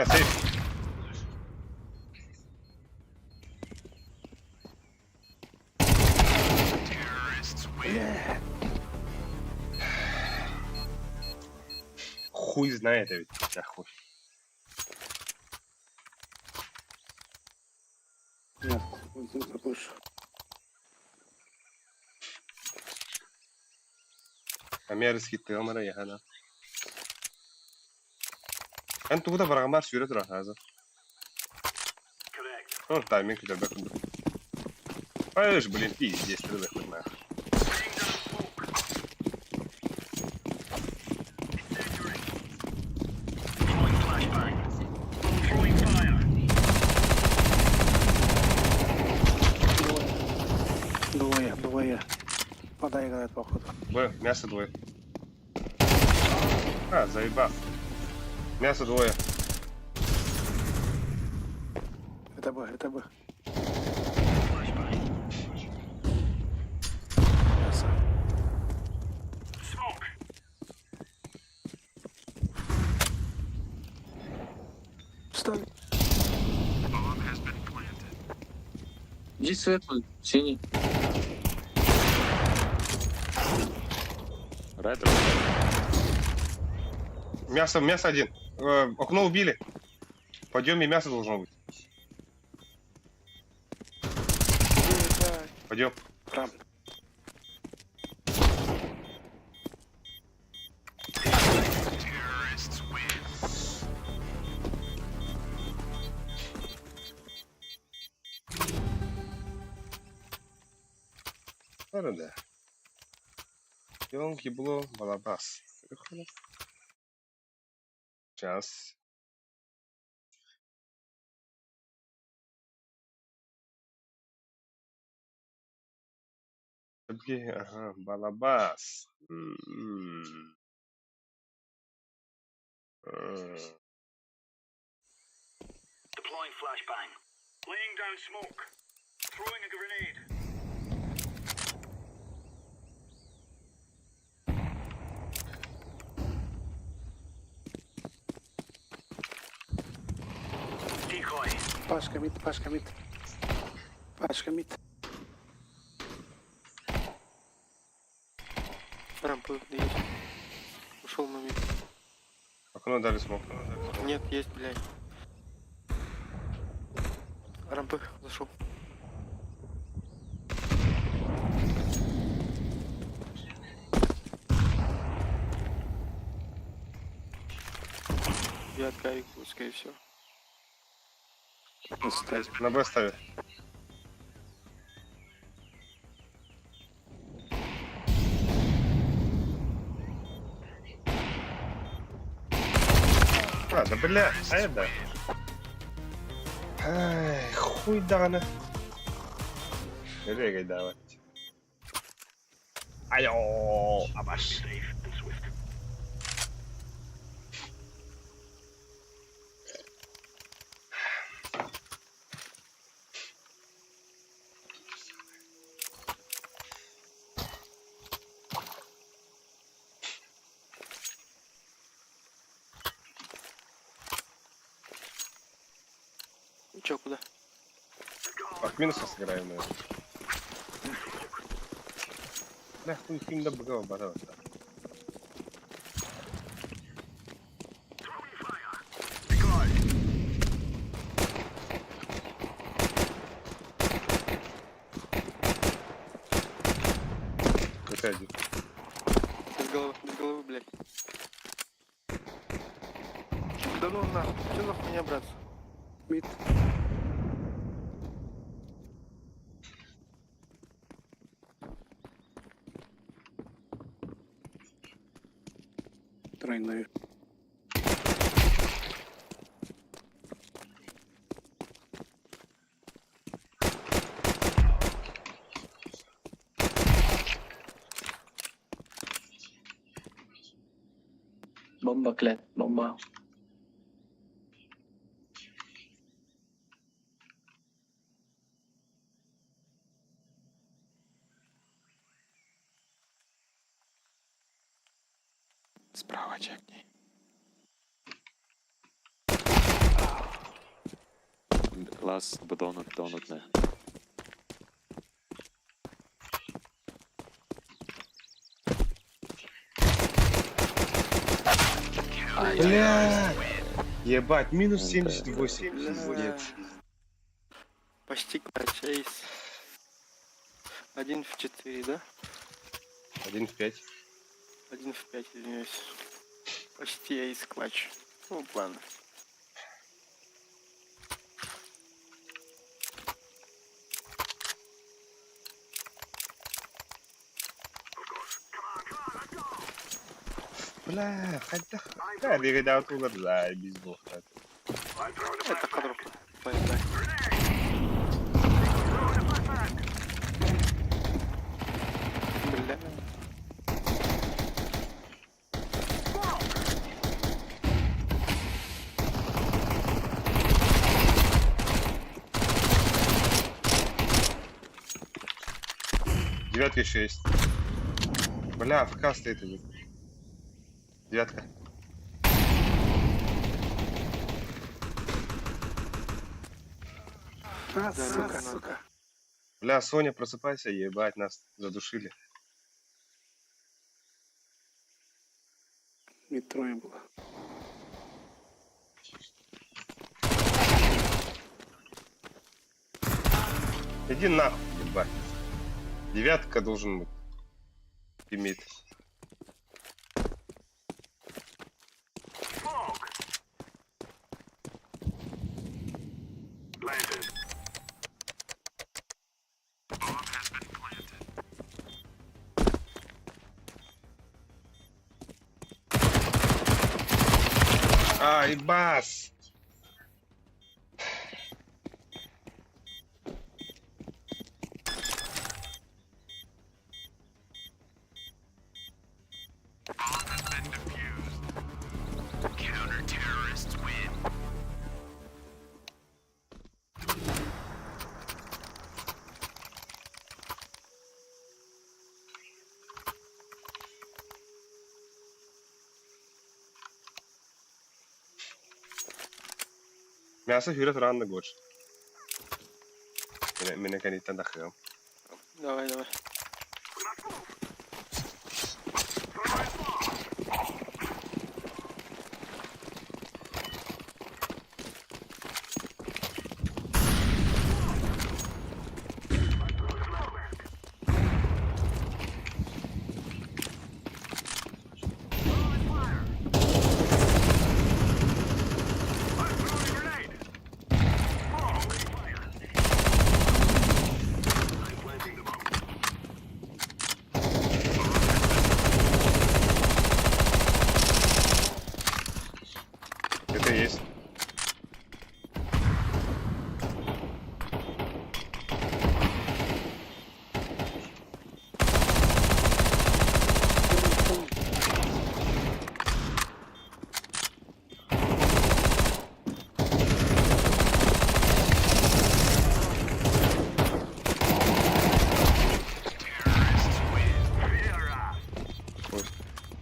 Сейф. Хуй знает, ведь, нахуй. Нет, вот тут запушу. Америкский тылмара яхана. أنتوا كده برغمار سيرة راح هذا. Correct. تايمينج كده باخد. ايش بلين في здесь كده باخد معاه. Laying down smoke. Incendiary. Throwing flashbang. Throwing fire. Двое. Вода играет, походу. Мясо двое. Заебал. Мясо двое. Это Б. Мясо. Smoke. Встань. Иди светлый, синий. Red room. Мясо один. Окно убили. В подъеме мясо должно быть. Пойдем. Прям. Да. Делом ебло балабас. Сейчас. Ага, балабас. Deploying flashbang. Laying down smoke. Throwing a grenade. Decoy. Пашка мид. Рампы есть. Ушел на мид. Окно дали смог. Нет, есть, блядь. Рампы зашел. Я откаю, скорее всего. На Б ставит. Да бля, это. Ай, хуй дана. Nereye gidiyor? Ayo, abaş. Чё, куда? Бak минуса сыграем, наверное. Да, хуй фильм доброго бара. Выходи. Без головы, блядь. Да ну нахуй, чё за хуйня, брат? Мид. Тройной. Бомба, клет, бомба. Справа чекни. Last donut ne? Бля! Ебать, минус 78. Бля. Пиздец. Почти клатч, эйс. 1 в 4, да? 1 в 5. 1 в 5, извиняюсь. Почти эйс клатч. Ну, ладно. Бля, хотя... Да, передал туда, да, без бога. Это кадр. Поехали. Бля. Девятка еще есть. Бля, АФК стоит один. Девятка. А, сука, сука. Бля, Соня, просыпайся, ебать, нас задушили. Мид трое было. Иди нахуй, ебать. Девятка должен быть. Имеет. Ай, бас! Мясо хюрет рано год. Меня канит нахуй. Давай, давай.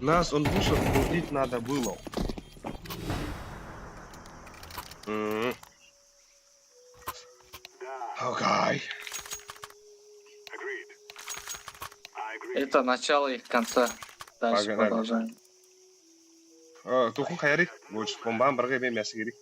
Нас он вышел, убить надо было. Окей. Это начало их конца. Дальше Погнали. продолжаем. Тухун хайрик. Лучше бомбам брага бе мясо гири.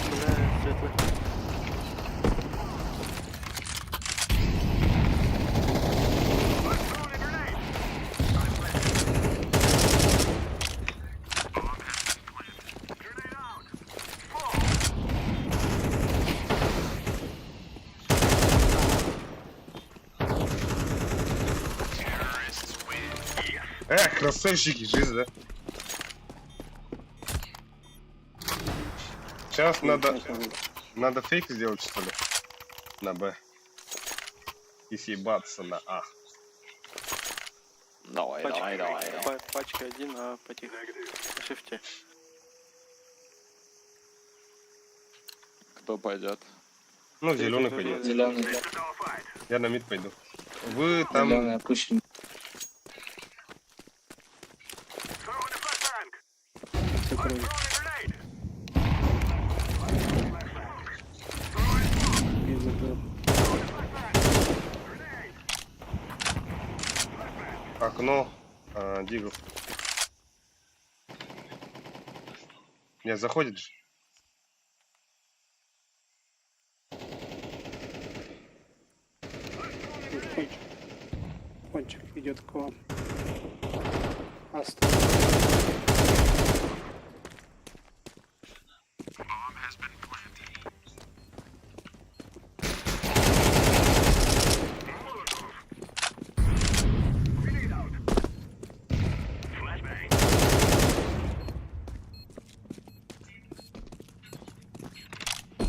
Бля, светлый. Красавчики, жизнь, да? Сейчас надо фейк сделать, что ли? На Б. И съебаться на А. Давай, давай, давай. Пачка 1, а потихо. На шифте. Кто пойдет? Ну, зеленый пойдет. Зеленый, Я на мид пойду. Вы там... зеленый опущен. Окно. Дигл. Нет, заходит же. Кончик идет к вам. Аста.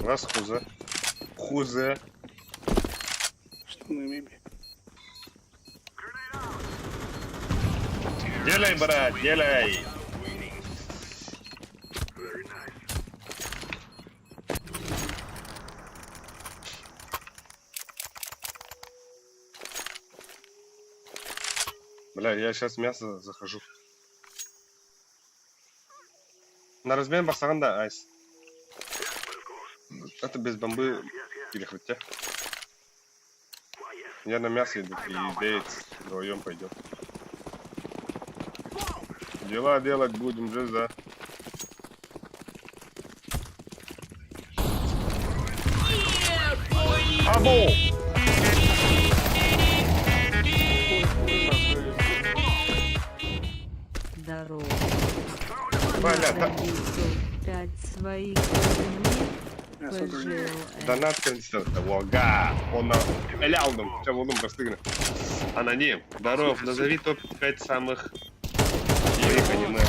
Раз хузе. Хузе. Что мы имеем? Делай, брат, делай. Бля, я сейчас мясо захожу. На размен басаганда айс. Это без бомбы перехватя. Я на мясо иду, и дейт вдвоем пойдет. Дела делать будем, жиза. Абу! Здорово. Валя, да, 5 своих родных пожил. донат контиста, вага, он элялдом, чем он простыгна. Аноним, здоров, назови топ-5 самых великих аниме.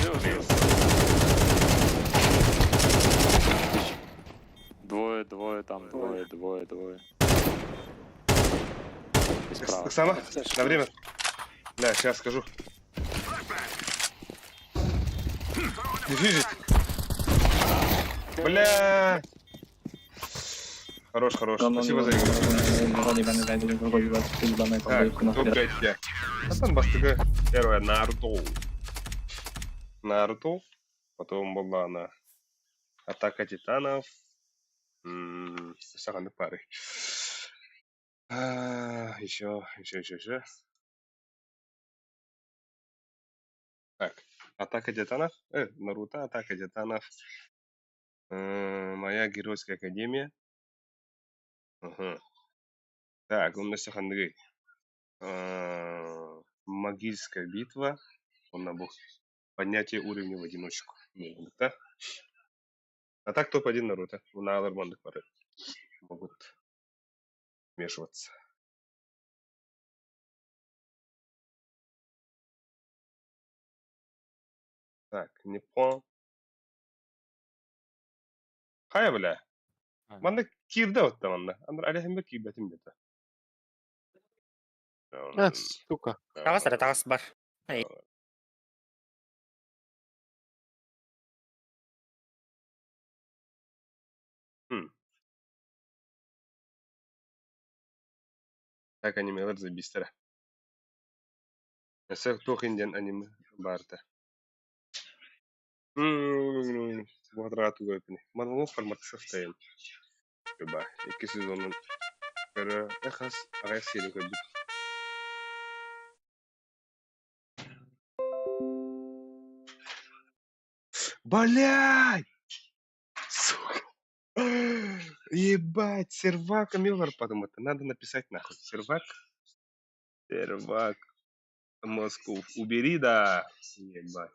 Двое там, двое. Справа. Сама? На время? Да, сейчас скажу. Дефьюзит. Бля. Хорош. Спасибо за игру. Так, топ-5 я. Потом бастыга. Первая Наруто. Потом была она Атака Титанов. Сахарной пары. Еще. Так, Атака Титанов. Наруто, Атака Титанов. Моя геройская академия. Ага. Так, он на Сахандры. Магическая битва. Он набор. Поднятие уровня в одиночку. Да? А так топ-1 Наруто. На нормальных пары могут вмешиваться. Так, Непон. Kaya bile. Bana kirde otta bana. Anlar aleyhimde kirbetim dedi. Сука. Тагас бар. Так анимелер забистера. Эсэх тох индиан аниме барта. Квадрат угойпни. Монолог форматы состоян. Ба, 2 сезонun көрө эхас агай серия көрдүк. Блядь! Сука! Ебать, сервак Милвар подумать. Надо написать нахуй. Сервак. Сервак. Москву. Убери, да. Ебать.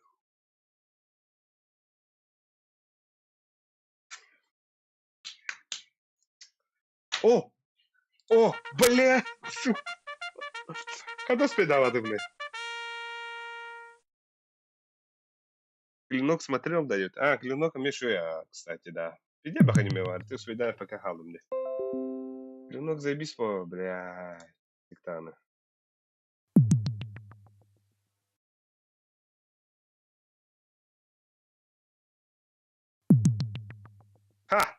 О! О! Бля! Сука! Когда спидала ты, блядь? Клинок смотрел, дает. А, клинок Мишу я, кстати, да. Иди бах аниме вар, ты свидай пока халу, блядь. Клинок заебись по, блядь. Тиктана. Ха!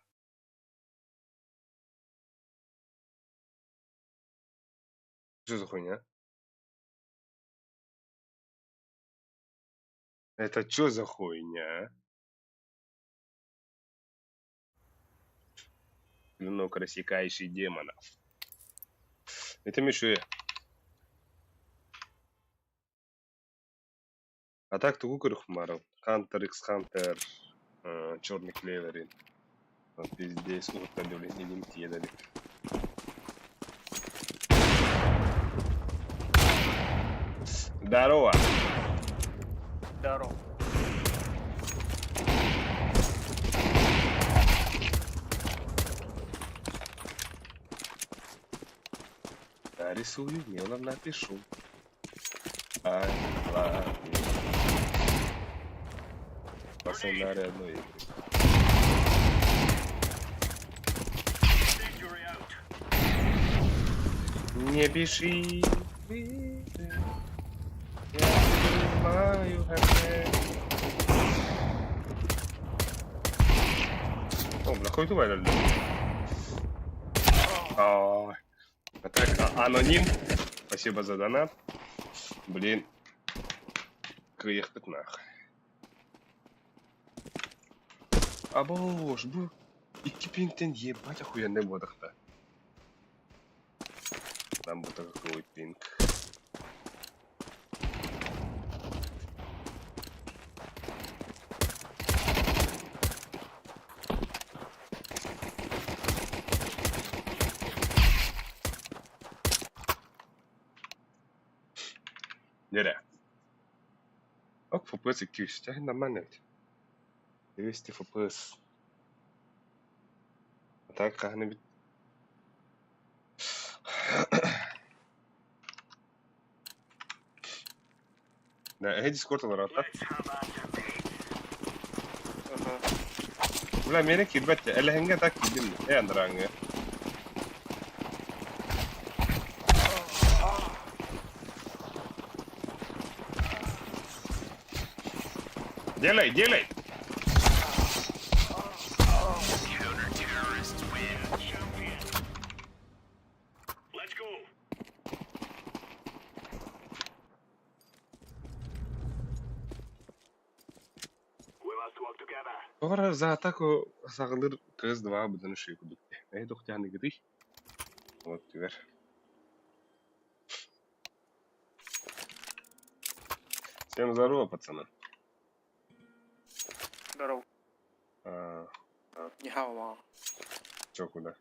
Что за хуйня? Это что за хуйня? Клинок, рассекающий демонов. Это Мишуя. А так то Кукур Хмаров. Хантер X Хантер. Черный клеверин. Вот пиздец, уртали, блин, не лимитировали. Здорово! Здорово. Я рисую, мелом напишу. Ай, ладно. Пацанары одной игры. Не бежи. Я понимаю, О, нахуй ты валил? Так, аноним. Спасибо за донат. Блин. Кыйык нахуй. А боже, bu 2 pingten ебать охуенный бодах-то. Там будет такой пинг. Нере. Ок, FPS 200, тягне нормально ведь. 200 FPS. А так, как-нибудь... Да, я Discord ворота. Бля, мене кидбатте. Эле хенге так кидим. Андранге. Делай, делай! Ora за атаку сагылыр кыз 2 будан шей кудук. Доктяны гидих. Вот тивер. Всем здорово, пацаны. Здорово. Нихао. Чё, куда?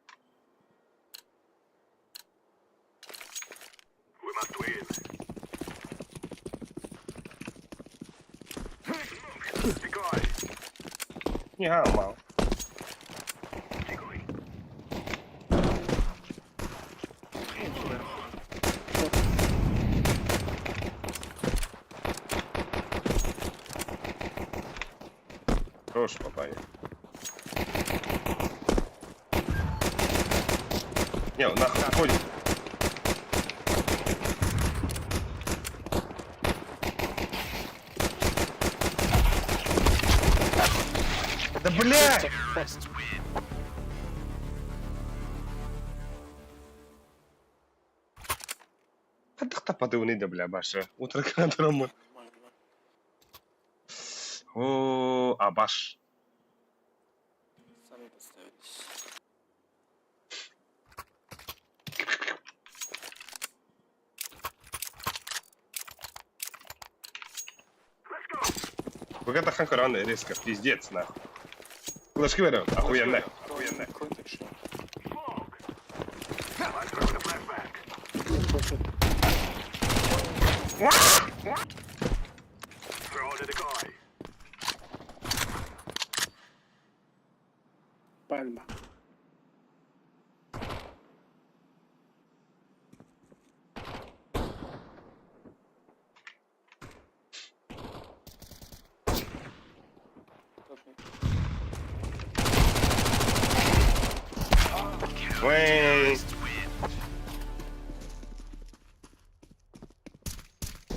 Нихао, мау. Хорош, папай. Не, он нахуй уходит. Да блядь! Хадахта подивни, бля, баша. Утро кадром. О, абаш. Сами подставились. Вот это ханкаран резко, пиздец, нахуй. Флешки берем, охуенно. Какой-то шо. Пальма. Уэй.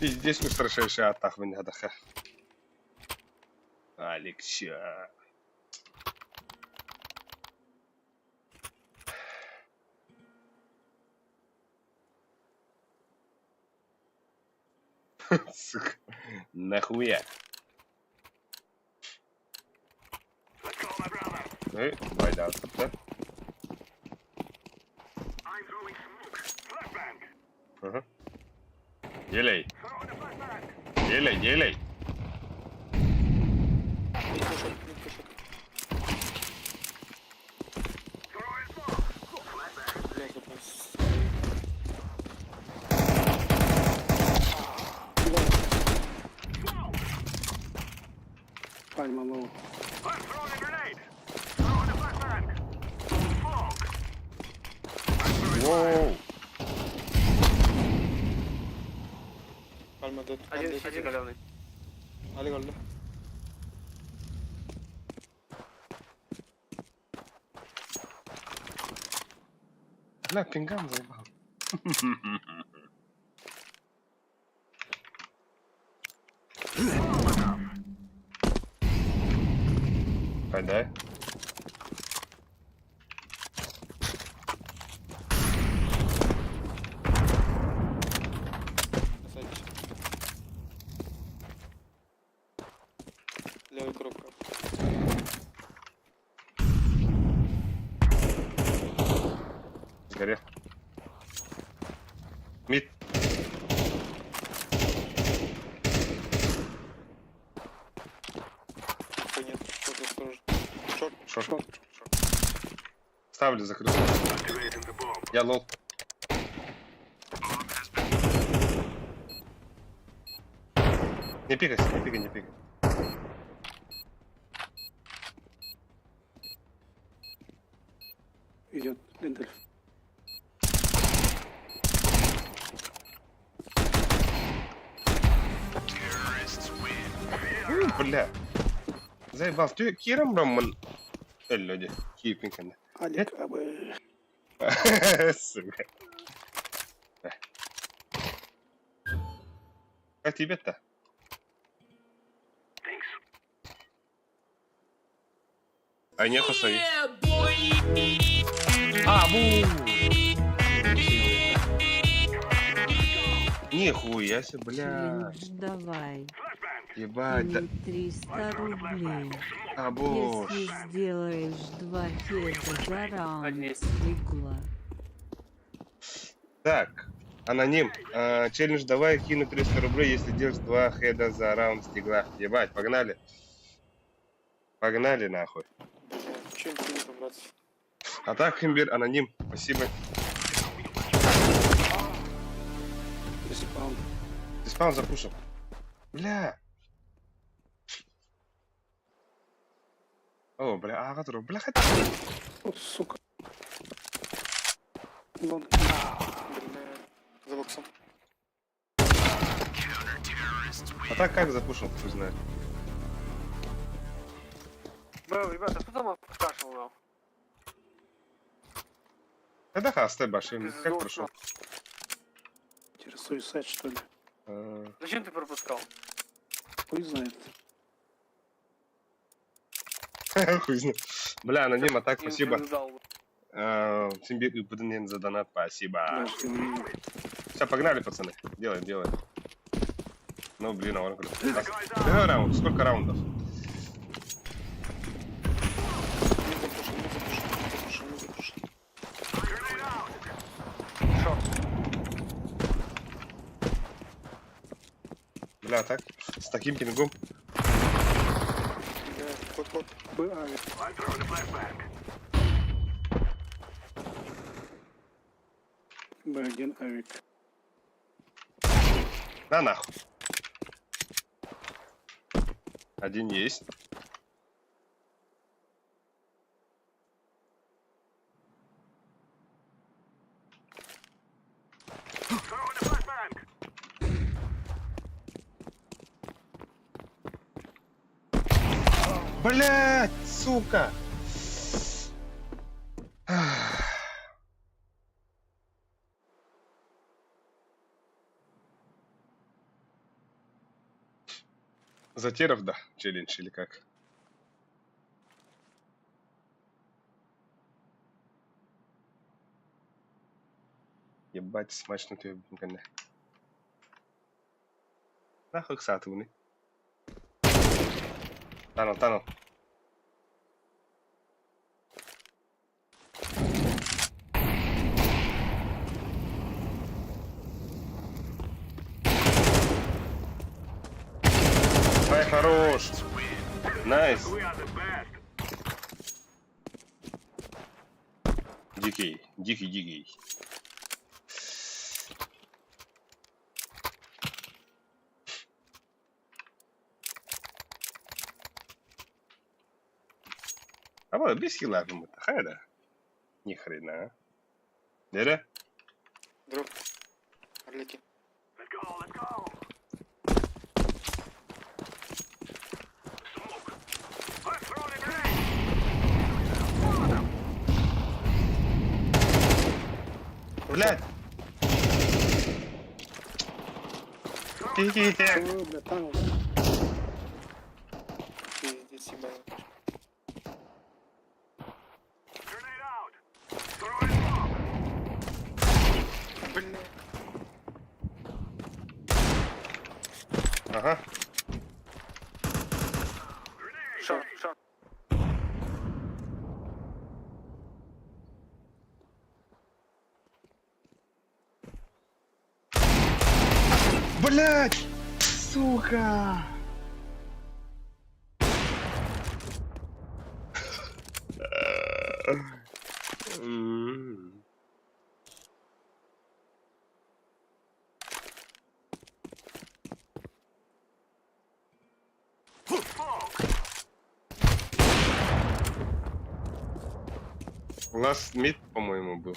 Пиздец, мы страшнейший атак в Нядаха. Алексия. Сука. Нахуя? Эй, байда, да? Ага. Елей. Елей, елей. Пальма лоу. Воу. Пальма дед. Один галевный. Ali golle. Бля, пингам заебал. Подай. Левый круг. Сгорел. Мид. Нет, что-то осторожно. Шорт. Шорт. Ставлю, закрыл. Я лол. Не пикайся, не пикай, не пикай. Идет Дендельф. Бля. Заебал. Ты Киром Роман. Люди. Кипинг. Алик, абы. Сука. Как тебе-то? А не хосай. Нихуя себе, бля. Челлендж давай. Ебать, да. Или 300 рублей. Боже. Если сделаешь 2 хеда за раунд с легла. Так, аноним. Челлендж давай, кину 300 рублей, если делаешь 2 хеда за раунд стигла. Ебать, погнали. Погнали нахуй. Чем ты братцы? А так, имбир, аноним. Спасибо. Респаун. Диспаун запушил. Бля. О, бля, агатуру. Бля, хотя. О, сука. Вон. За боксом. А так как запушил, кто знает. Бро, ребята, кто там спрашивал? Когда хастай, Башин? Как Пиздос, прошел? Интересуюсь, сайт, что ли? Зачем ты пропускал? Хуй знает. Хуй знает. Бля, анонима, так, Я спасибо. не знал. Симбир и за донат, спасибо. Да, что не- Все, погнали, пацаны. Делаем. Ну, блин, он круто. Какой раунд? Сколько раундов? Не запуши. Бля, так? С таким пингом? Да, вот, Б, авик. Б1 авик. На нахуй. Один есть. Блять, сука! Затеров, да, челлендж или как? Ебать, смачнутый блин. Нахуй ксатуны. Танул. Ай, хорош. Найс. Дикий. А вот без хила мы-то, хайда. Ни хрена. Дере? Друг. Орлики. Блядь. Тихо. Ой, бля, танул. Пиздец, ебало. Блин. Ага. Шо? Блядь! Сука! Last mid, по-моему, был.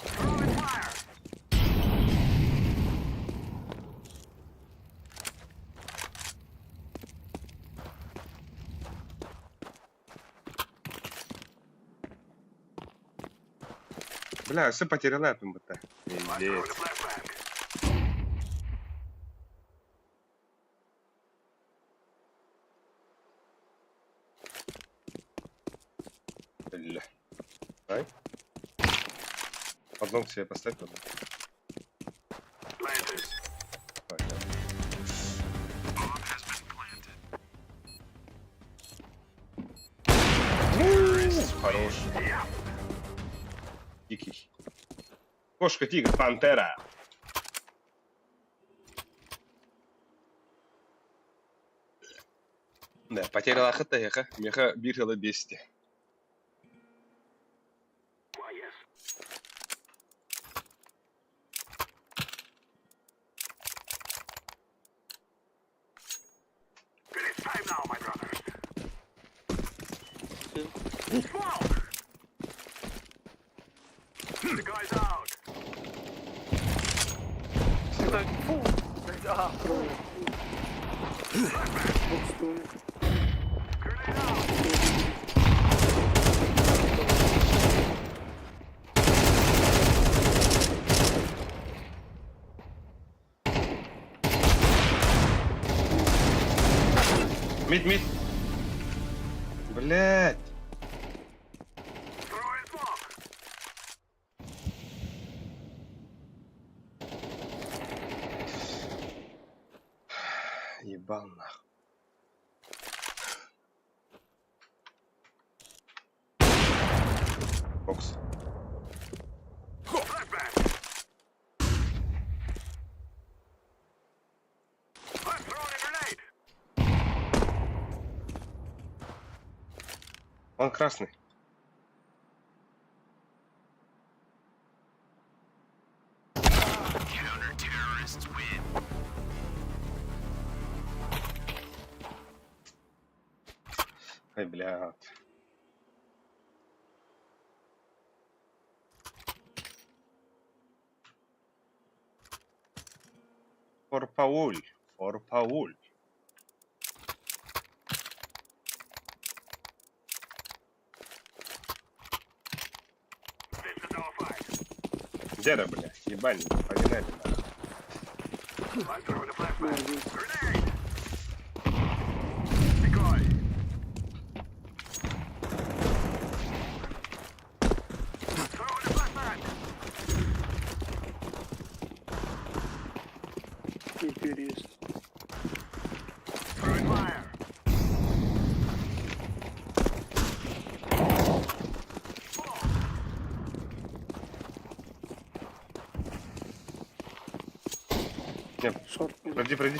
Бля, все потерял МБТ. Пиздец. Бля. Дай. Подлом себе поставь, подлом. Хорош. Дикий. Кошка, тигр, пантера. Да, потеряла ХТХ. Меха бігала бесте. Мид. Блять. Ебал нахуй. Бокс. Он красный. Ай, блядь. Фор Пауль. Деда, бля, ебальник, погнали. Интересно. Нет, Шорт. пройди.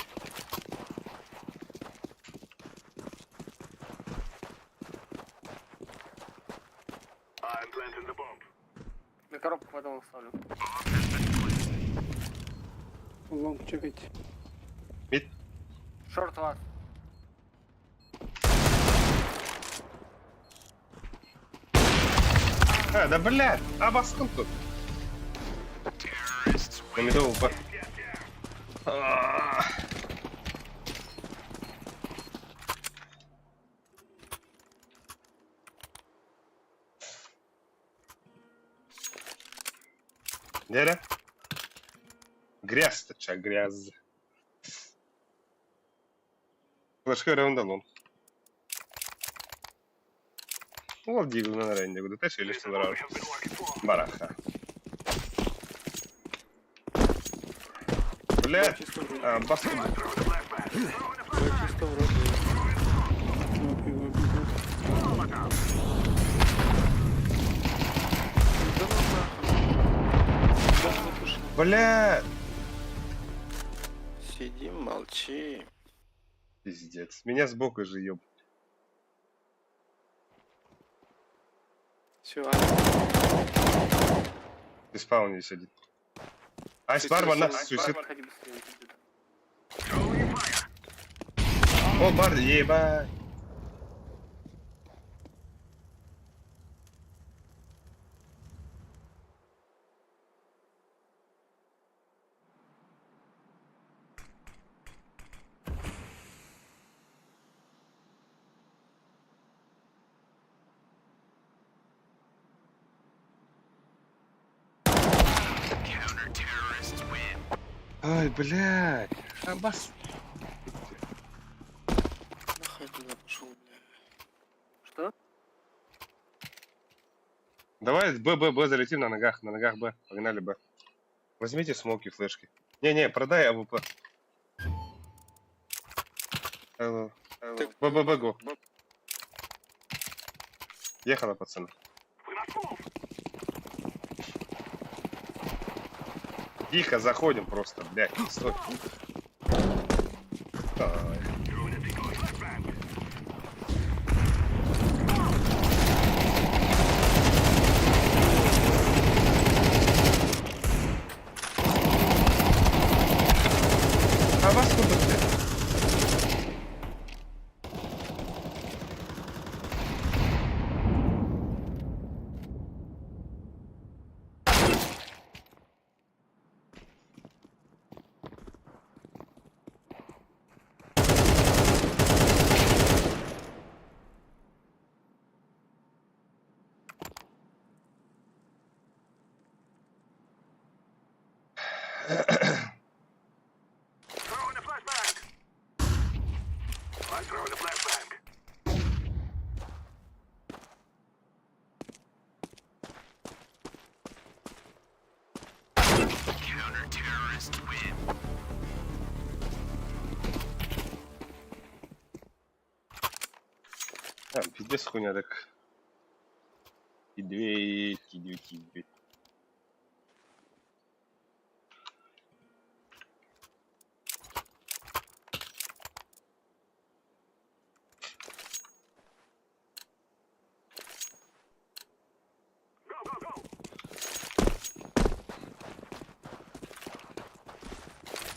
На коробку потом оставлю. Лонг чекайте. Мид. Шорт вас. Да блядь, обоском тут. На медовый упор. Деда? Грязь-то, ча, грязь. Флешка раундалон. Владію на ренді, буде теж или що зараз? Бараха. Блядь, баску. Блядь. Сидим, молчи. Пиздец. Меня сбоку же ёб. Все, Ты спауне сидит. Айс-барма на суицид. О, бар, ебать. Ай, блядь. Абас. Нахуй туда пошел, бля. Что? Давай Б залетим на ногах Б. Погнали Б. Возьмите смоки, флешки. Не, продай АВП. Б, го. Ехала, пацаны. Тихо, заходим просто, блядь, стой. Ай. А вас куда, блядь? Throwing a flashbang. Tamam piddes oynadık. Gidiyor.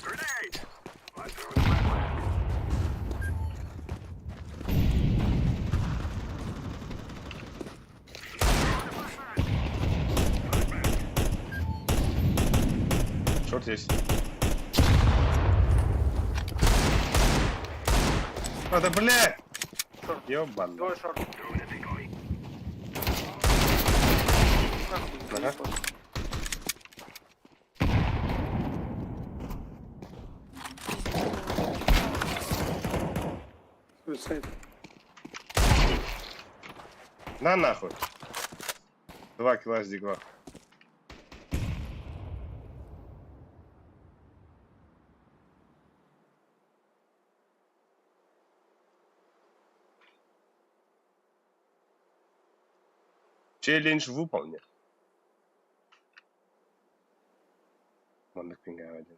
Grenade! I throw the flashbang. Шорт здесь. А, да бля! Ёбан. Двое шорт. Ага. Суицид. На нахуй. 2 килла с дигла. Челлендж выполнен. Мандык пингая один.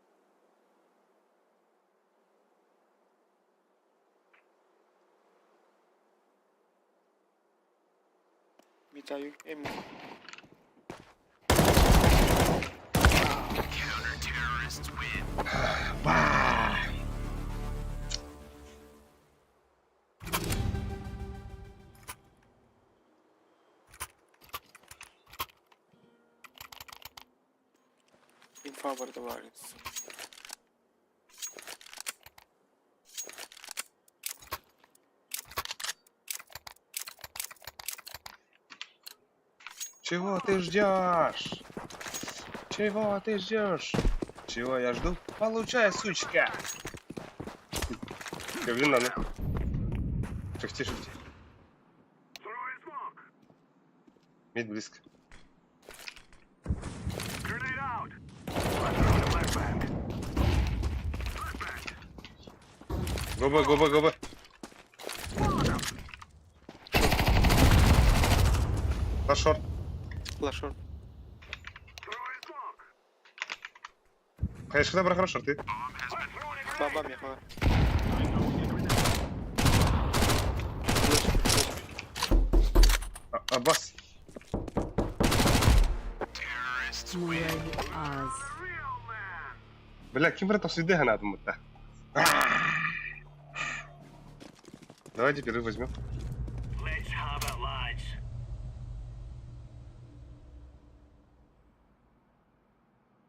Вітаю. Ему. Инфа бордоварится. Чего ты ждешь? Чего ты ждешь? Чего я жду? Получай, сучка! Блин, надо. Шифти. Throwing smoke. Мид близко. Grenade out. I throw the flashbang. Flashbang. Губа. На шорт. Флешор. Throwing smoke. Конечно, добро, хорошо, ты. Баба меха. Аббас. Муравь Аз. Бля, кем это следы надо мута? Давайте перерыв возьмем. Let's have it, lads.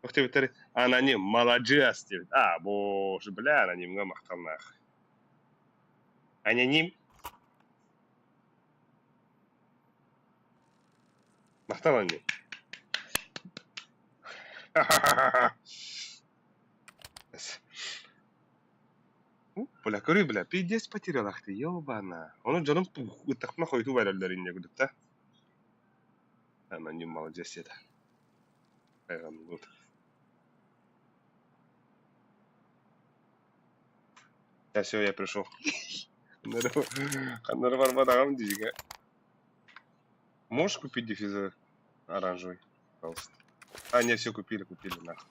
Ух ты, Виталий. Аноним, молодец. А, боже, бля, аноним, га мақтал нахуй. Аноним. Мақтал аноним. Бля, көрі, бля, пиздец потерял, ах ты, ёбана. Оны жаным тақпына қойты байлардарыне күдік, та? Аноним, молодец еді. Қайған бұд. Я все, я пришел. Хандар барбадагам дига. Можешь купить диффузор оранжевый, пожалуйста? А, не, все купили, нахуй.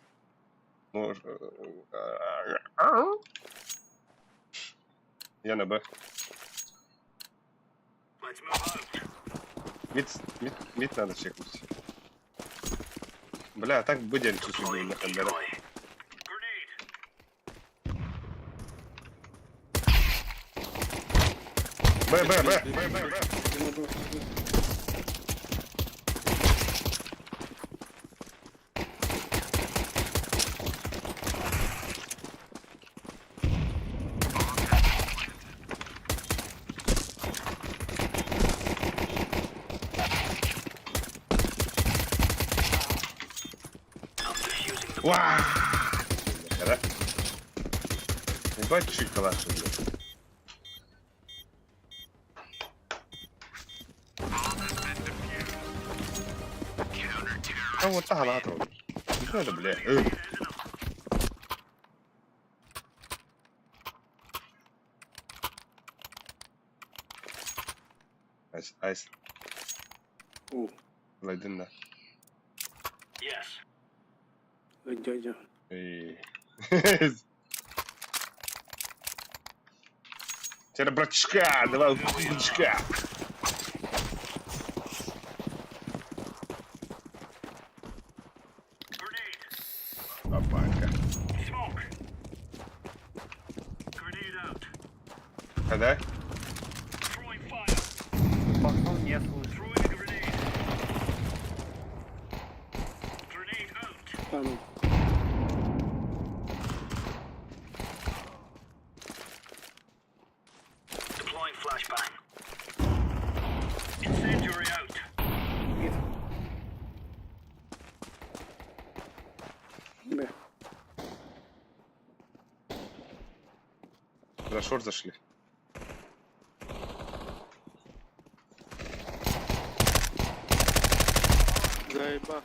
Можешь... Я на Б. Let's move out. Мид надо чекнуть. Бля, так будем чуть-чуть на Хандера. Б. Вау! Да? Ебать, чуть калаш, блядь. А вот так, ладно. Ну это, бля. Айс. У, Войдин да. Yes. дядя. И... Теперь, братишка, давай, братишка. Опанька. Smoke. Grenade out. Когда? Throwing fire. Пацан не слышит. Throwing a grenade. Grenade out. А ну, Deploying flashbang. Incendiary out. Б. За шорт зашли. Заеба.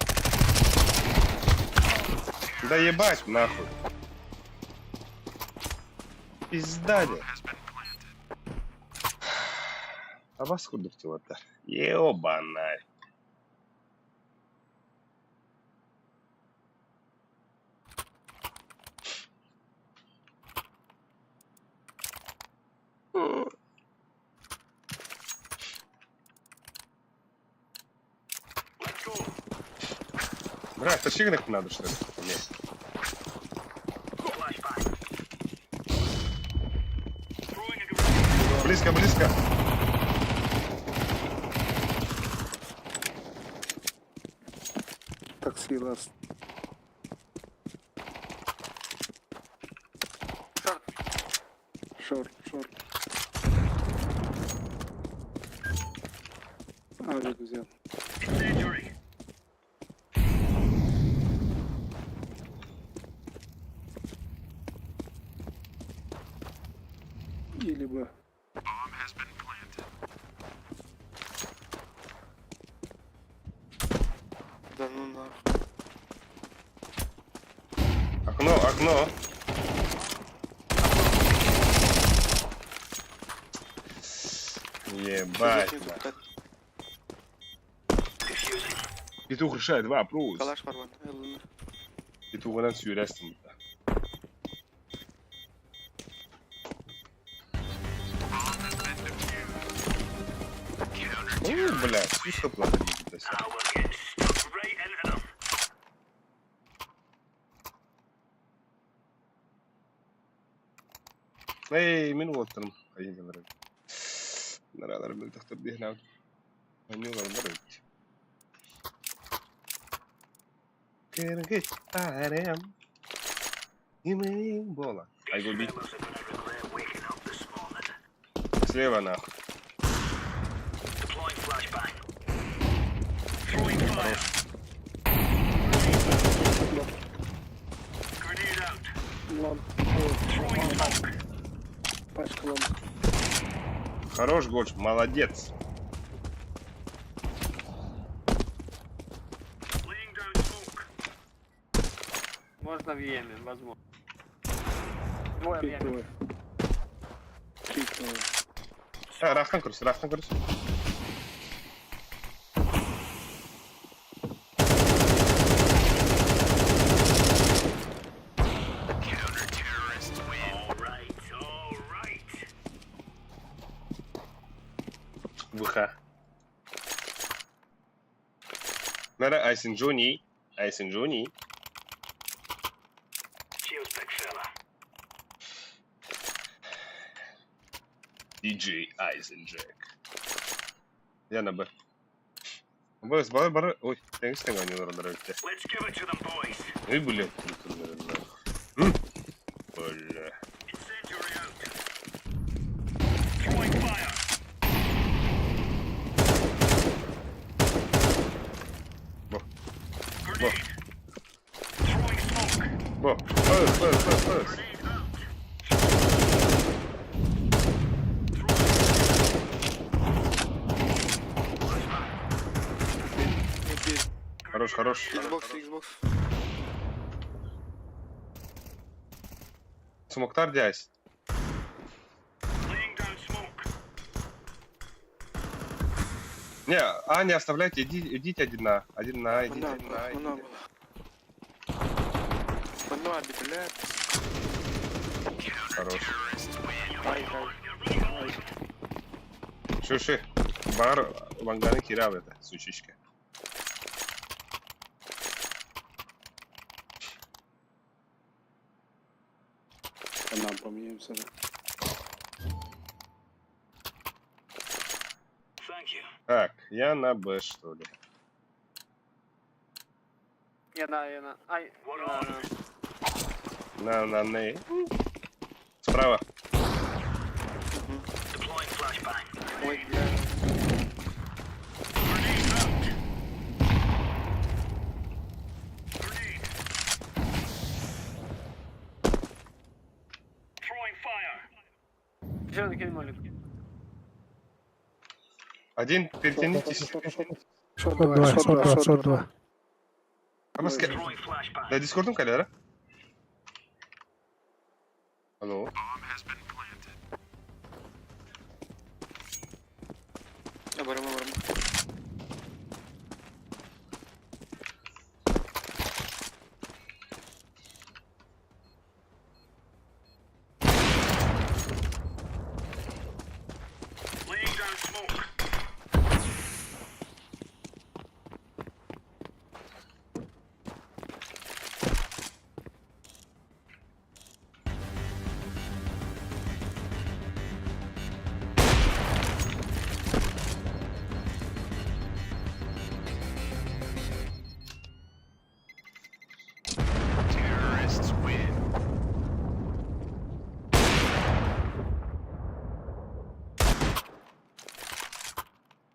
Да ебать, нахуй. Пиздали. А вас куда то Ебаная. Let's go. Брат, тащи их надо, что ли? Нет. Flashbang. Throwing a grenade. Близко, близко. Такси ласт. Шорт, шорт. Авик взял. Incendiary. Или Б. Да ну нахуй. Окно, окно. Ебать. нахуй. Петух решает вопрос. Калаш Марван. Петух сүйрәстім. Ой, блядь, слишком плохо двигается. Now we're getting stuck right into them. Эй, минуттарым. Қайын барады. Наралар мылтықтар дегенау. Ойнуылар барады. Кыргыт парем. Имейн бола. I go beat. Fellas are gonna regret waking up this morning. Слева нахуй. Deploying flashbang. Throwing fire. Grenade out. Лом. Throwing smoke. Пачка лом. Хорош, Гоч, молодец. Laying down smoke. Можно в Йеме, возможно. Двое в Пик Йеме. двое. Пик двое. Рафтан курс, рафтан курс. ВХ. Нара Айсен Джони. Айсен Джони. Cheers, big fella. DJ Айсен Джек. Я на Б. Б, бары. Ой, я не стою, они нравятся. Let's give it to them, boys. Ой, блядь. Бля. Incendiary out. Throwing fire. Бо. Grenade. Throwing smoke. Бо. Пэс. Grenade out. Хорош, хорош. Xbox, Xbox. Смоктар дясь. Laying down smoke. Не, не оставляйте, идите один на, идите. Мана было. Мана, блядь. Хорош. Ай. Шиши. Бар Ванганы кирав это, сучичка. Нам поміємося. Так, я на Б, что ли? Я на. Ай, На ней. Справа. ой, бля. Зеленый кинь молик. Один, перетянитесь. Шорт 2. Амаске. Да, дискордом калера. Алло. Обором.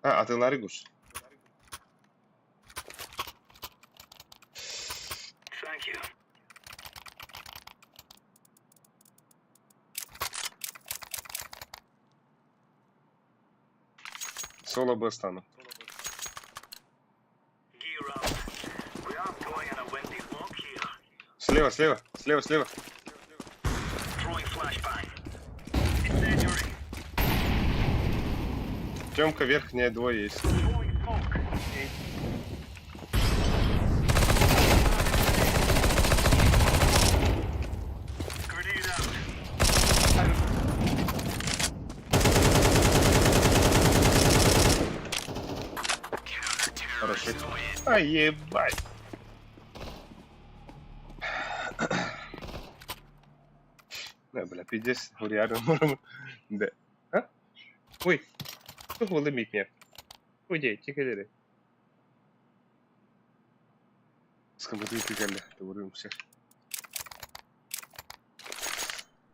А ты Ларигуш. Соло Б стану. Слева. Темка верхняя, двое есть. Хорошо. А ебать. Не, бля, пиздец, реально можем. Да. А? Ой. Кто выломить меня? Уйди, тихо. Скомпутуй пикали, договоримся.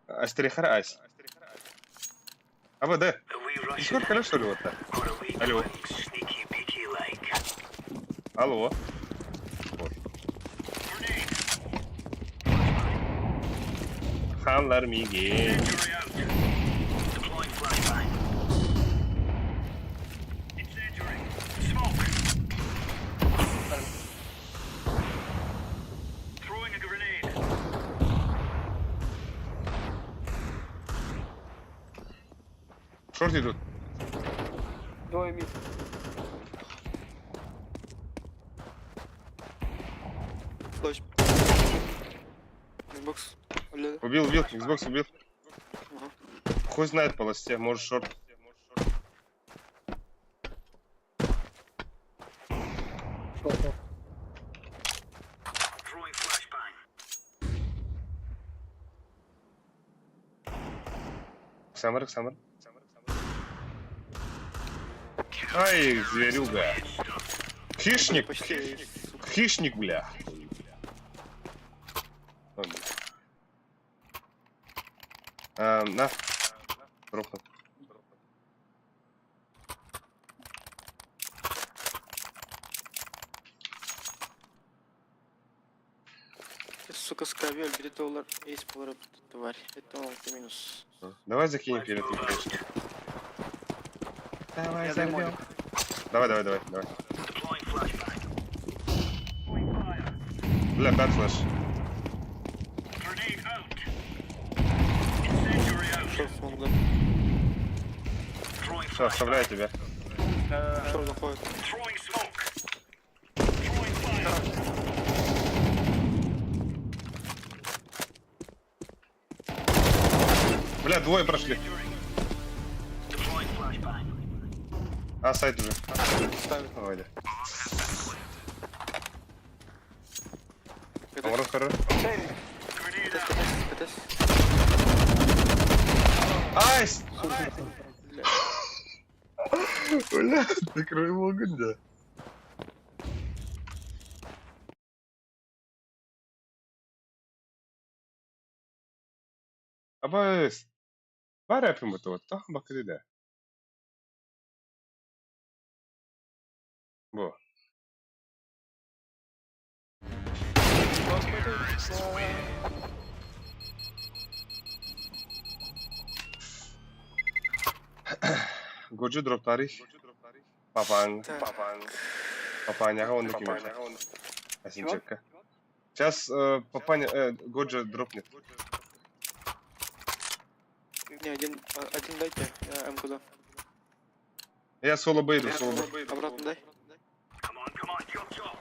Астерихара айс. АВД. Дискорд канал, что ли, вот так? Алло. Алло. Вот. Ханлар Мигель. Шорт идут. Двое мид. Флэш. Xbox. Убил, Xbox убил. Хуй знает полосте, может шорт. Саммер. Ай, зверюга. Хищник, бля. На. Дропнул. Сука, скавель, $3, есть поворот, тварь. Это ты минус. Давай закинем перед этим, конечно. Я займу. Давай. Бля, бэт флэш. Шорт смог, да. Все, оставляю тебя. Шорт заходит. Throwing smoke. Throwing fire. Бля, двое прошли. Deploying flashbang. А, сайт уже. Ставит. Ой, да. Это Поворот хорош. ПТС. Айс! Бля, прикрой его огонь, да. Абайс. Var yapayım bu da. Bak dedi. Bu. Gocu drop tarih. Papang. Папаня, он таким. Осинчевка. Сейчас Папаня, Годжа дропнет. Не, один дайте, я М куда. Я соло бейду, соло. Обратно дай. Come on, chop chop.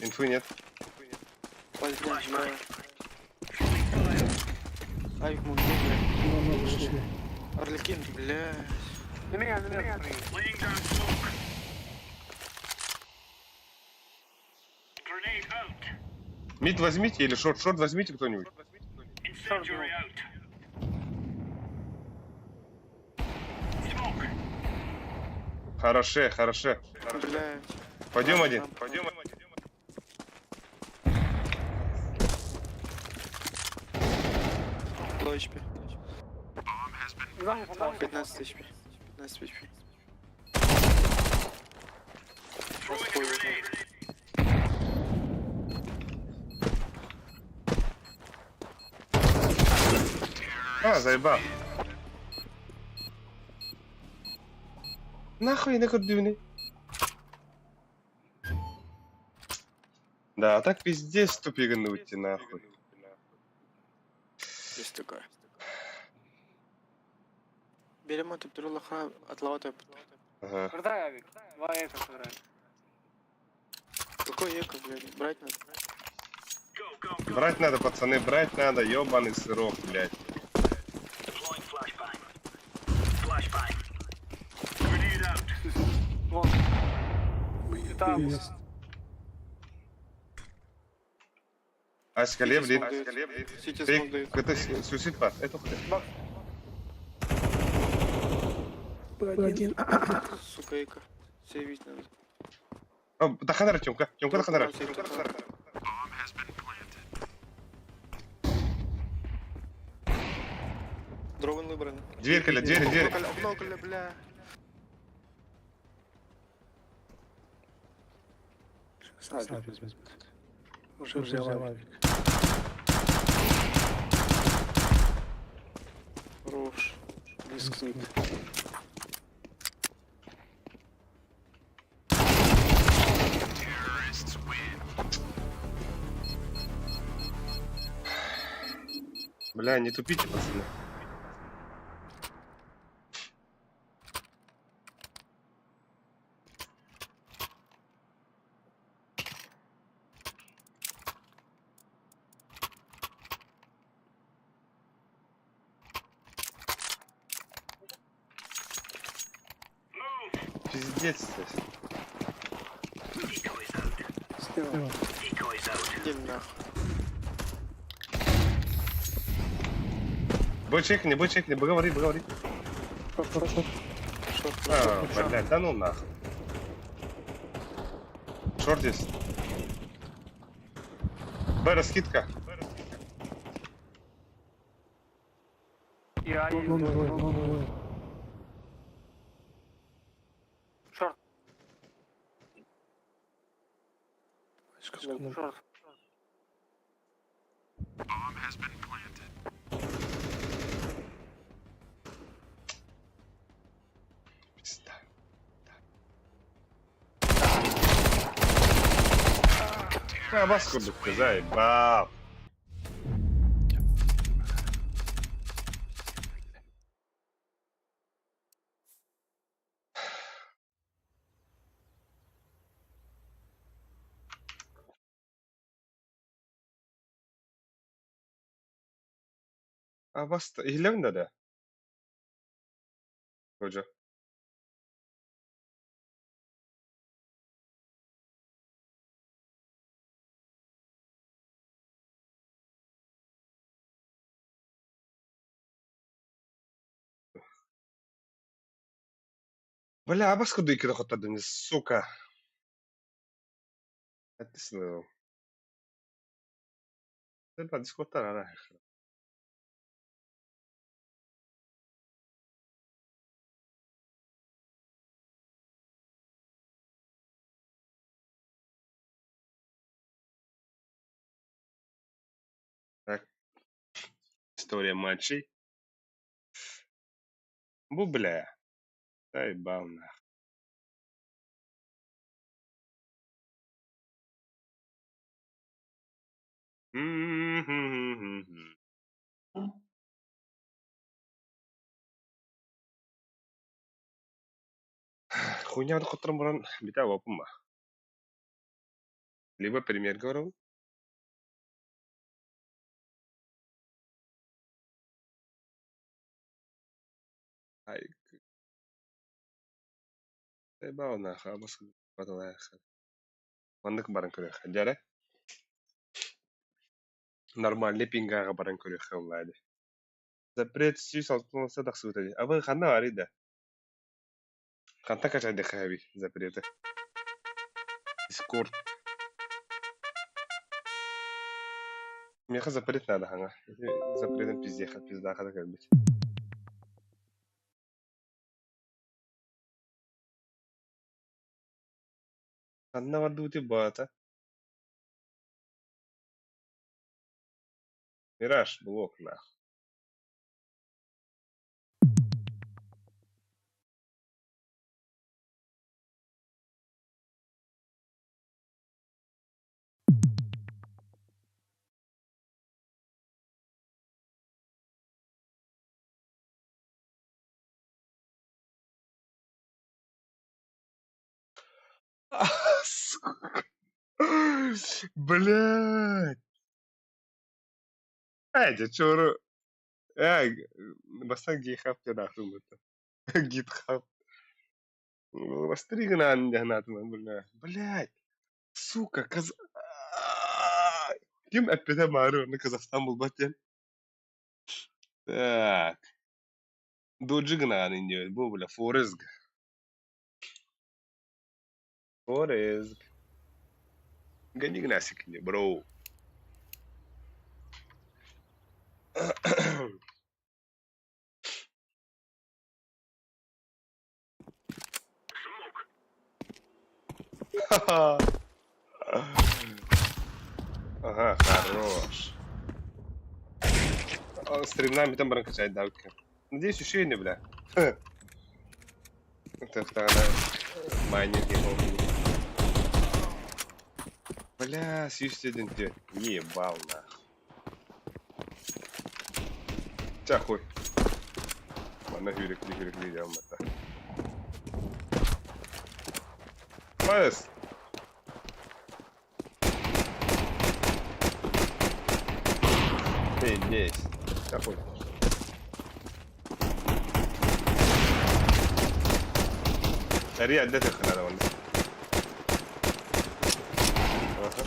Инфы нет. Возьми, знаю. Авик мог бля. Орликин, бля. Laying down smoke. Grenade out. Мид возьмите или шорт? Шорт возьмите кто-нибудь. Incendiary out. Smoke. Хороше, хороше. Бля. Пойдем один. Пойдем. Лоу HP. 15 HP. 15 HP. Throwing a grenade. А, заебал. Нахуй не ходивный. Да, так пиздец тупигануть нахуй. Есть такое. Берем эту перелоха от лавата. Ага. Какой эко, блядь? Брать надо. Брать надо, пацаны, брать надо, ёбаный сырок, блядь. Deploying flashbang. Flashbang. Grenade out. Аскалев, лид. Сити смог дают. Это суицид пас, это хуй. Сука, эко. Сейвить надо. О, Таханара, Тёмка, Таханара. Дровен выбраны. Дверь, Коля, дверь. Окно, Коля, бля. Уже взял авик. Хорош. Близко. Бля, не тупите, пацаны. Пиздец здесь. Decoys out. Сделал. Decoys out. Иди нахуй. Бой чекни, поговори. А, блядь, да ну нахуй. Шорт здесь. Б, раскидка. Шорт. Пизда. А, баску бы ты заебал. Абас илевнде да. Hoca. Бля, абас куду икide хотадınız, сука. Haklısın. Sen de Discord'dan ara. Так. История матчей. Bu бля. Дай бавна. Хуйнявды котырым буран бите опын ба. Либо премьер говорил. Ай. Дай бавна. Абас баталай. Мандык баран көрөк. Жаре. Нормальный пингага баран көрөк олайды. Запрет сүйс алтынласа дақсы өтеді. Абы қанда бар еді? Қанта качайды хаби запреты. Дискорд. Меха запрет надо ханга. Запретен пизда хада кәлбет. Қанда барды өте бата. Мираж, блок нах. Сука. Блядь. Айде, чору. Бастан гейхаб жадахтым это. Гитхаб. Бастригана андянатым, блядь. Сука, Ким әппеде мару, на Казахстан был батен. Так. Доджигана аниньо, бу бля, Форезг. Форезг. Ганигна сикне, бро. Ага, хорош. Стримнами там баран качает давки. Надеюсь, ушение, бля. Это вторая майнинг его. Бля, сьюстиден где? Ебал нахуй. Тя хуй. Mana hürükli yanmata. Mas. Здесь. Какой? Рия, где ты хана вон? Ага.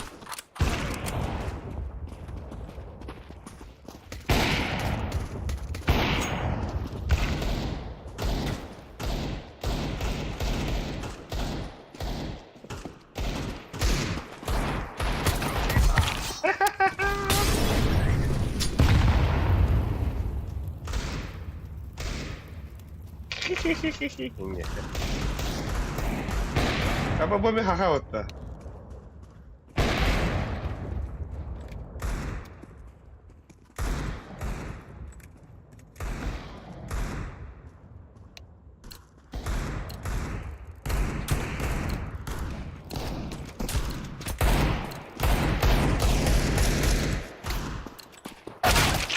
Нет. А бабами ха-ха-вот-то.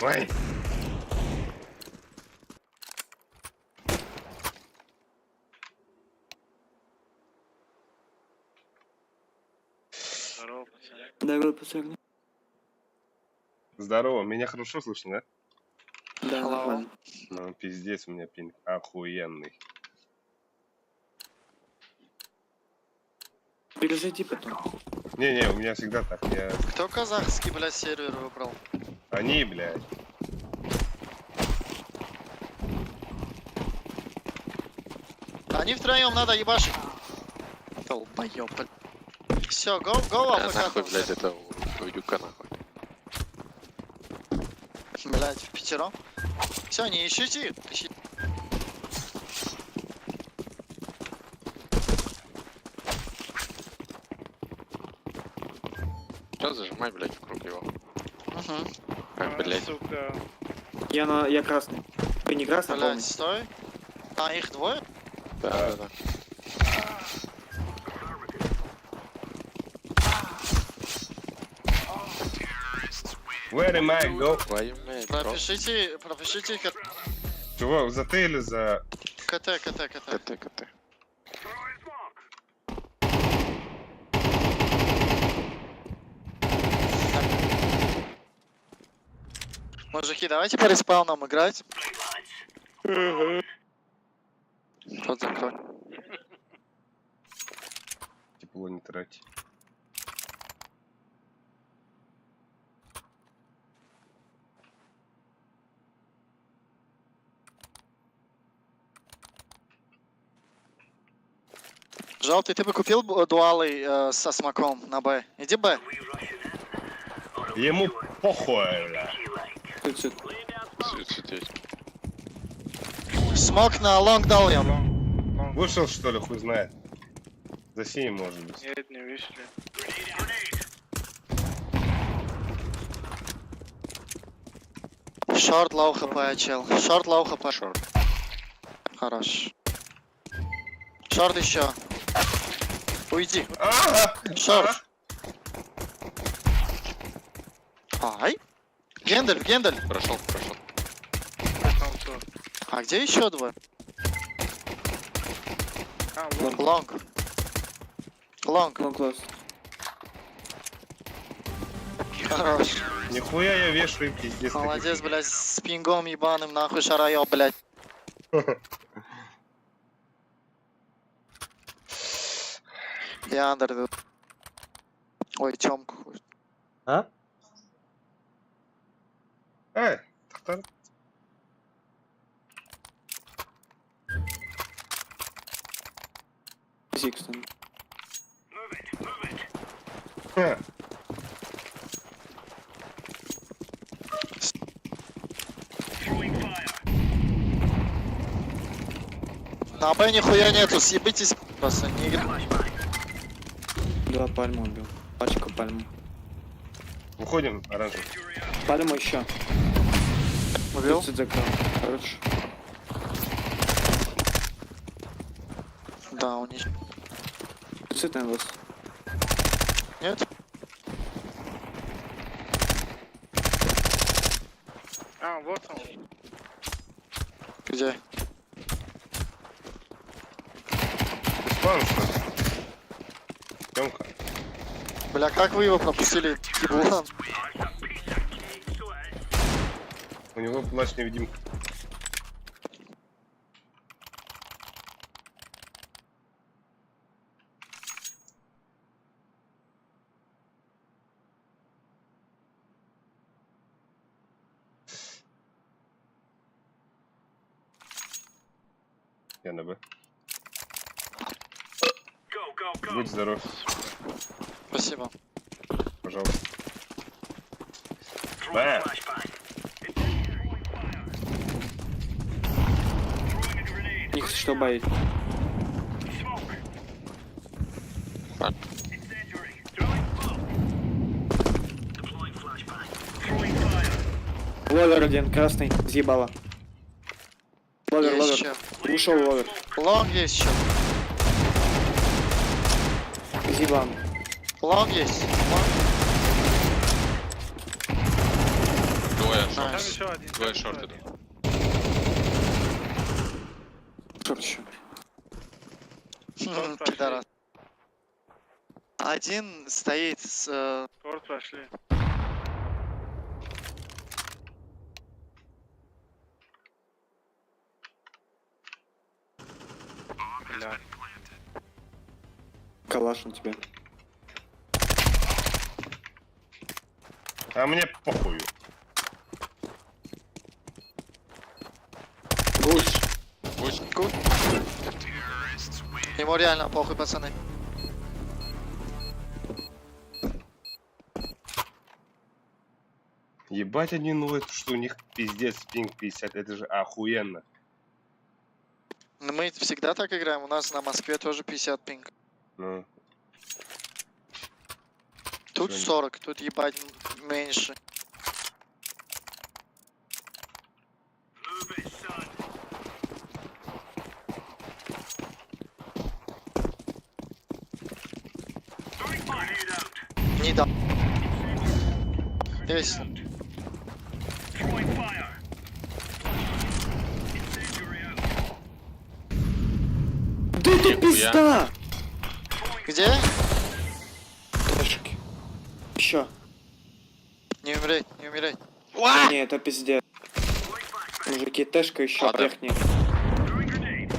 Ой. Здорово, пацаны. Здорово, меня хорошо слышно, да? Нормально. Ну, пиздец, у меня пинг охуенный. Перезайди потом. Не-не, у меня всегда так. Кто казахский, блядь, сервер выбрал? Они, блядь. Они втроем надо ебашить. Долбоёб, блядь. Все, go, Нахуй, АФК. блядь, это уйдюка нахуй. Блядь, в пятером. Все, не ищите. Сейчас зажимай, блядь, вокруг его. Угу. Блядь. Сука. Я красный. Ты не красный, Блядь, помнишь? стой. А, их двое? Да. Where am I go? Твою мать, бро. Пропишите Чего, за Т или за... КТ. КТ. Мужики, давайте по респаунам играть. Рот закрой. Тепло не трать. Желтый, ты бы купил дуалы со смоком на Б? Иди Б. Ему похуй, бля. Суть есть. Смок на лонг дал я. Вышел, что ли, хуй знает. За синим, может быть. Нет, не вышли. Шорт лоу хп, чел. Шорт лоу хп. Шорт. Хорош. Шорт еще. Уйди. Ага! Шорт. Ай. Гендель. Прошел. А где еще двое? А, вот. Лонг. Лонг. Ну, класс. Хорош. Нихуя я вешаю, пиздец. Молодец, блядь, с пингом ебаным, нахуй шараёб, блядь. Я андер. Ой, Тёмку. А? Эй, Тахтар. Зикстон. Ха. На Б нихуя нету, съебитесь просто, не играй. Да, пальму убил. Пачка пальму. Уходим, оранжевый. Пальму еще. Убил? 30 закрыл. Хорош. Да, у них. 30 на вас. Нет? А, вот он. Где? Спаун, что ли? Тёмка. Бля, как вы его пропустили, еблан? У него плащ невидимка. Я на Б. Будь здоров, Спасибо. пожалуйста. Б! Их что боит? Ловер один, красный, съебало. Ловер, Есть ловер. еще. Ушел ловер. Лонг есть еще. Зибан. Лонг есть. Лонг. Двое Там шорт. еще один. Двое шорт идут. Шорт еще. Хм, пидорас. Один стоит с... Торт прошли. Калаш на тебе. А мне похую. Гусь. Гусь. Ему реально похуй, пацаны. Ебать они ноют, что у них пиздец пинг 50. Это же охуенно. Но мы всегда так играем. У нас на Москве тоже 50 пинг. Ну, Тут Чё? 40, тут ебать меньше. Move it, son. Grenade out. Не дал. Есть. Throwing fire. Incendiary out. Да это пизда! Где? Тэшки. Еще. Не умереть, не умереть. Не, это пиздец. Мужики, тэшка еще, А, да. верхний. Throwing grenade.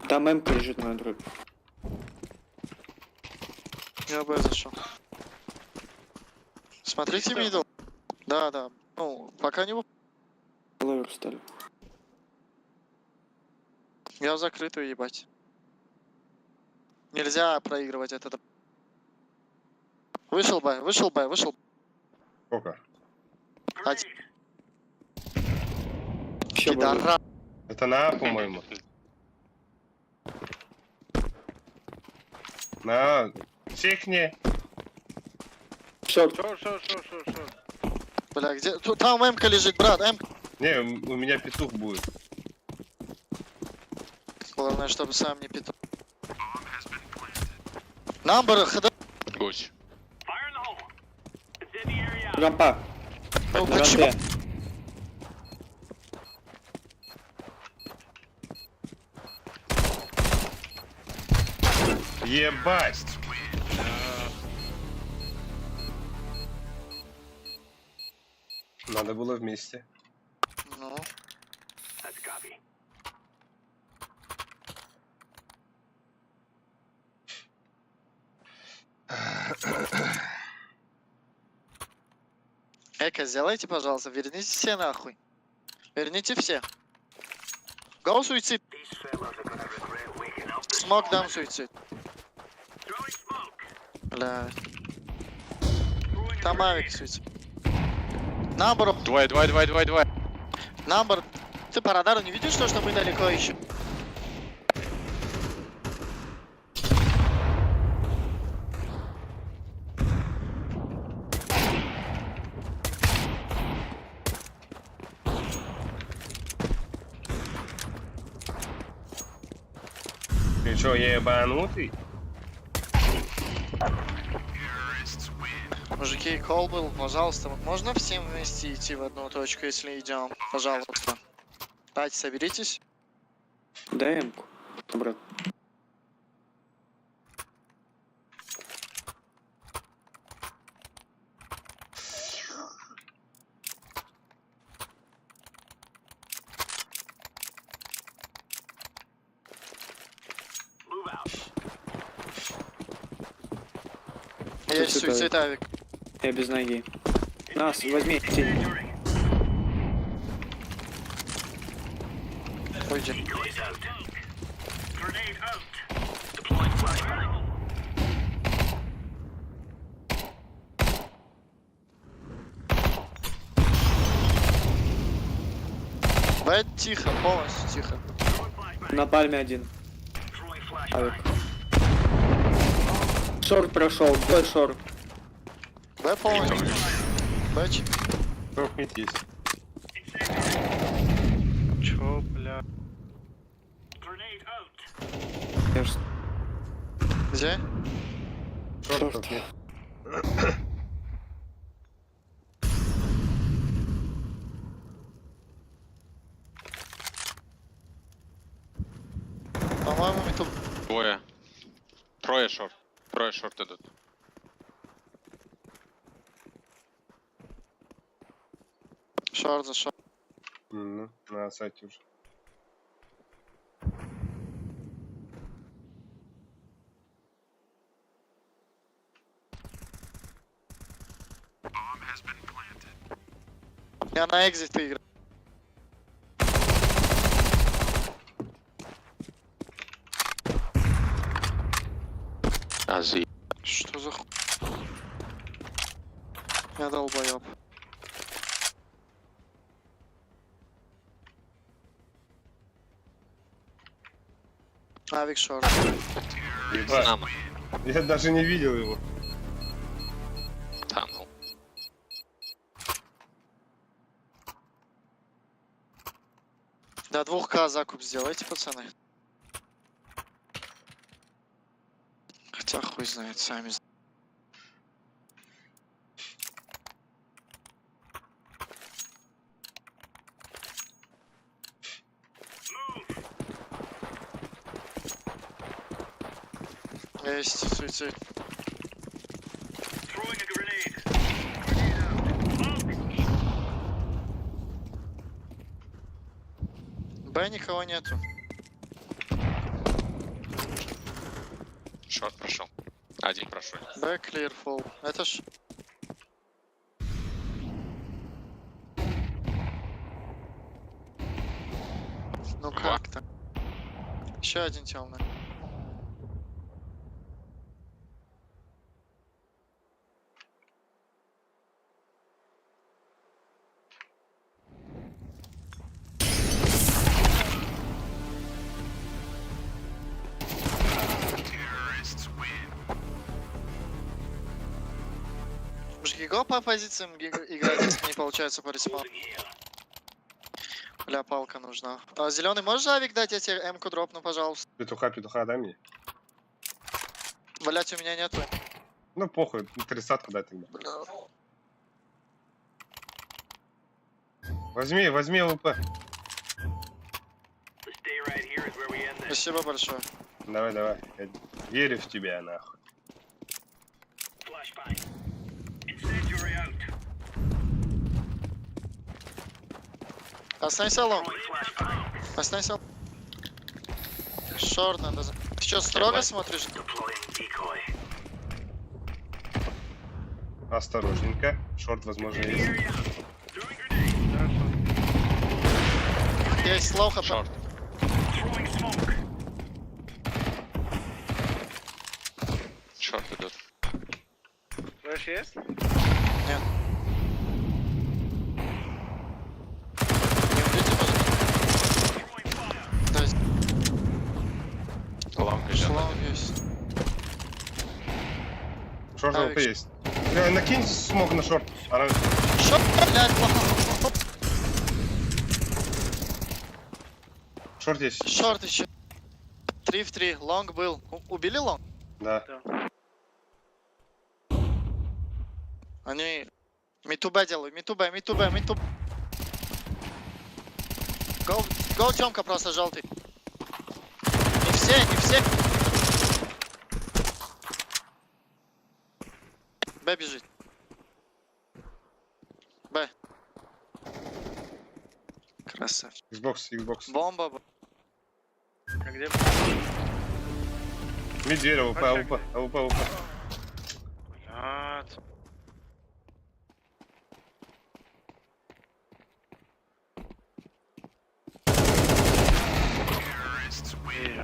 Там М-ка лежит на дробь. Я бы зашел. Смотрите мидл. Да, да. Ну, пока не... Ловер стали. Я в закрытую ебать. Нельзя проигрывать этот. Вышел бай, вышел бай, вышел. сколько? Один. Еще был. Пидора. Это на, по-моему. На, чекни. Шорт. Бля, где? Там М-ка лежит, брат, М. Не, у меня петух будет. Главное, чтобы сам не питал. Намбер, хд. Гусь. Fire in the hole. Incendiary out. Рампа. Ну, На почему? рампе. Ебать. Надо было вместе. Ну, That's copy. Эка, сделайте, пожалуйста, верните все нахуй. Верните все. Гоу суицид. These fellas are gonna regret waking up. Смог дам суицид. Throwing smoke. Бля. Throwing Там grenade. авик суицид. Намбер, Двое. Намбер. Ты по радару не видишь то, что мы далеко еще? Ты чё, ебанутый? Мужики, кол был, пожалуйста. Можно всем вместе идти в одну точку, если идем? Пожалуйста. Давайте, соберитесь. Дай М-ку, брат. Move out. Есть Суицид суицид авик. Я без ноги. Нас, возьми, тень. Incendiary. Уйди. Grenade out. Grenade out. Deploying flashbang. Б тихо, полностью тихо. Throwing flashbang. На пальме один. Throwing Авик. flashbang. Шорт прошел, твой шорт. Б полностью. Б Сохнет есть. Чё, бля? Grenade out. Я ж- Где? Шортов нет. По-моему, мы тут... Двое. Трое шорт идут. Шорт за шорт. Ну, на сайте уже. Я на экзит играю. Ази. Что за Я долбоёб. Авик шорт. Ебать, Знам. я даже не видел его. Танул. До 2К закуп сделайте, пацаны. Хотя хуй знает, сами. Есть, суицид. Throwing a grenade. Б никого нету. Шорт прошел. Один прошел. Б clear full. Это ж... Ну Два. как то Еще один темный. Гиго по позициям играть, если не получается по респану. Бля, палка нужна. А, зеленый, можешь авик дать? Я тебе М-ку дропну, пожалуйста. Петуха, дай мне. Блять, у меня нету. Ну похуй, 30-ку дай тогда. Бля. Возьми ЛП. Stay right here is where we end this. Спасибо большое. Давай, я верю в тебя, нахуй. Flashbang. Incendiary out. Останься лом. Flashbang. Останься. Шорт надо. Ты что, строго смотришь? Deploying decoy. Осторожненько. Шорт, возможно, есть. Area. Throwing grenade. Есть слоу хп. Шорт. Throwing smoke. Шорт идут. Флэш есть? Нет. Не убейте, пожалуйста. Throwing fire. То есть, Лонг идет. шлаун есть. Шорт Авик. ЛП есть. Накинь смог на шорт. Шорт, блядь, плохо. Шорт есть. Шорт еще. 3 в 3. Лонг был. Убили лонг? Да. Они... Ми-ту-б делают. Ми-ту-б. Гоу, Тёмка просто желтый. Не все. Б бежит. Б. Красавчик. Xbox. Бомба. А где? Мид дверь, АВП.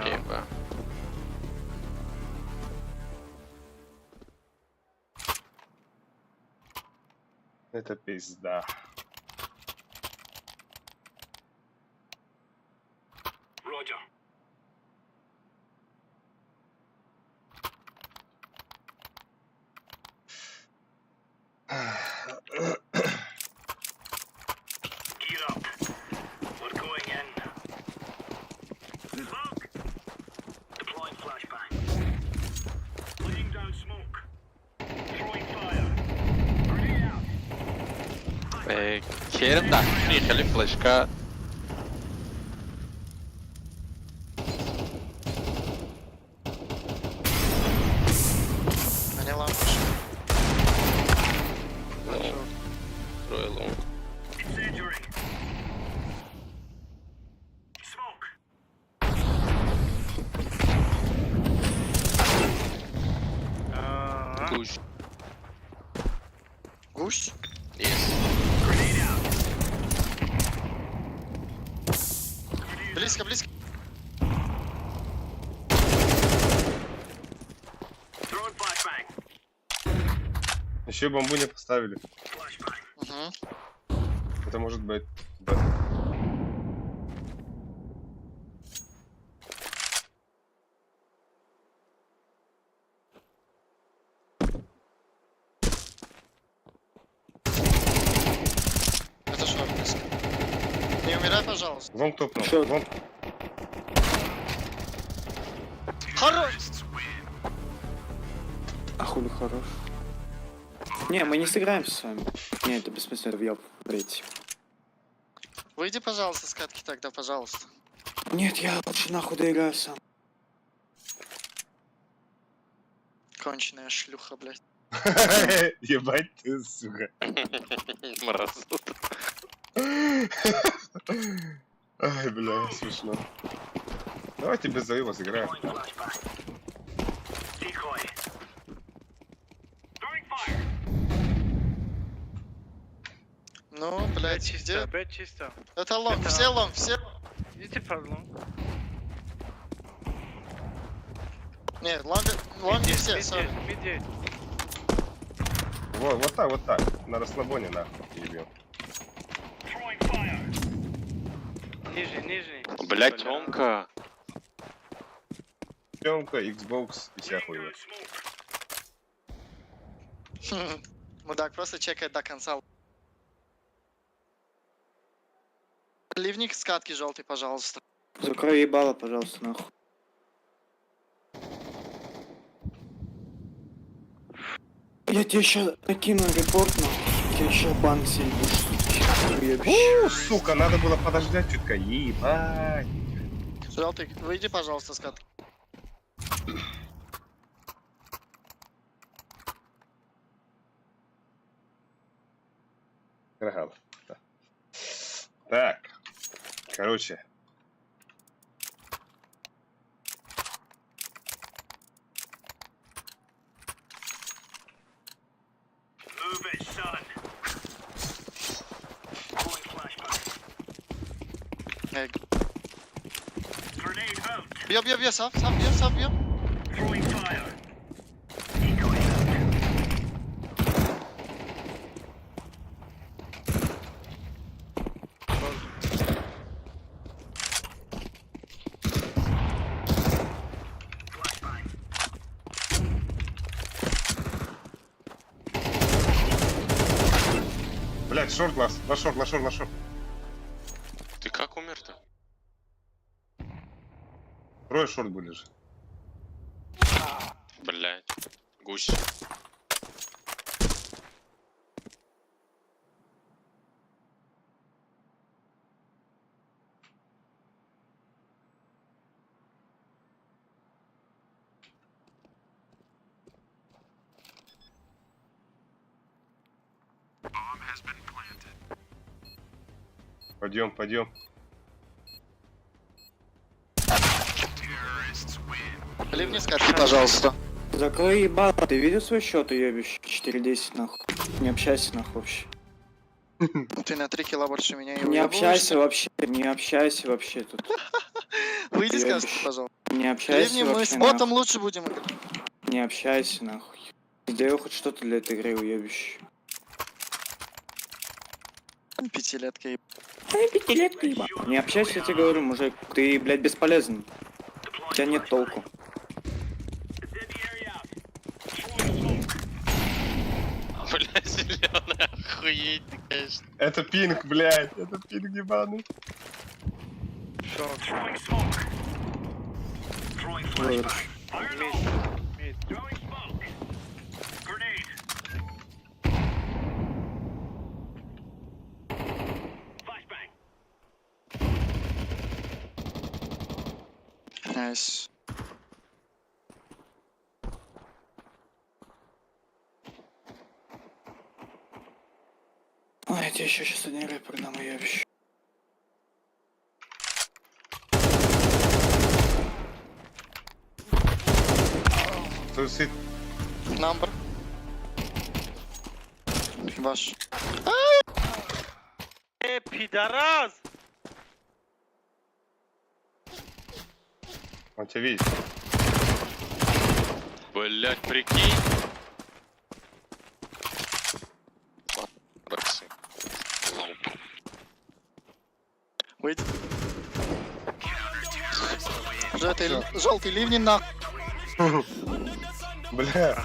Геймба. Это пизда. Roger. Gear up. We're going in. Smoke. Deploying flashbang. Laying down smoke. Throwing fire. Grenade out. Керен, да. Приехали, флешка. Они лампы. Трое лонг. Incendiary. Smoke. Гусь. Гусь? Есть. Близко, близко. Throwing flashbang. Еще бомбу не поставили. Угу. Это может быть... Да. Это шорт близко. Не умирай, пожалуйста. Лонг топнул. Шорт. Лонг. Хорош! А хули хорош. Не, мы не сыграем с вами. Не, это бессмысленно, въеб. Блять. Выйди, пожалуйста, с катки тогда, пожалуйста. Нет, я лучше нахуй доиграю сам. Конченая шлюха, блядь. Ебать ты, сука. Мразот. Ай, бля, смешно. Давайте без заева сыграем. Decoy. Throwing fire. Ну, блядь, где? Опять чисто. Это лонг, Это- все лонг, все. Идите под лонг. Нет, лонги все, сори. Мидей. Вот так, вот так. На расслабоне нахуй ебем. Throwing fire. Нижний. Блять, Ромка. Пленка, Xbox и вся хуйня. Smoke. Мудак просто чекает до конца. Ливник с катки желтый, пожалуйста. Закрой ебало, пожалуйста, нахуй. Я тебе еще накину репорт, нахуй. Я еще банк себе У, сука, надо было подождать чутка. Ебать. Желтый, выйди, пожалуйста, с катки. Крагал. Так. Короче. Move it, son. Throwing flashbang. Эй, Grenade out. бьем, сам бьем. Throwing fire. Decoy out. Flashbang. Блять, шорт нас. На шорт. Ты как умер-то? Трое шорт были же. Блять. Гусь. Пойдем. Ливни с катки, пожалуйста. Закрой ебало, ты видел свой счет, уебище? 4-10, нахуй. Не общайся, нахуй, вообще. Ты на 3 кило больше меня и Не общайся уебываешься. вообще тут. Выйди с Уебище. катки, пожалуйста. Не общайся Ливни, мы вообще, с ботом нахуй. лучше будем играть. Не общайся, нахуй. Сделай хоть что-то для этой игры, уебище. Пятилетка и... Пятилетка еба. Не общайся, я тебе говорю, мужик. Ты, блядь, бесполезен. У тебя нет толку. Incendiary out. Throwing smoke. Блять, зеленая охуеть, ты, конечно. Это пинг, блядь. Это пинг ебаный. Throwing smoke. Throwing flashbang. Fire in the hole. Мид. Throwing smoke. Grenade. Flashbang. Найс. Ой, я тебе еще сейчас один рэп продам, уебище. Суицид. Number. Ваш. А, Пидорас! Он тебя видит. Блять, прикинь. Рокси. Выйди. Желтый ливни на. Бля,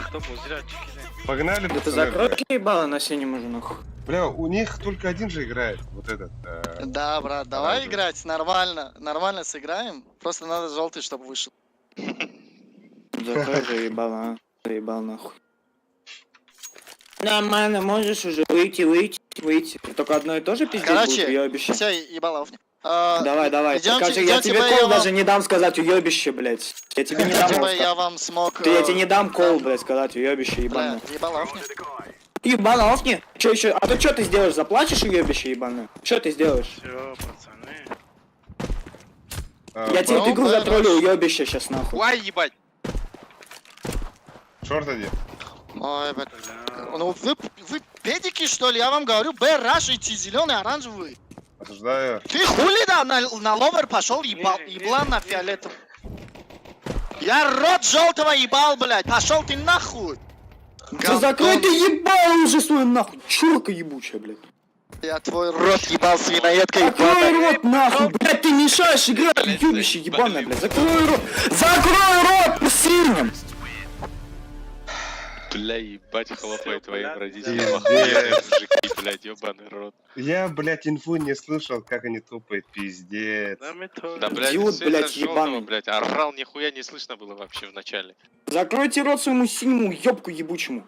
погнали, Да ты пацаны, закрой бля. ебало на синем уже нахуй. Бля, у них только один же играет. Вот этот. Да, брат, давай оранжевый. играть нормально. Нормально сыграем. Просто надо желтый, чтобы вышел. Закрой же ебало, а. Заебал нахуй. Нормально, можешь уже выйти. Только одно и то же пиздец будет, Короче, уёбище. все, ебало. Давай. Идёмте, Я тебе я кол вам- даже не дам сказать, уёбище, блядь. Я тебе не дам Типа кол я вам смог... Я тебе не дам кол, блядь, сказать, уёбище, Бля, ебаное. ебало. Ебановни? Чё еще? А то что ты сделаешь? Заплачешь, уёбище, ебаное? Что ты сделаешь? Все, пацаны. Я тебе ну, игру да, затроллю, уёбище, сейчас нахуй. Ой, ебать. Шорт один. Ой, блядь. Ну вы педики, что ли? Я вам говорю, Б, рашите, зеленый, оранжевый. Осуждаю. Ты хули да на ловер пошел, еблан на фиолетовый. Я рот желтого ебал, блядь. Пошел ты нахуй. Да закрой ты ебало уже свою нахуй, чурка ебучая, блядь. Я твой рот ебал, свиноедка Закрой ебаная. рот нахуй, блядь, ты мешаешь играть, уёбище ебаное, блядь. Закрой рот. Закрой рот, сильным. Бля, ебать, хлопай твоим родителям. Пиздец. Охуенные мужики, блядь, ебаный рот. Я, блядь, инфу не слышал, как они тупают. Пиздец. Да, блядь, Идиот, всё блядь, из-за жёлтого, ебаный. блядь, орал, нихуя не слышно было вообще в начале. Закройте рот своему синему ёбку ебучему.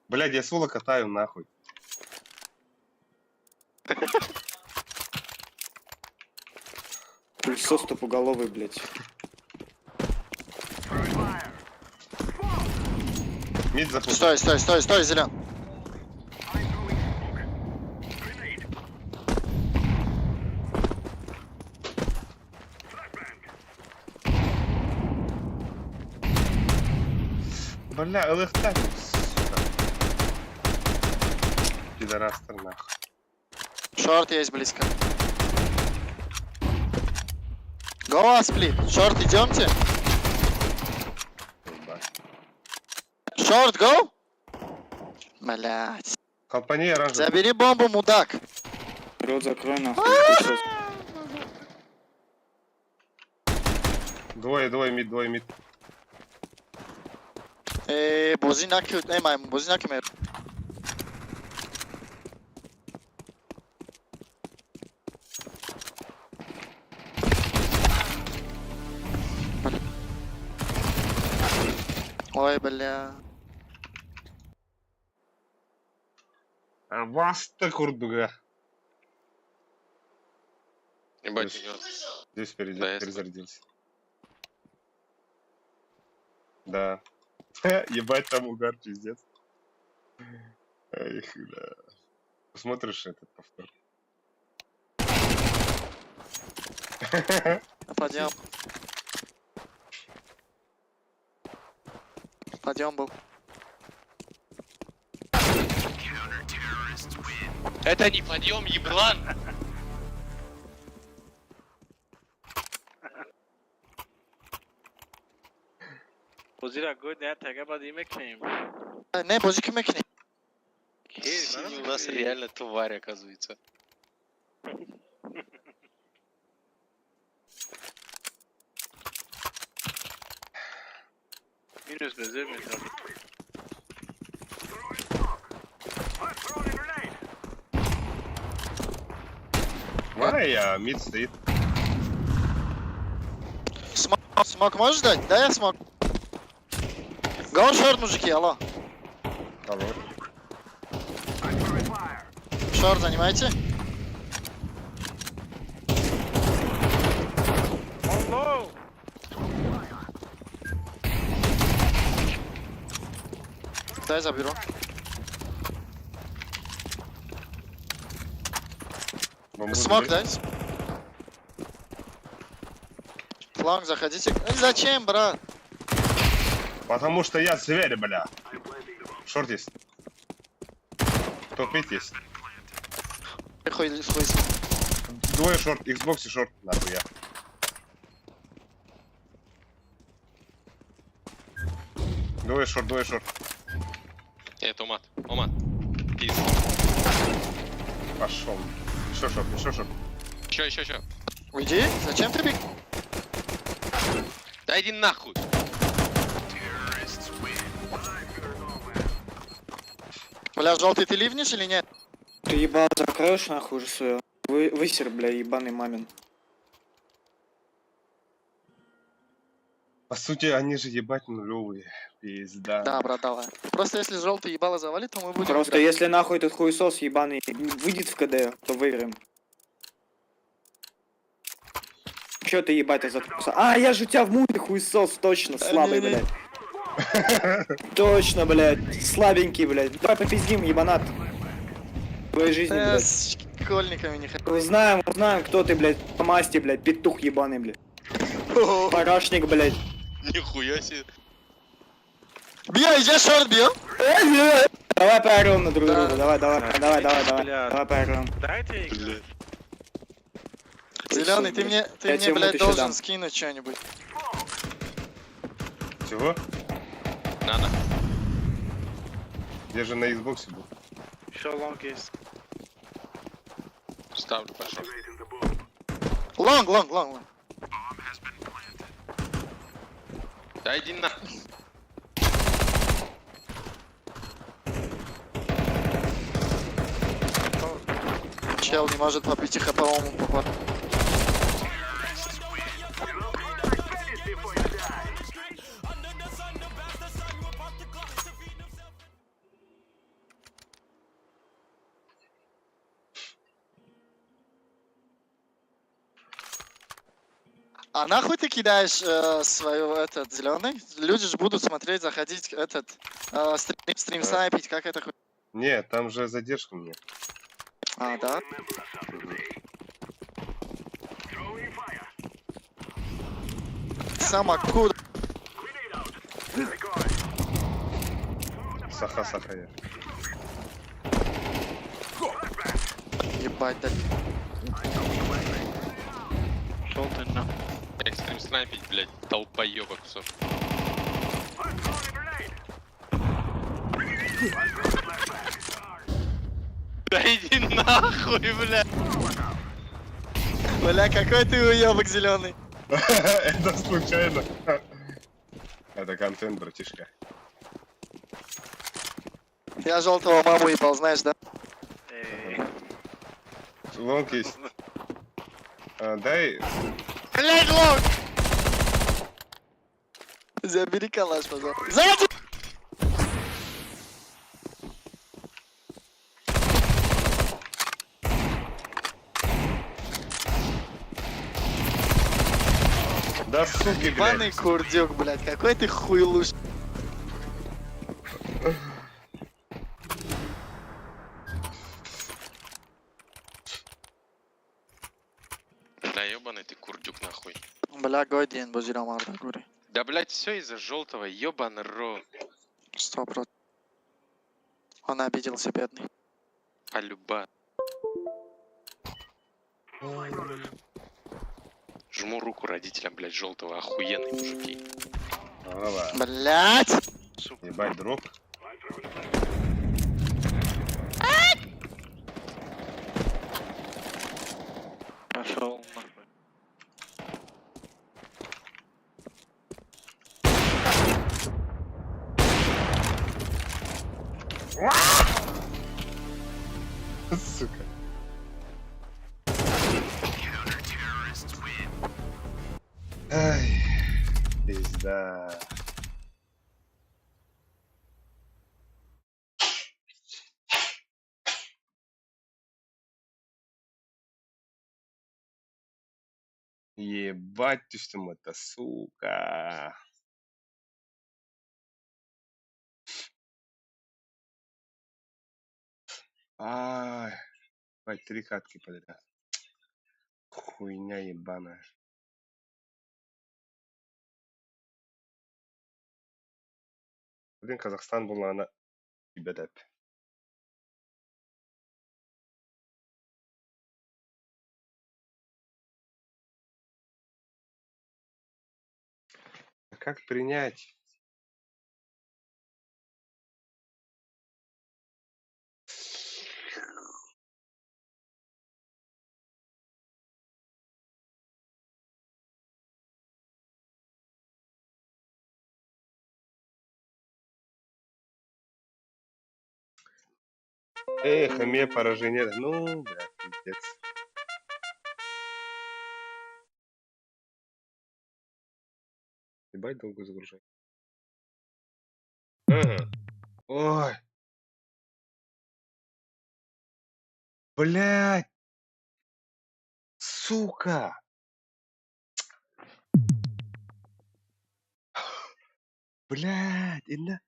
Блядь, я Сула катаю нахуй. Пыльцо стопуголовый, блядь. Мид запустил. Стой, зелен. Бля, ЛХТ. Пидорас нахуй. Шорт есть близко. Go сплит. Шорт, идемте. Шорт, go. Блять. Компания оранжевый. Забери бомбу, мудак. Рот закрой нахуй. пыльцо. Двое мид. Бозинаки, бозинаки мер. Ой, бля. Вас-то курдуга. Ебать, Здесь- у него. Здесь впереди Да, я перезарядился. Да. Ебать там угар, пиздец. Эх, да. Посмотришь этот повтор. Подъем. Подъем был. Это не подъем, еблан! Не, бози кime ki? Синий у нас реально тварь, оказывается. Minus benzer mi? Ай, а мид стоит. Смок можешь дать? Да, я смог. Go шорт, мужики, алло. Алло. Шорт занимайте. Дай заберу. Бамбу Смог дали? дай. Фланг заходите. Зачем, брат? Потому что я зверь, бля. Шорт есть. Топ-5 есть. Хуй. Двое шорт, Xbox и шорт, нахуй я. Двое шорт, двое шорт. Это Омат. Омат. Пиз. Пошел. Еще шорт, еще шорт. Еще. Уйди, зачем ты бег? Да иди нахуй. Бля, желтый, ты ливнешь или нет? Ты ебал закроешь нахуй уже свое. Высер, бля, ебаный мамин. По сути, они же ебать нулевые. Пизда. Да, брат, давай. Просто если желтый ебало завалит, то мы будем Просто играть. если нахуй этот хуесос ебаный выйдет в КД, то выиграем. Чё ты ебать заткнулся? А, я же у тебя в муде хуесос, точно, слабый, не-не. блядь. Точно, блядь, слабенький, блядь. Давай попиздим, ебанат. В твоей жизни, блядь. С школьниками не хочу. Узнаем, кто ты, блядь, по масти, блядь, петух ебаный, блядь. Парашник, блядь. Нихуя себе. Бьё, иди шорт, бьё. Давай поорем на друг Да. друга, давай поорем. Дайте играть. Зеленый, ты мне, Я тебе блядь, мут еще должен дам. скинуть что-нибудь. Чего? Надо. Я же на Xbox был. Еще лонг есть. Ставлю, пошел. Лонг. Да иди нахуй. Чел не может по 5 хп попасть. А нахуй ты кидаешь свою этот зеленый? Люди же будут смотреть, заходить этот стрим снайпить, как это хуй. Не, там же задержка у меня. А, да? Сама кур. Саха я. Ебать, да. Желтый на. Экстрим снайпить, блядь, толпоёба кусок. Да иди нахуй, блядь. Бля, какой ты уебок зеленый. Это случайно. Это контент, братишка. Я желтого маму ебал, знаешь, да? Лонг есть. Дай. Блядь, лонг! Забери калаш, пожалуйста. Сзади! Да суки, Ебаный блядь. курдюк, блядь, какой ты хуйлуш. Да ёбаный ты курдюк нахуй. Бля, годин, бозирам арда, гури. Да блядь, все из-за желтого, ёбаный рот. 100%. Он обиделся, бедный. Полюба. Жму руку родителям, блядь, желтого, охуенные мужики. Ага, Блядь! ебать, дроп. Пошел нахуй. Сука. Ай, пизда. Ебать ты что это, сука. Ай, ебать, 3 катки подряд. Хуйня ебаная. Блин, Казахстан был на ебедеп. как принять? Эх, имея поражение. Ну, бля, пиздец. Ебать долго загружать. Ага. Ой. Блядь. Сука. Блядь. Инна.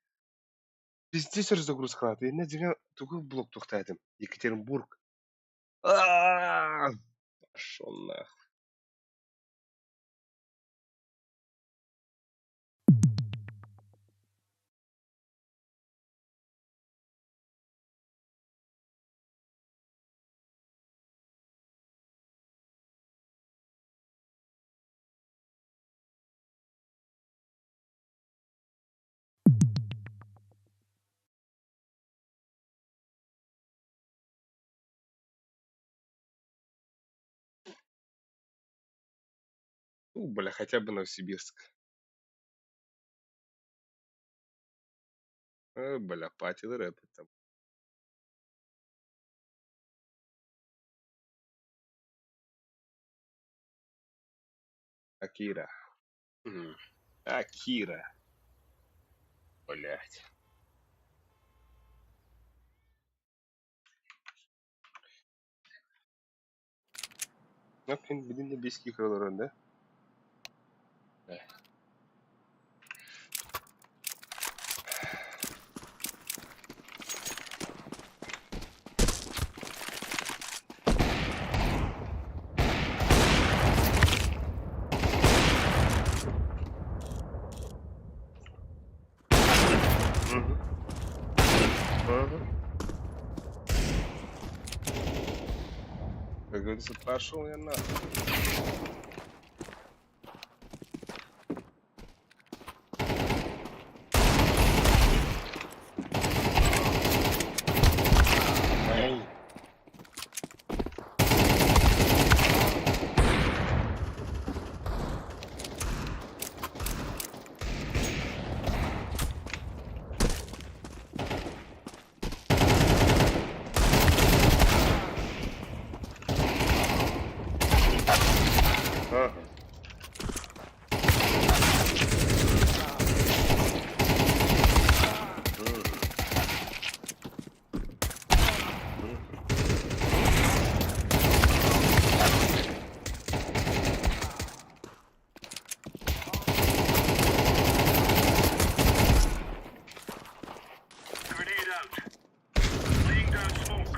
Пиздец загрузка қылады. Инна деген түгі блок тоқтадым. Екатеринбург. Пошел нахуй. Ну, бля, хотя бы Новосибирск. Бля, патил рэп там. Акира. Акира. Блять. Например, блин, бийских роллеров, да? Да. Как говорится, пошел я нахуй. Ай. Ага. Grenade out. Laying down smoke.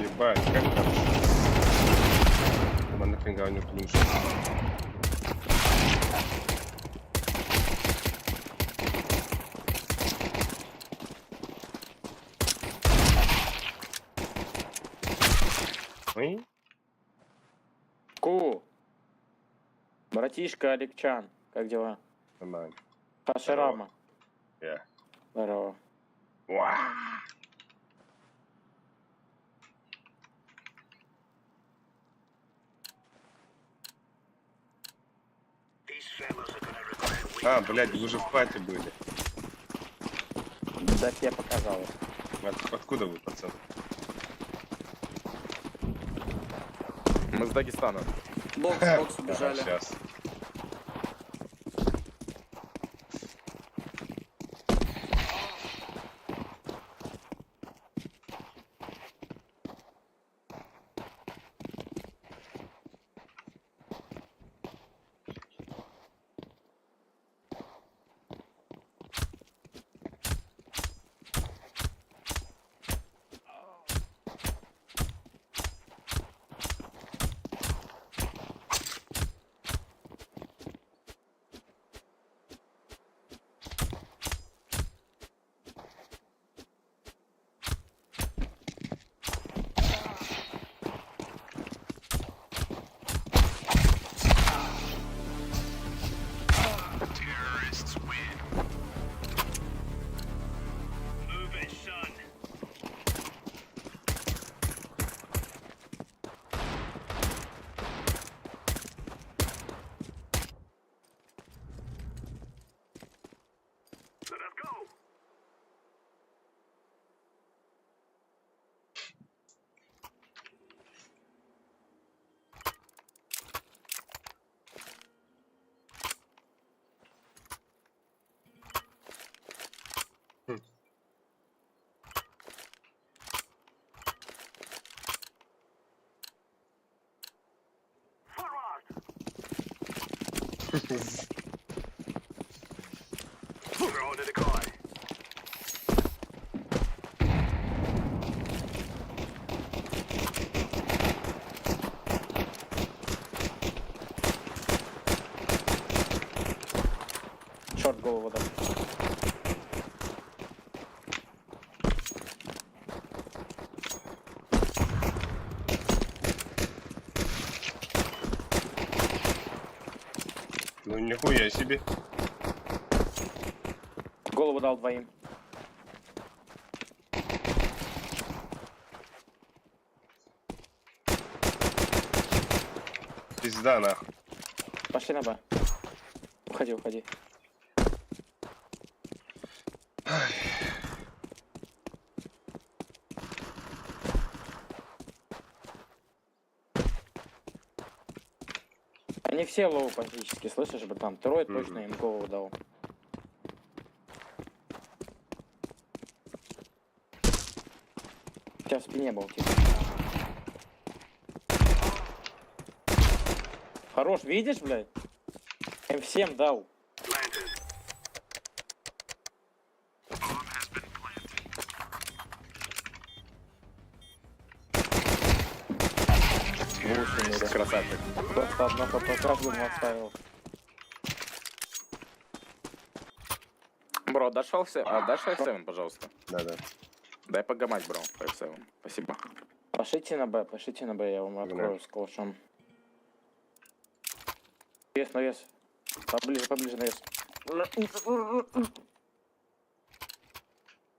Ебать, как там? Мана нафига у него плюс. Ой? Ку. Братишка Олегчан, как дела? Нормально. Хаширама. Я. Здорово. Уа! А, блядь, вы же в пати были. Да тебе показалось. Откуда вы, пацан? Мы с Дагестана. Бокс убежали. Сейчас. Throw the decoy. Шорт голову дал. Ну нихуя себе. Голову дал двоим. Пизда нахуй. Пошли на Б. Уходи, уходи. Они все лоу практически, слышишь, братан? Трое точно им голову дал. У тебя в спине был, типа. Хорош, видишь, блядь? Им всем дал. Красавчик. Просто одного по каждому отставил. Бро, дашь F7, пожалуйста? Да-да. Дай погамать, бро, по F7. Спасибо. Пошлите на Б, я вам открою с калашом. Навес, навес. Поближе навес.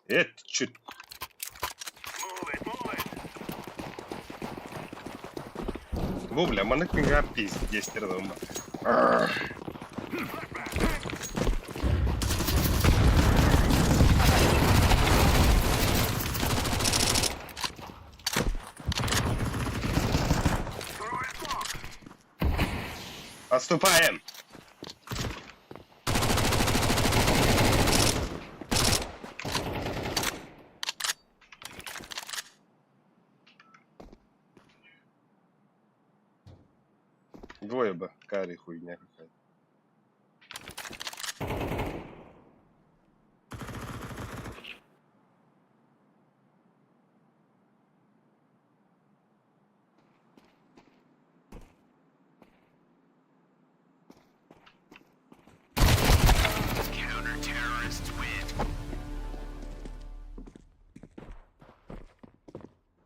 Это чё? Bu bile manık mı ya pis gestirdim. Отступаем! Двое бы, карри хуйня какая-то.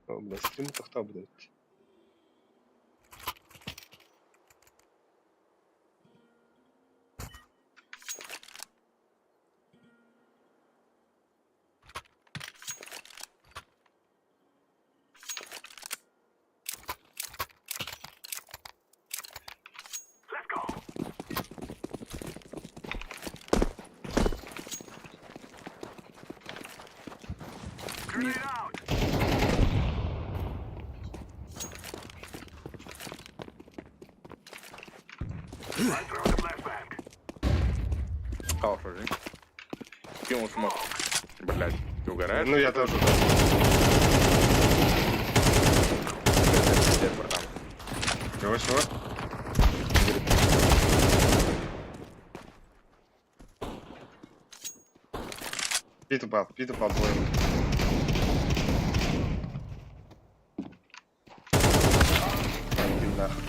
О, блядь, стрим кто, блядь. Хорошо, жизнь. Кинул смог. Блядь, ты угораешь? Ну я тоже. Пиздец, братан. Чего? Пит упал двоем. Один нахуй.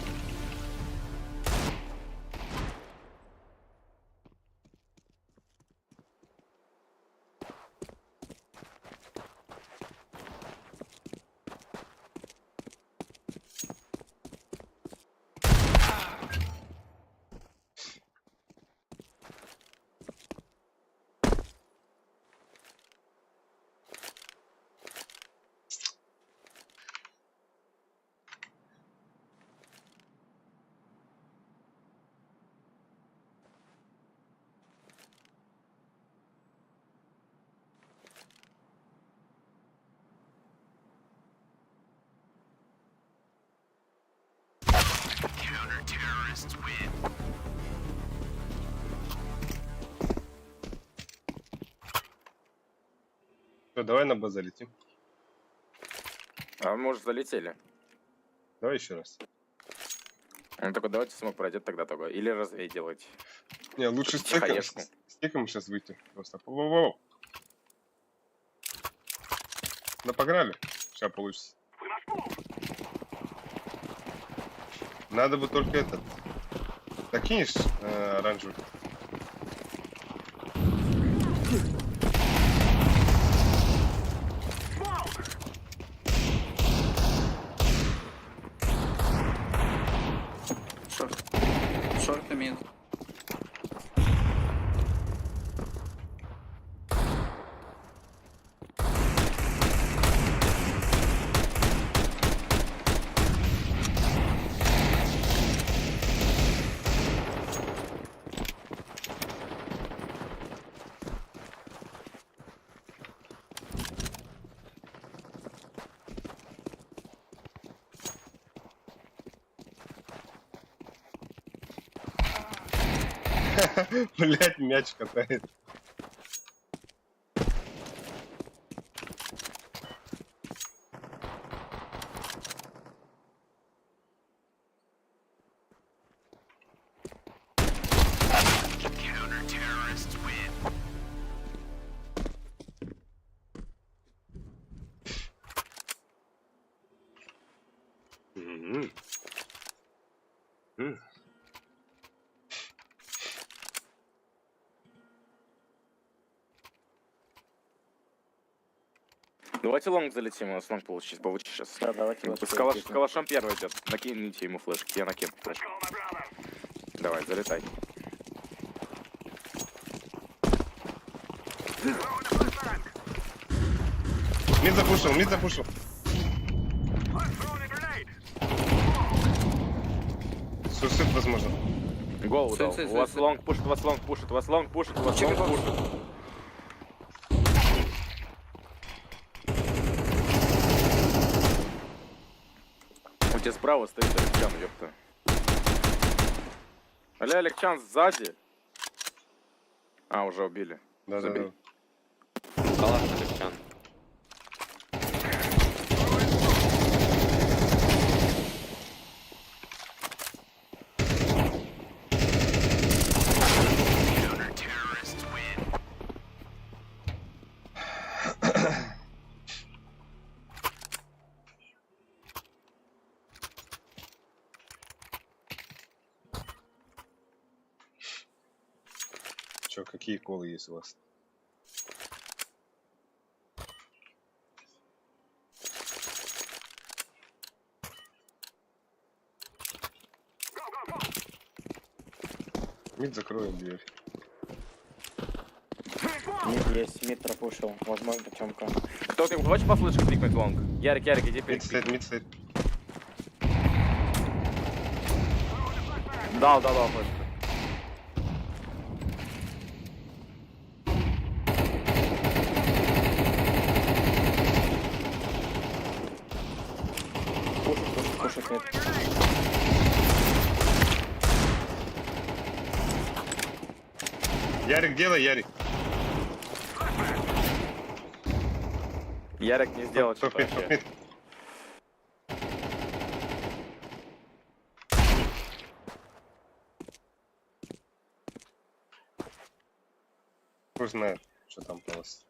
Что, давай на Б залетим. А мы, может, залетели. Давай еще раз. Он такой, давайте смог пройдет тогда только. Или развей делать. Не, лучше Тихоежку. с тиком сейчас выйти. Просто. Воу-воу-воу. Да погнали. Сейчас получится. Надо бы только этот. Докинешь оранжевый. Шорт и мид. Блять, мяч катает. Мгм. М. Давайте лонг залетим, у нас лонг получится сейчас. Да, давайте С калашом первый идет. Накиньте ему флешки, я накину флешки. Давай, залетай. Мид запушил. Суицид возможно. Голову дал. Суицид, У вас суицид. лонг пушит, у вас лонг пушит, у вас лонг пушит, у вас лонг пушит. У тебя справа стоит Алексчан, ёпта. Аля, Алексчан сзади. А, уже убили. Да. Калаш Алексян. Чё, какие колы есть у вас? Мид закроем дверь. Мид есть, мид пропушил. Возможно, Тёмка. Кто ты хочешь по флешке пикнуть лонг? Ярик, иди Мид стоит, пикни. мид стоит. Дал флешку. Пушит мид. Ярик, делай, Ярик. Ярик не сделал что-то Топ-мид, вообще. топ-мид. Пусть знает, что там по вас.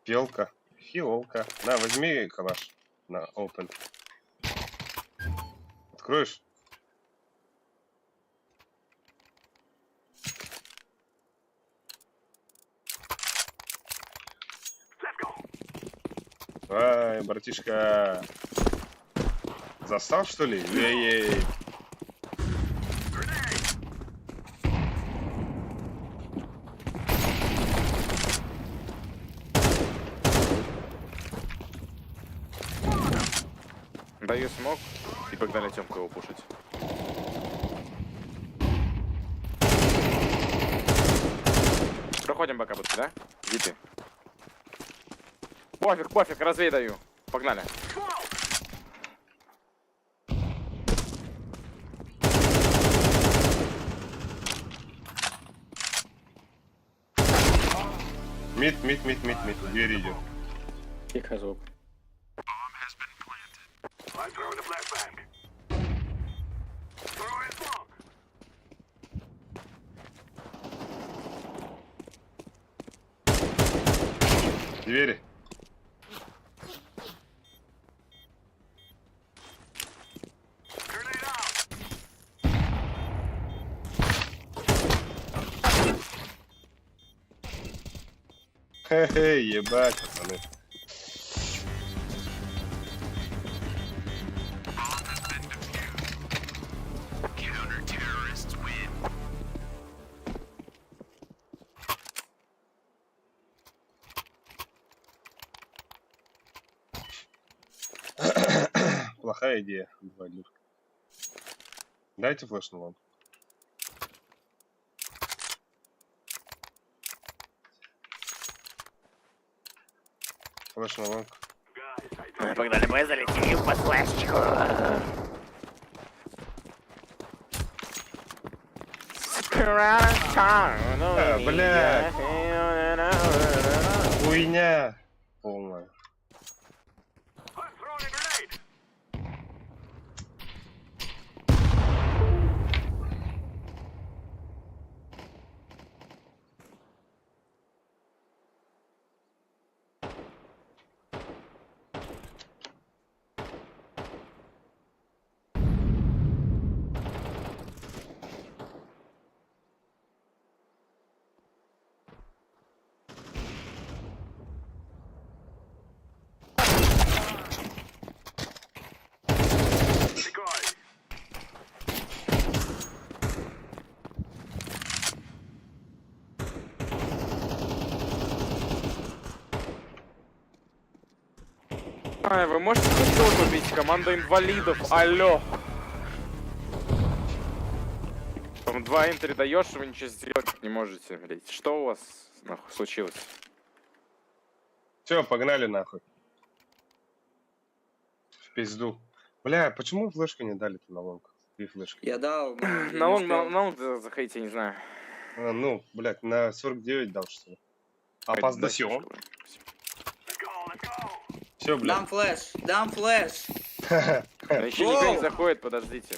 Фиолка. Фиолка. На, возьми калаш на open. Откроешь? Ай, братишка. Застал, что ли? Ей-ей. Даю смог и погнали Тёмку его пушить. Проходим пока будто, да? Иди ты. Пофиг, развей даю. Погнали. Мид. Дверь идет. Тихо, звук. I'm throwing a flashbang. Throwing smoke. Двери. Grenade out. Хе-хе, ебать, пацаны. Плохая идея, Валюр. Дайте флеш на лонг. Флеш на лонг. Погнали, мы залетим под флешечку. Бля. Хуйня полная. I'm throwing a grenade. Decoy. Ай, вы можете кто убить? Команда инвалидов, алло. Там 2 интери даешь, вы ничего сделать не можете, блять. Что у вас нахуй случилось? Все, погнали нахуй. В пизду. Бля, почему флешку не дали-то на лонг? 2 флешки. Я дал. На лонг заходите, я не знаю. А, ну, блядь, на 49 дал, что ли. Опоздал. Let's go, let's go. Все, блядь. Дам флеш, дам флеш. Да еще никто не заходит, подождите.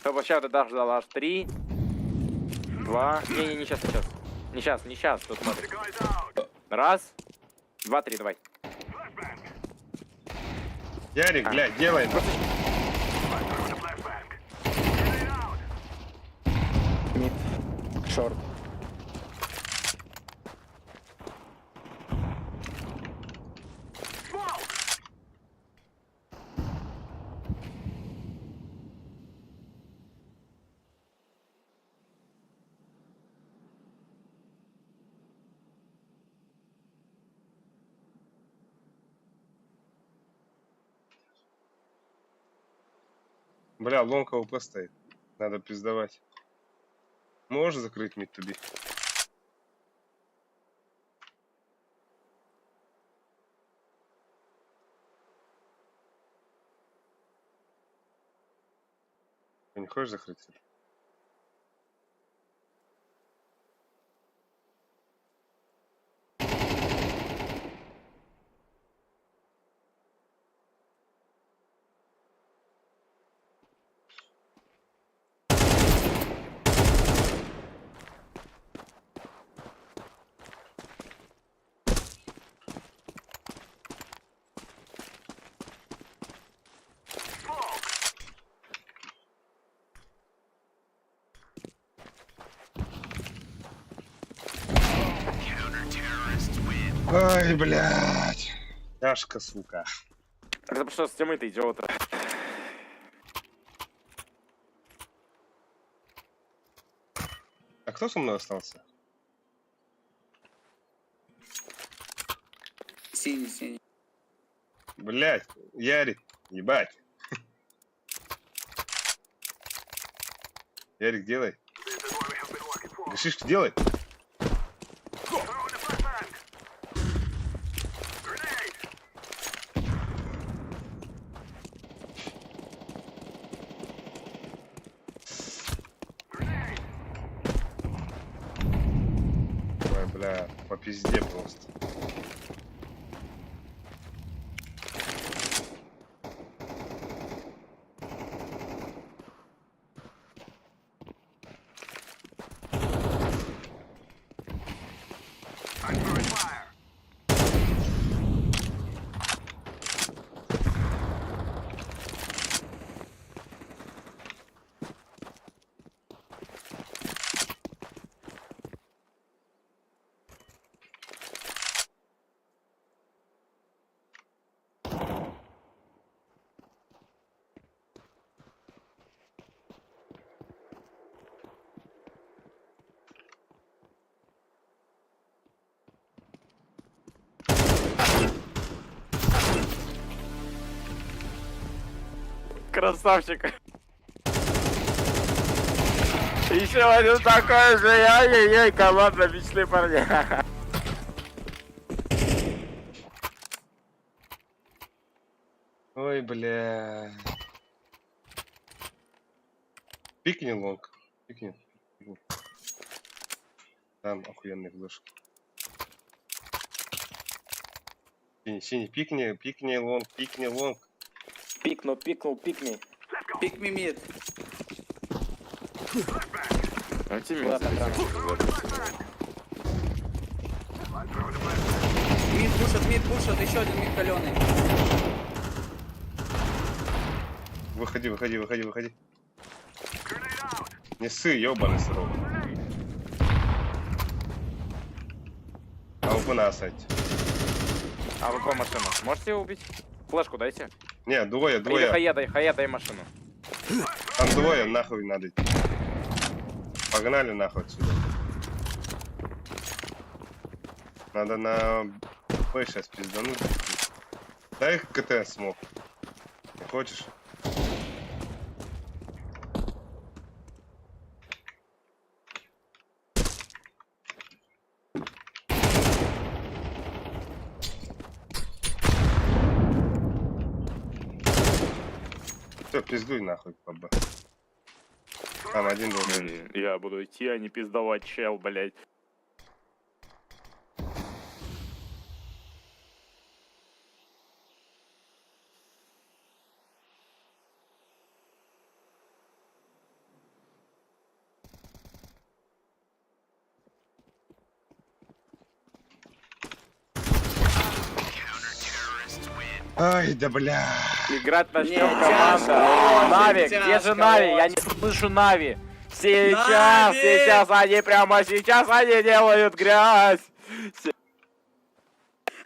Чтобы сейчас ты дождал аж 3, 2. Не, не сейчас, тут смотри. Decoy's out. 1, 2, 3, давай. Flashbang. Ярик, блядь, делай. I'm throwing a flashbang. Grenade out. Мид. Шорт. Smoke. Бля, лонг АВП стоит. Надо пиздовать. Можешь закрыть мид туби? Ты не хочешь закрыть? Ай, блядь. Тяжко, сука. Это что с тем-то идиота? А кто со мной остался? Синий. Блядь, Ярик, ебать. Ярик, делай. Шишки делай. Throwing a flashbang. Grenade. Grenade. Ой, бля, под пизде просто. Красавчик. Еще один такой же, ай-яй-яй, команда мечты парня. Ой, бля. Пикни лонг. Пикни. Там охуенный флешки. Синий, пикни лонг, пикни лонг. Пикнул, пикни. Pick me mid. Мид пушат, еще один мид каленый. Выходи. Не ссы, ёбаный сырок. А вы на сайте. А вы по машину можете его убить? Флешку дайте. Не, двое. Или хая дай машину. Там двое, нахуй надо идти. Погнали нахуй отсюда. Надо на Б сейчас пиздануть. Дай КТ смог. Не хочешь? Все, пиздуй нахуй по Б. Там один должен. Я буду идти, а не пиздовать, чел, блять. Ай, да бля. Играть начнем, Не, команда. тяжко, Нави, очень где же тяжко, Нави? Я не очень. слышу Нави. Сейчас они делают грязь.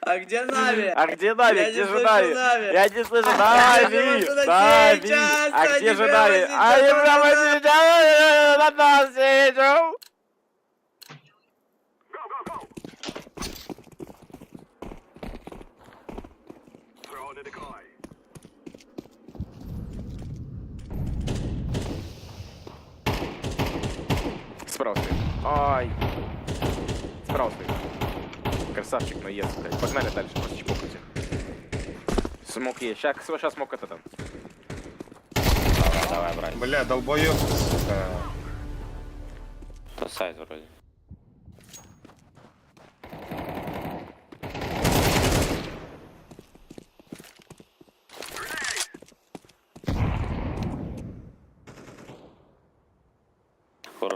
А где Нави? А где Нави? Я Где не же слышу Нави? Нави. Я не слышу Я Нави. слышу на Нави. сейчас, А где они же прямо Нави? сейчас Они на прямо нас. сейчас на нас едут. Справа стоит. Ай. Справа стоит. Красавчик, наезд, блядь. Погнали дальше, просто чпокайте. Смог есть. Сейчас смог это там. Давай, брать. Бля, долбоёб, сука. По сайт вроде.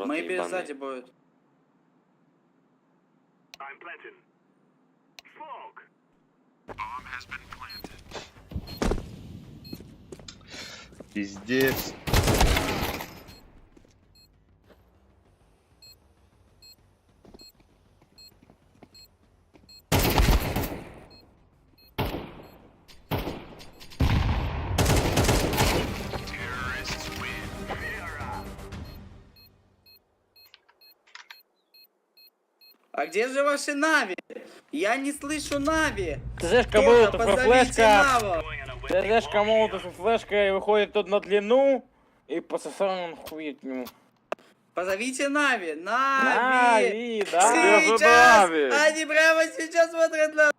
Мои без сзади будут. Пиздец. А где же ваши Нави? Я не слышу Нави. Ты знаешь, Кто-то кому это позовите флешка? Наву. Ты знаешь, кому это флешка и выходит тут на длину и по самому хуетнему. Позовите Нави. Нави, да? Сейчас! Нави. Они прямо сейчас смотрят на...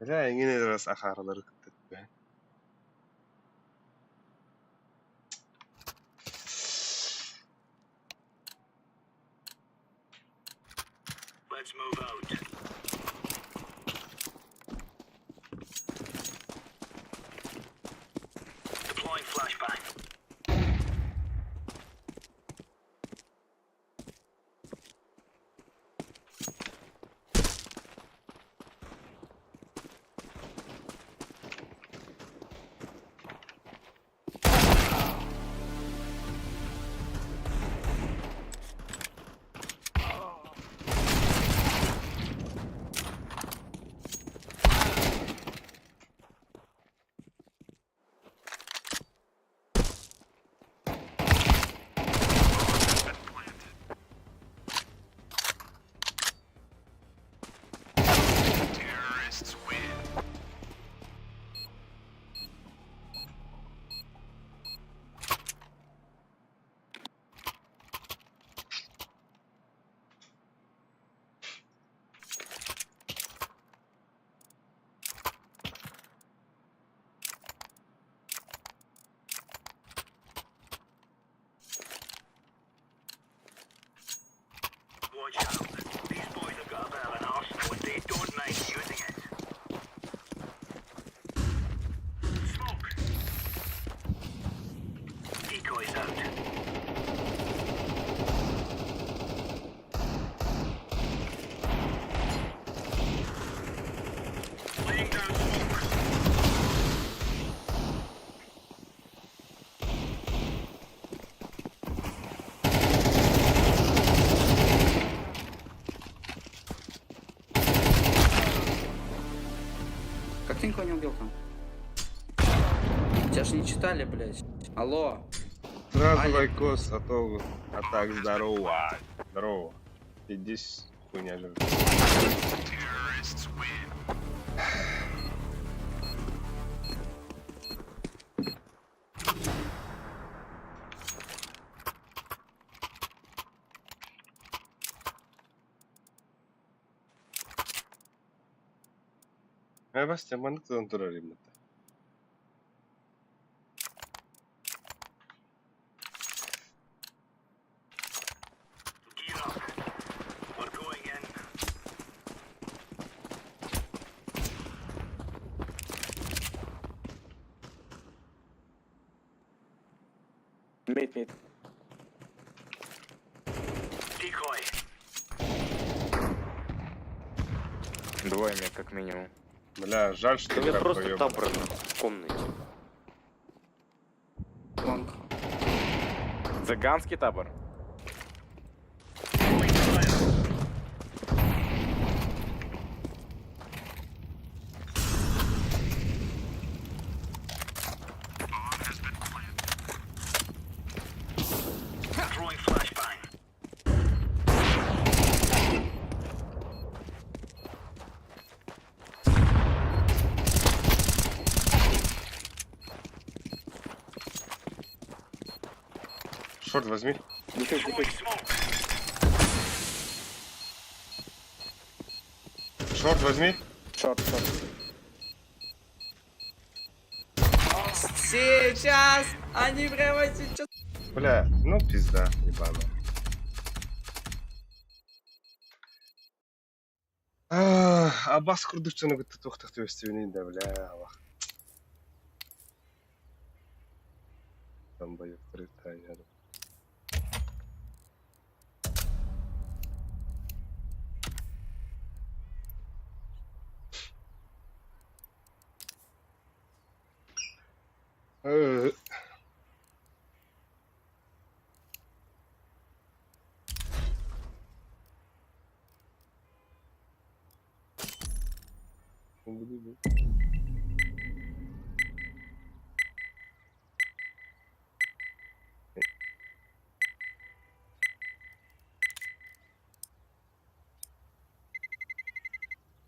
لا ينجي ندرس أخار درك تتبع. Let's move out. Deploying flashbang. Terrorists win. Watch out. These boys have got a bit of an arsenal and they don't mind using it. Smoke. Decoys out. Laying down smoke. Как ты никого не убил там? Тебя ж не читали, блядь. Алло. Сразу лайкос, а то... А так, здорово. Здорово. Иди с хуйня же. Terrorists win. Бас жамандықтан тұрар емді. Gear up. We're going in. Мид. Decoy. Двое мне как минимум. Бля, жаль, что У меня так просто поёбано. табор в комнате. Лонг. Цыганский табор. Throwing flashbang. Шорт возьми. Throwing smoke. Шорт возьми. Шорт. Сейчас! Они прямо сейчас. Бля, ну пизда, ебаная. А бас курдуччаны күтті тоқтақты өстігінен де, бля, аллах. Там боек пританяды.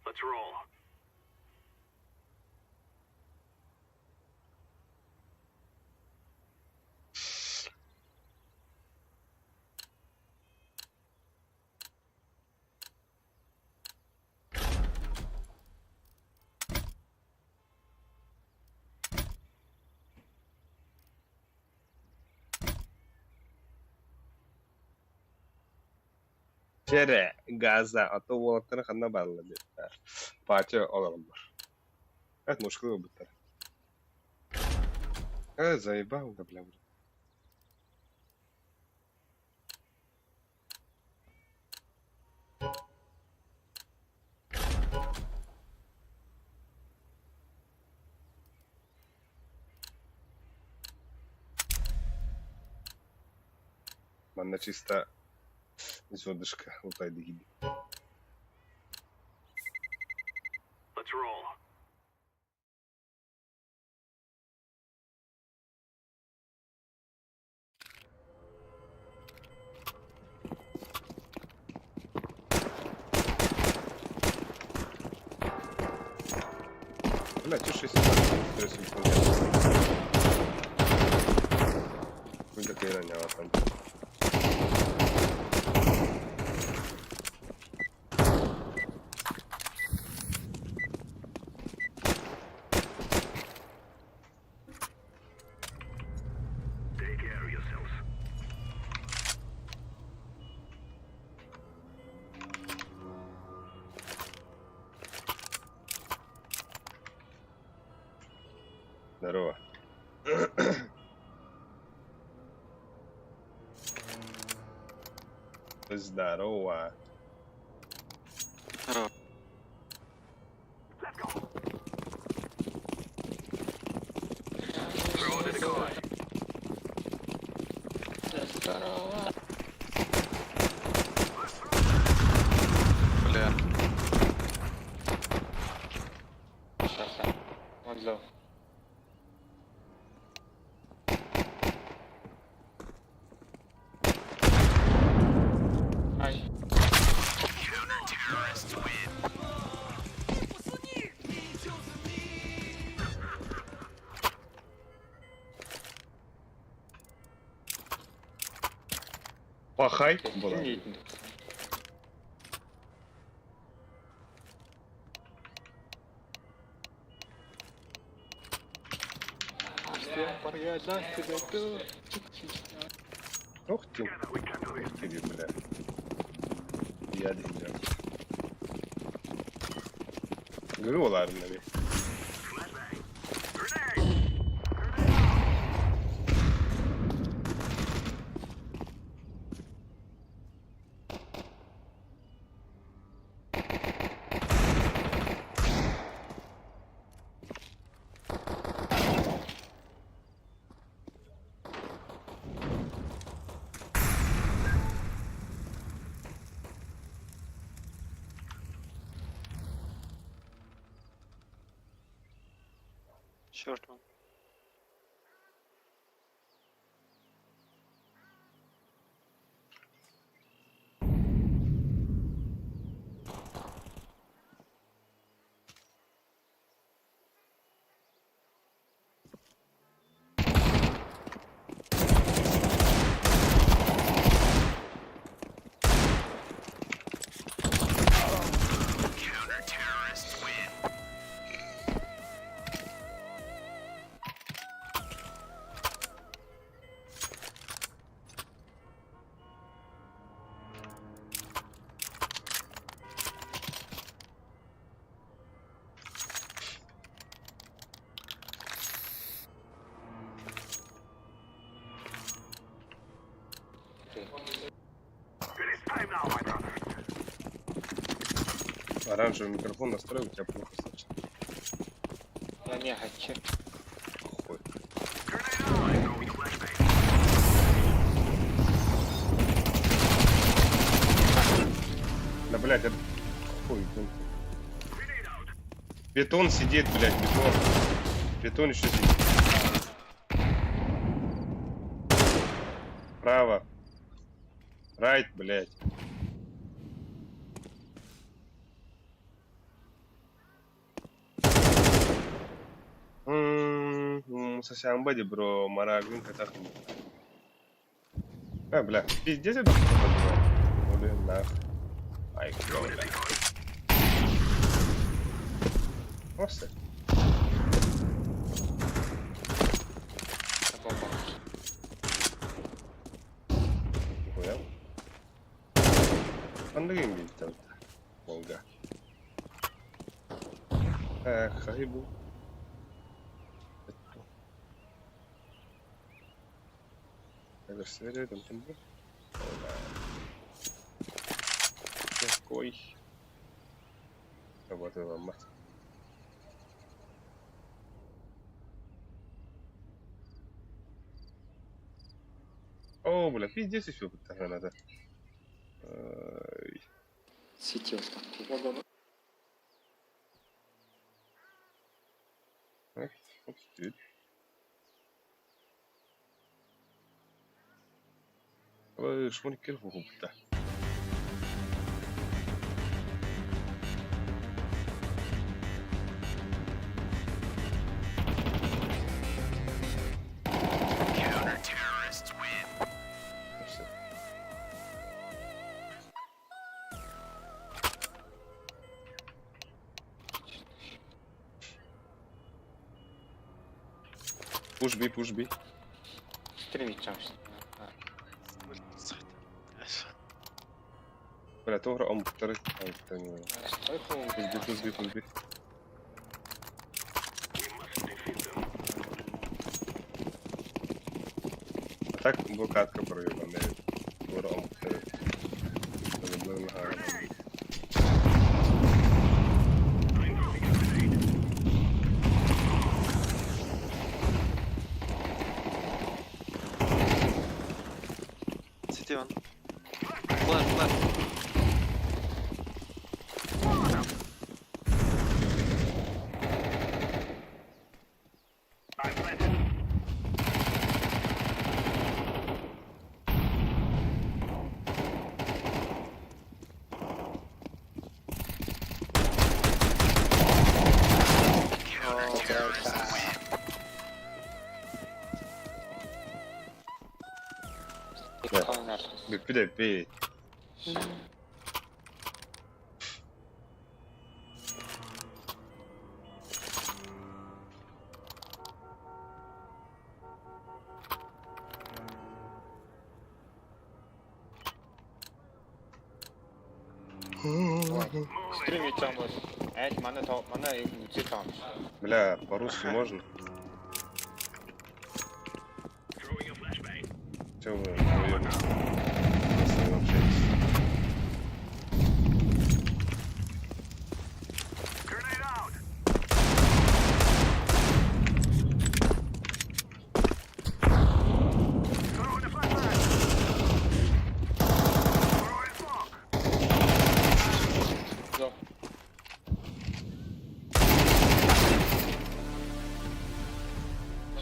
Let's roll. Чере, газа, а то волоттары ханна барылы деп. Пати оlalım бар. Это мушкылы бұттар. Заебал, да, бля. Манна чисто зёдышка лутайды gibi. Let's roll. Бля, чё 6 Хуй такая раняла там. Take care of yourselves. Здорово. Здорово. Throw the decoy. Бля. Он зло. Ай. Пахай. Была. Ох ты. Ох ты, бля. Я дебил. Görüyorlar beni. Черт, man. Оранжевый микрофон настроил, у тебя плохо слышно. Я не хочу. Хуй. Да, блядь, это... Хуй, бетон. Бетон сидит, блядь, бетон. Бетон еще сидит. Право. Райт, блядь. Сосямбади, бро, марагин, катахни. Бля, пиздец это что-то. Блин, нахуй. Ай, бля. Просто. Нихуя. game değil tabii. Volga. Kaybol. Gösterelim şimdi. Koy. Работаем, мать. О, бля, пиздец еще тогда надо. Светился. Шмоник кирфу хупта. Push B. Стримить Бля, тогра он второй. Push B. А так блокадка проебана. Тогра он второй. City one. Флэш. Bir de B. Стримить там вот. Эти мана их не там. Бля, по-русски можно? Чё вы вдвоём? Если вы общаетесь.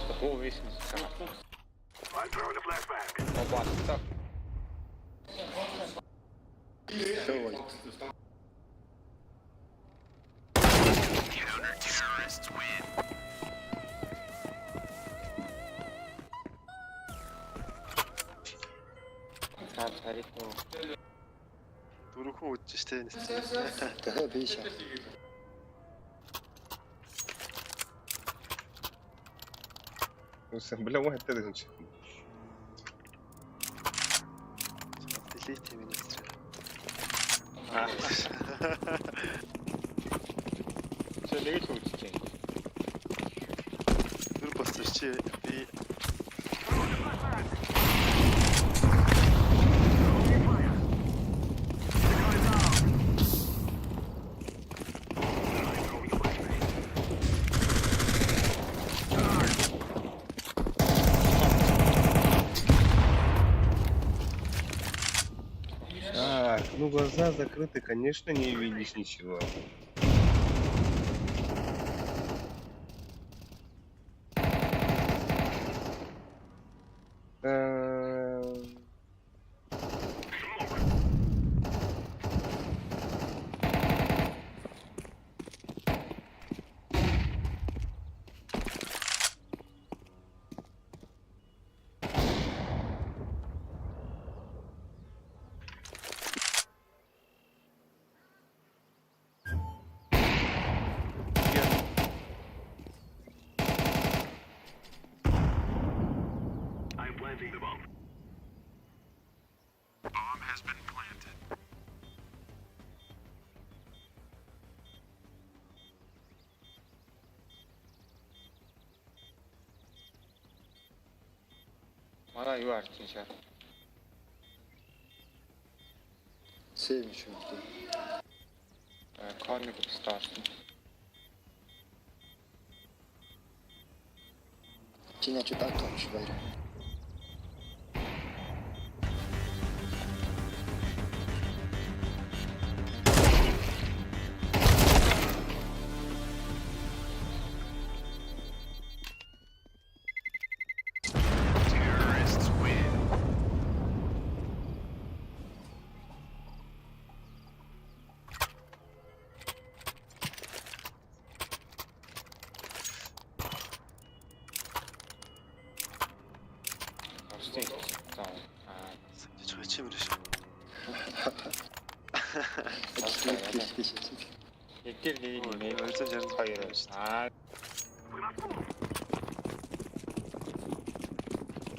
Такого весит. Оба, так. Дуруку işte. Tabii bir şey. Бля, واحد تاني نمشي. Delete ministry. Все, не вижу учителей. Dur basırçı bir Ну глаза закрыты, конечно, не видишь ничего. Мана юу арч чинь шаа. Сейв еще. Корник старший. Тиня что так тоже говорю. Зачем решил?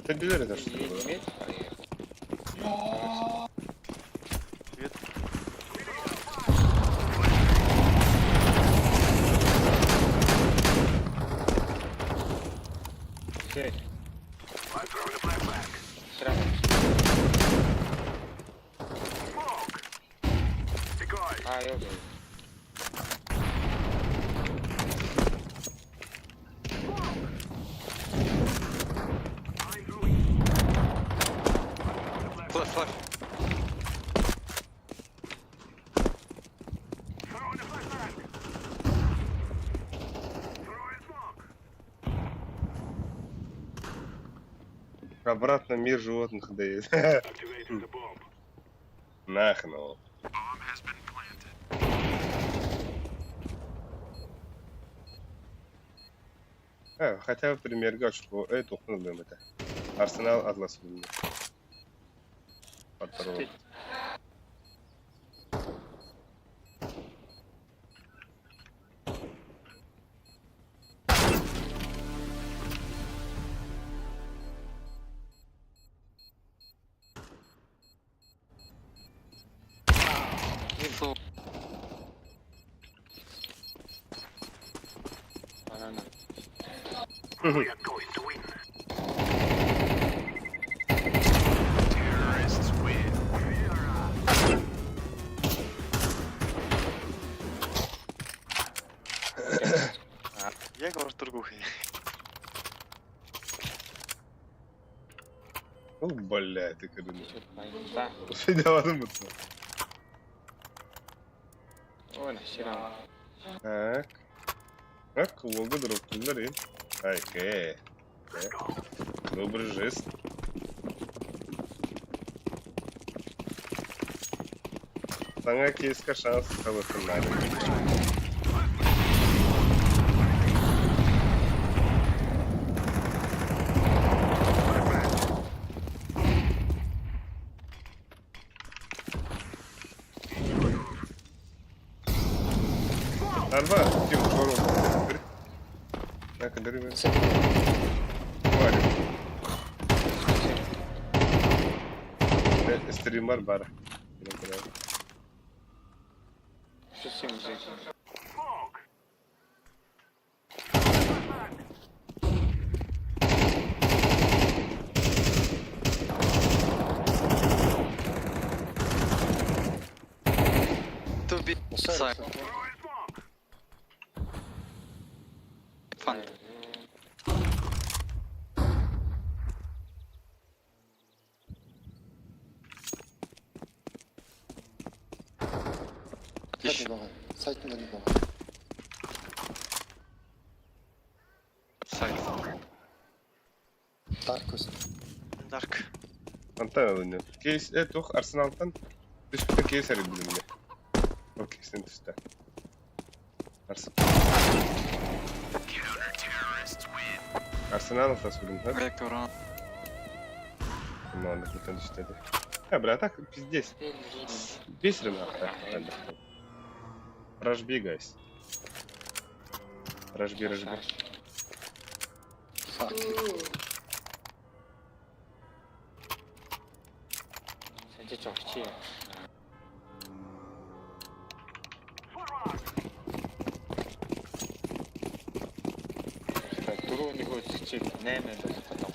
Ты билер это что было? Флэш. Обратно мир животных дает. Нахну. Хотя бы примерга что это ухнули это. Арсенал Атлас был. Подпорол. Инфу. We are going to win. Я говорю тургухой. Ну, бля, ты когда Да. Федяваdım mutlu. Ой, нахера. Так. Как лого дропнули, рин. Окей. Добрый жест. Sana keska şans kalırsınlar. Arba, kim sorun? Ne kadar iyi. Var. Ve stream var bari. Şu simcik. To be side. Fun. Отлично. Сайт на него. Сайт. Таркус. Dark. Антон alınıyor. Case yok Arsenal'dan dışında case arıyor bilimde. O kesin üstte. Arsenal отсюда, да? Ректоран. Команда кто-то что-то. Бля, так пиздец. Бесит нахуй. Рашби, гайс. Рашби. Sence çok iyi. Дөрөв нэг үз чиг 8 л болох гэдэг.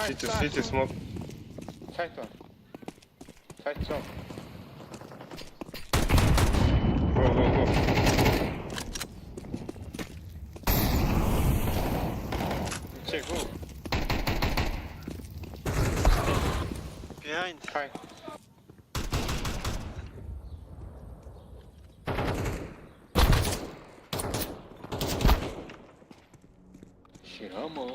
City smoke. Side one. Side strong. Go. Check, go. Behind. Fine. Shiramo.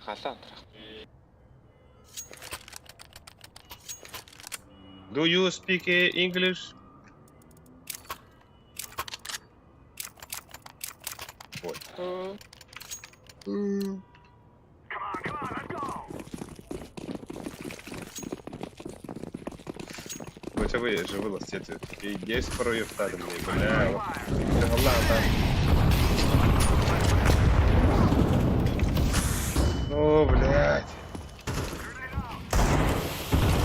Халаан трах. Do you speak English? Ой. Хоча ви же вилазите. І є зброю втадені, бля. Це Голланда. О, блядь.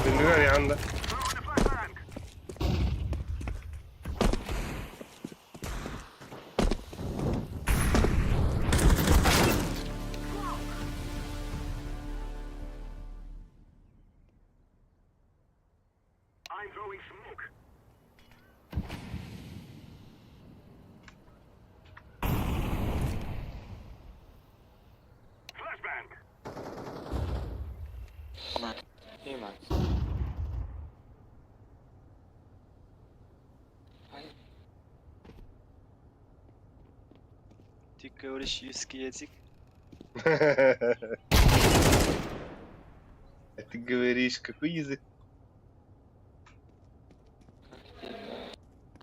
Ти не варіанта. I'm throwing smoke. Flashbang. И Макс. Ты говоришь русский язык? А ты говоришь, какой язык?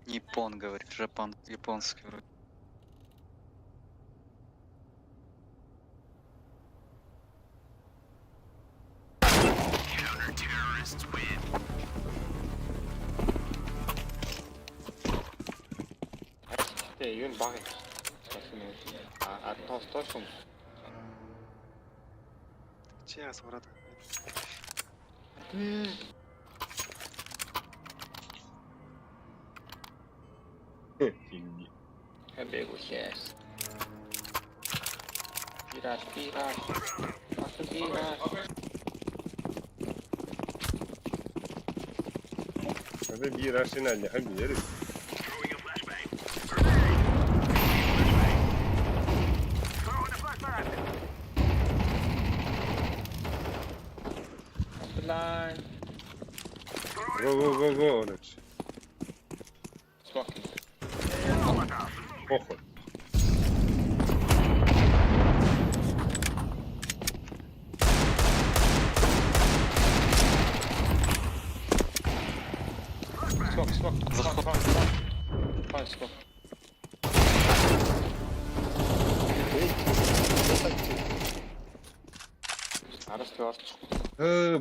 Япон говорит, японский вроде. Hey, юу баг юм. Тоосон. Сейчас, брат. Фигни. Бегу сейчас. Пираж. Hadi bir rasyonel hadi yürü. Throwing a flashbang. Grenade. Throwing a flashbang. Line. Go, Orange. Smoking. Похуй. Smoke. Fine, smoke.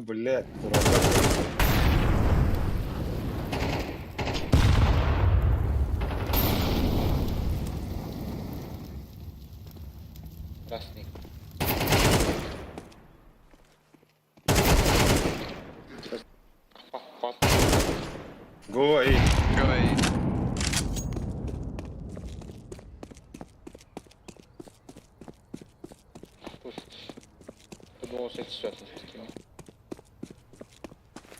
Блядь, Красный. Go A. Это было 6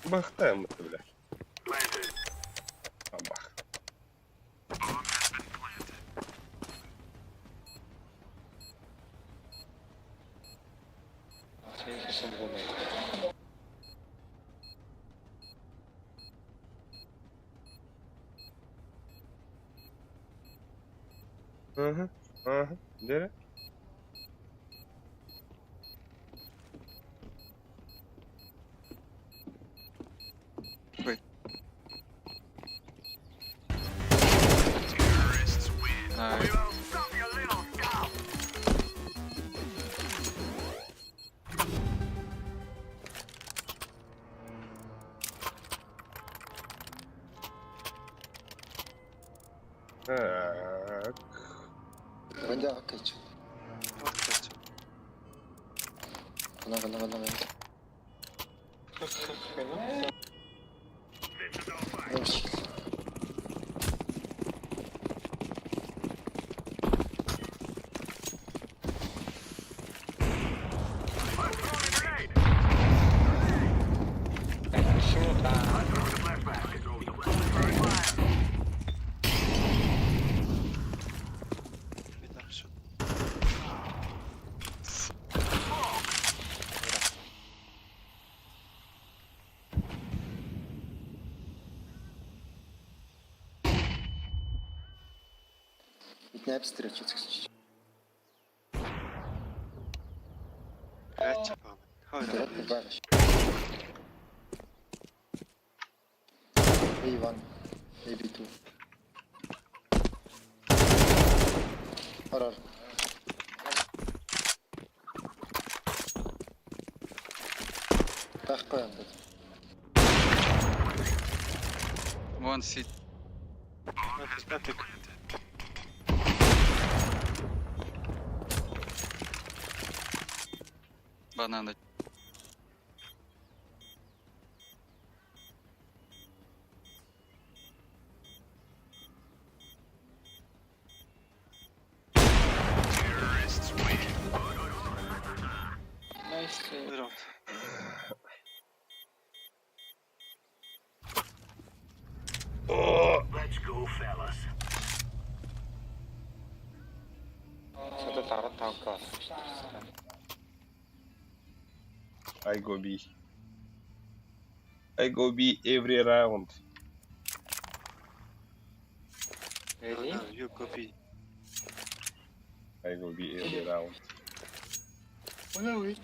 Бахтаем это, блядь. Бах. Ага. Где? We will stop your little scout. Так. Ваня, кайчу. Ваня. Не обстрелять. Барыш. Эй, Иван. Эй, Биту. Арар. Так, коям тут. Вон сидит. Бананы. Let's go, fellas. I go B. I go B every round. You copy. I go B every round. Are we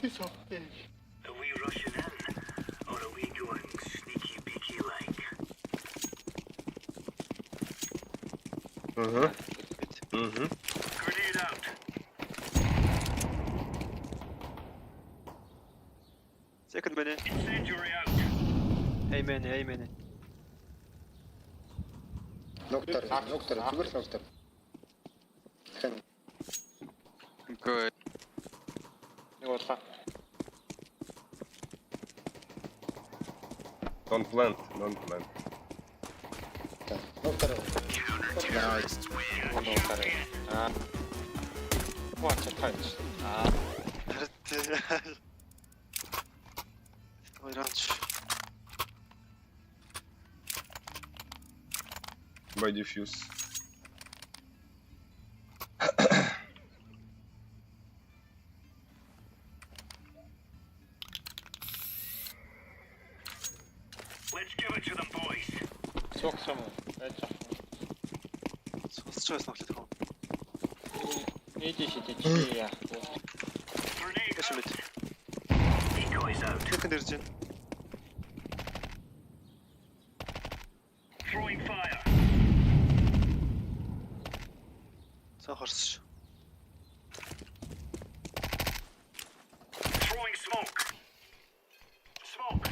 rushing in? Or are we going sneaky beaky like? Grenade out. Second beni. Incendiary out. Hey many. Доктор, тюбер доктор. Хэн. Good. Don't plant. Доктор. By diffuse. Let's give it to them, boys. Grenade out. Decoys out. Throwing fire. Throwing smoke. Smoke.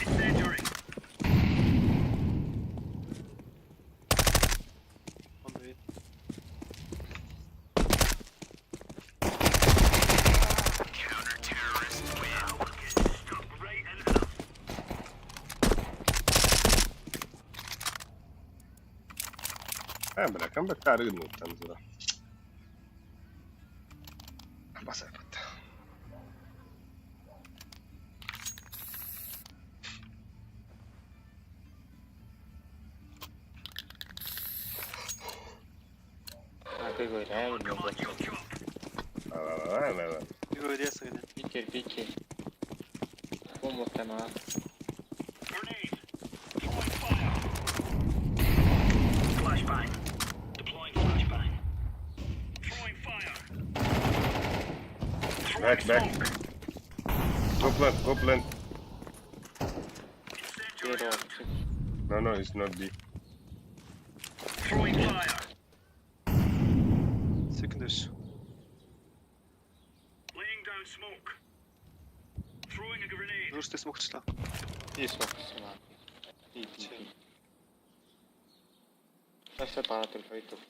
Incendiary. Counter-terrorist win. We're getting stuck right in the Бля, камбэк рынул там зира. Басай патта. grenade. Throwing fire. Flashbang. Deploying flashbang. Throwing fire. Throwing Back. smoke. Go plant. Incendiary out. No, it's not B. Throwing fire. this. Laying down smoke. Throwing a grenade. Нужно смог числа. И смог снимать. И. Сейчас все пара только и тут.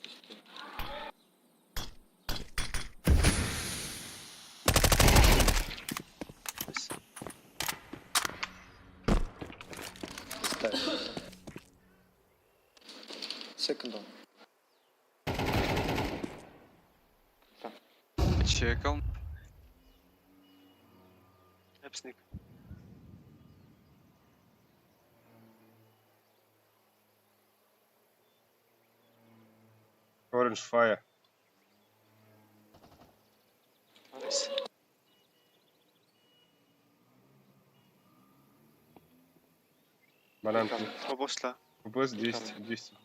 Second one. Чекал. Эпсник. Orange fire. Банан. Побошла. УПС 200. 200.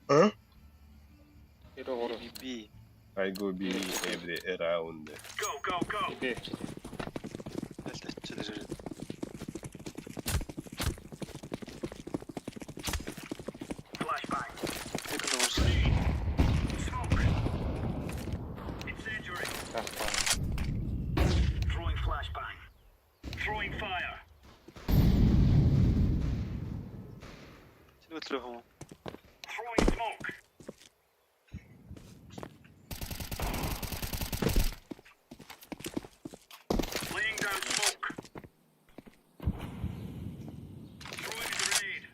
Huh? B. I go B every round. Go, go, go. Что лежит? Flashbang. Как это может? Smoke. Incendiary. Throwing flashbang. Throwing fire. Сильно трёхому. Throwing smoke. Laying down smoke. Throwing a grenade.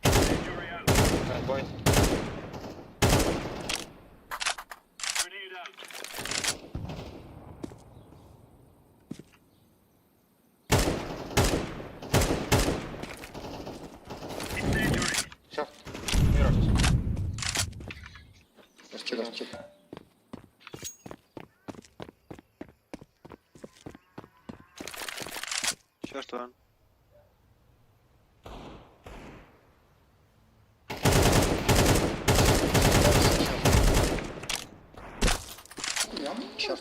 Incendiary out. Бой. Grenade out. Incendiary. Все. Расчек. Черт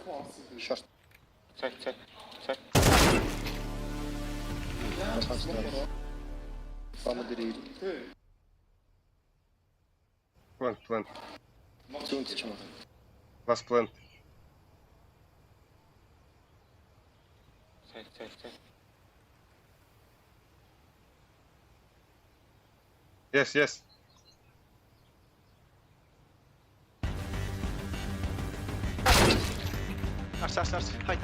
вон. Сейчас. Царь. Помодерили. Plant. Туньте чему? Last plant. Царь. Yes. Арс. Хай.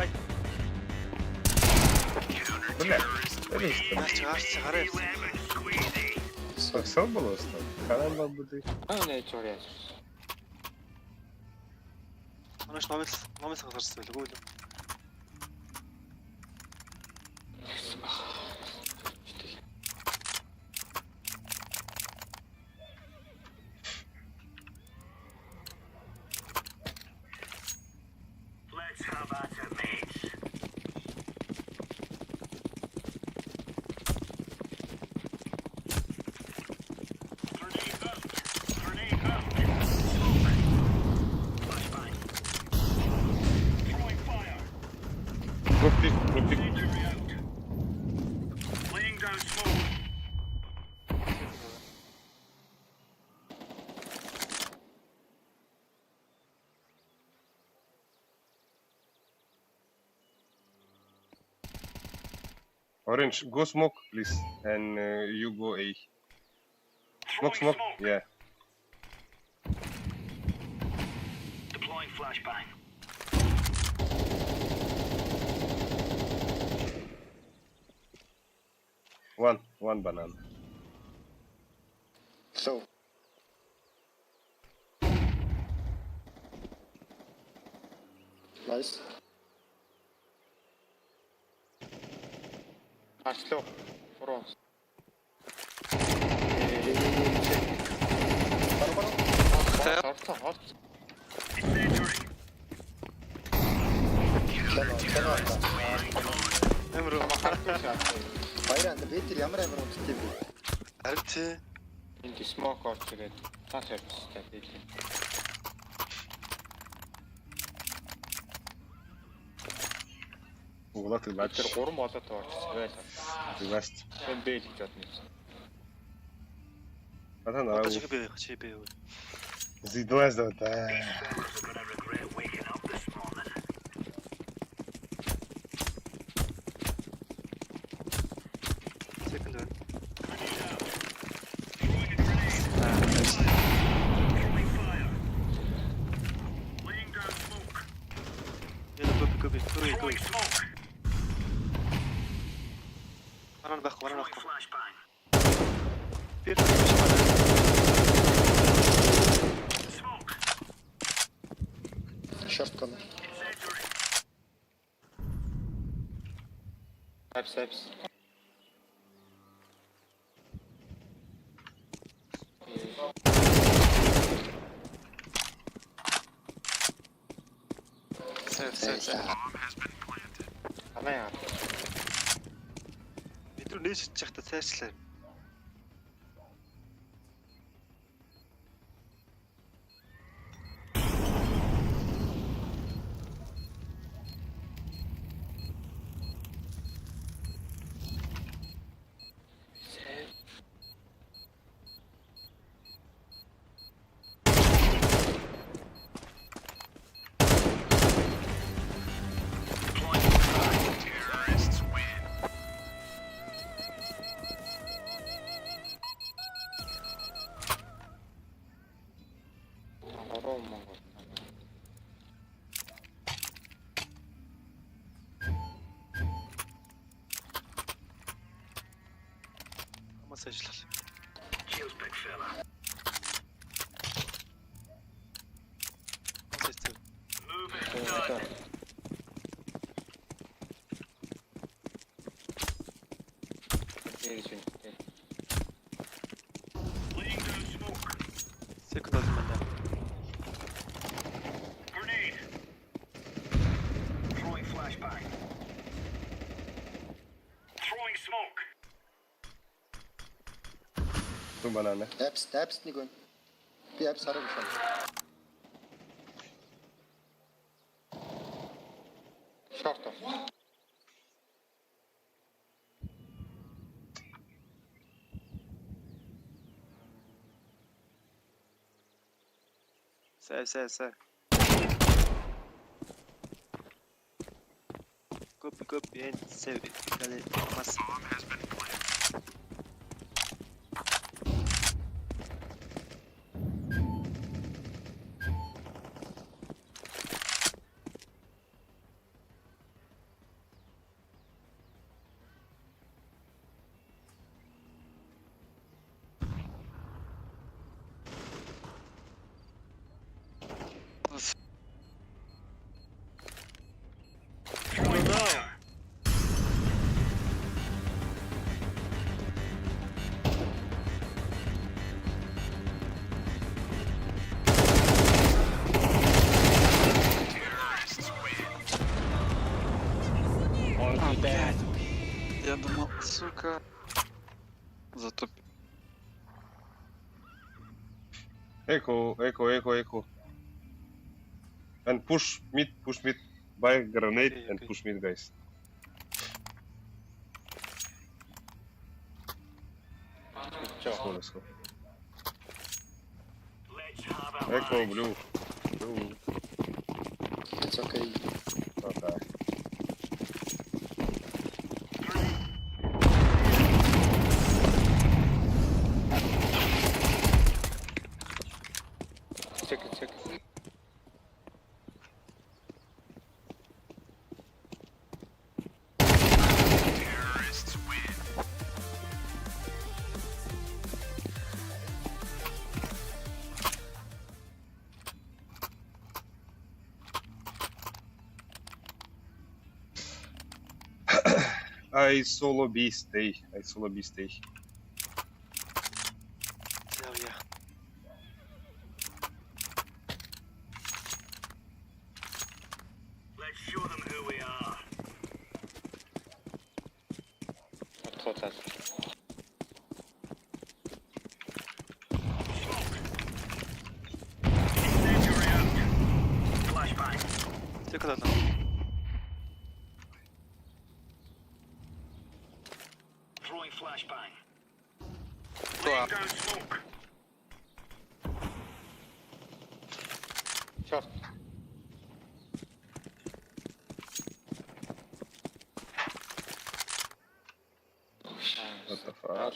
Бля, это что? Арс, гарес. Все было что? Карamba буде. А, не, теория. Она ж мамы сахарство, это будет. Let's have at it, mates. Grenade out. Smoke. Flashbang. Throwing fire. Drop pick. Incendiary out. Laying down smoke. Orange, go smoke, please. And you go A. Smoke. Yeah. Deploying flashbang. One banana. So. Nice. Арслёв. Бронз. Emre Bayram da beter ямар амар унттай бэ? харин тий. Энд смок орж ирээд таач авчихсан тийм. Угла ты бат. Тэр 3 болоод орчихсан байлаа. Ты баст. Хэн бэл гэж бодно юм. Ата на. Чи бэ. Зидваз да. But I regret waking up this morning. Second one. Throwing a grenade. Throwing fire. Laying down smoke. Copy. Throwing smoke. Bana bak. Throwing flashbang. Bir. Smoke. Şapkalı. Incendiary. Hepsi. Sev. Ana ya. Бид рүү нээж чадчихта цайрчлаа. Terrorists win. Монгол. Хамаас ажиллах. Cheers, big fella. Move it, done. Laying down smoke. Second one. Grenade. Throwing flashbang. Throwing smoke. Tu banana. Hepsi ni gön. Bir hepsi sarı bir şey. Short off. Sev. Copy and sev. Kale mas. Throwing fire. Terrorists win. Я думал, сука. Зато Echo. And push mid. Buy grenade and push mid, guys. Let's go. Let's have a Echo blue. It's okay. Okay. Check. terrorists win. I solo B stay. Взял я. кто там? Throwing flashbang. Кто? Laying down smoke. Черт. What the fuck?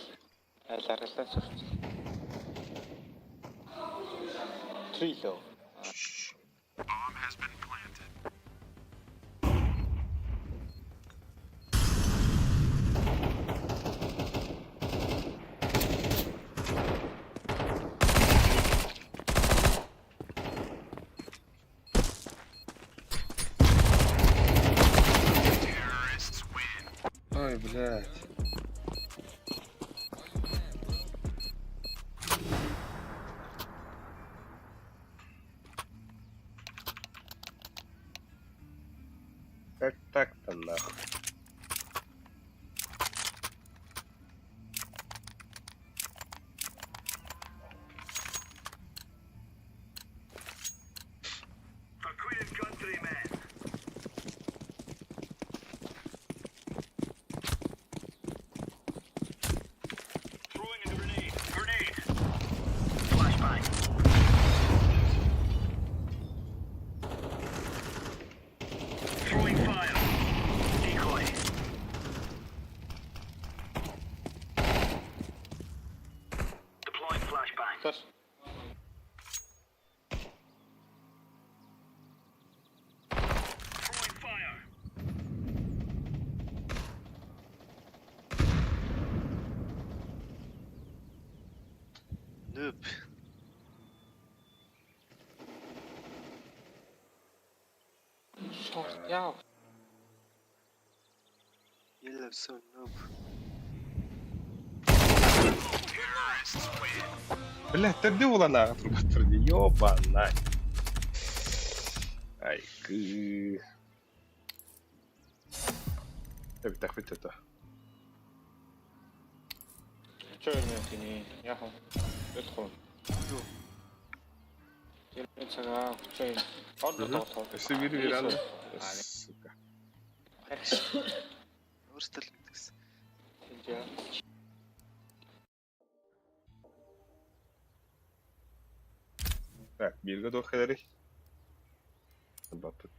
Это ресурс. 3 kill. Ой, блядь. Как так-то нахуй? For Queen and Country, man. Throwing a grenade. Grenade. Flashbang. Throwing fire. Decoy. Deploying flashbang. Кто ж? Throwing fire. Noob. Черт, я... You look so noob. Блядь, та де була на трубатурні? Йобана. Ай, ки. Так, хоть это. Чё ты не ехал? Бетхон. Телецага, чё? Отдал. Если веранда. Сука. Урсталинтекс. Так, bir de dokeleri. Bakın.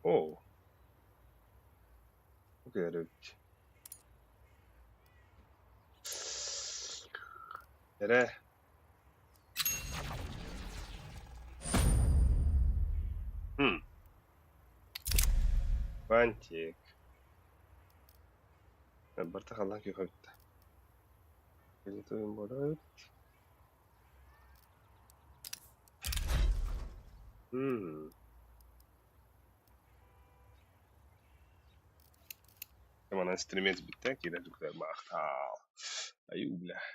Oo. Bu kadar öpücük. Nere? Бантик. Бартахаллах күйхөйттü. Билетойын болады. Mana streamez bitti. Kira tuklar maqtal. Ayuu blah.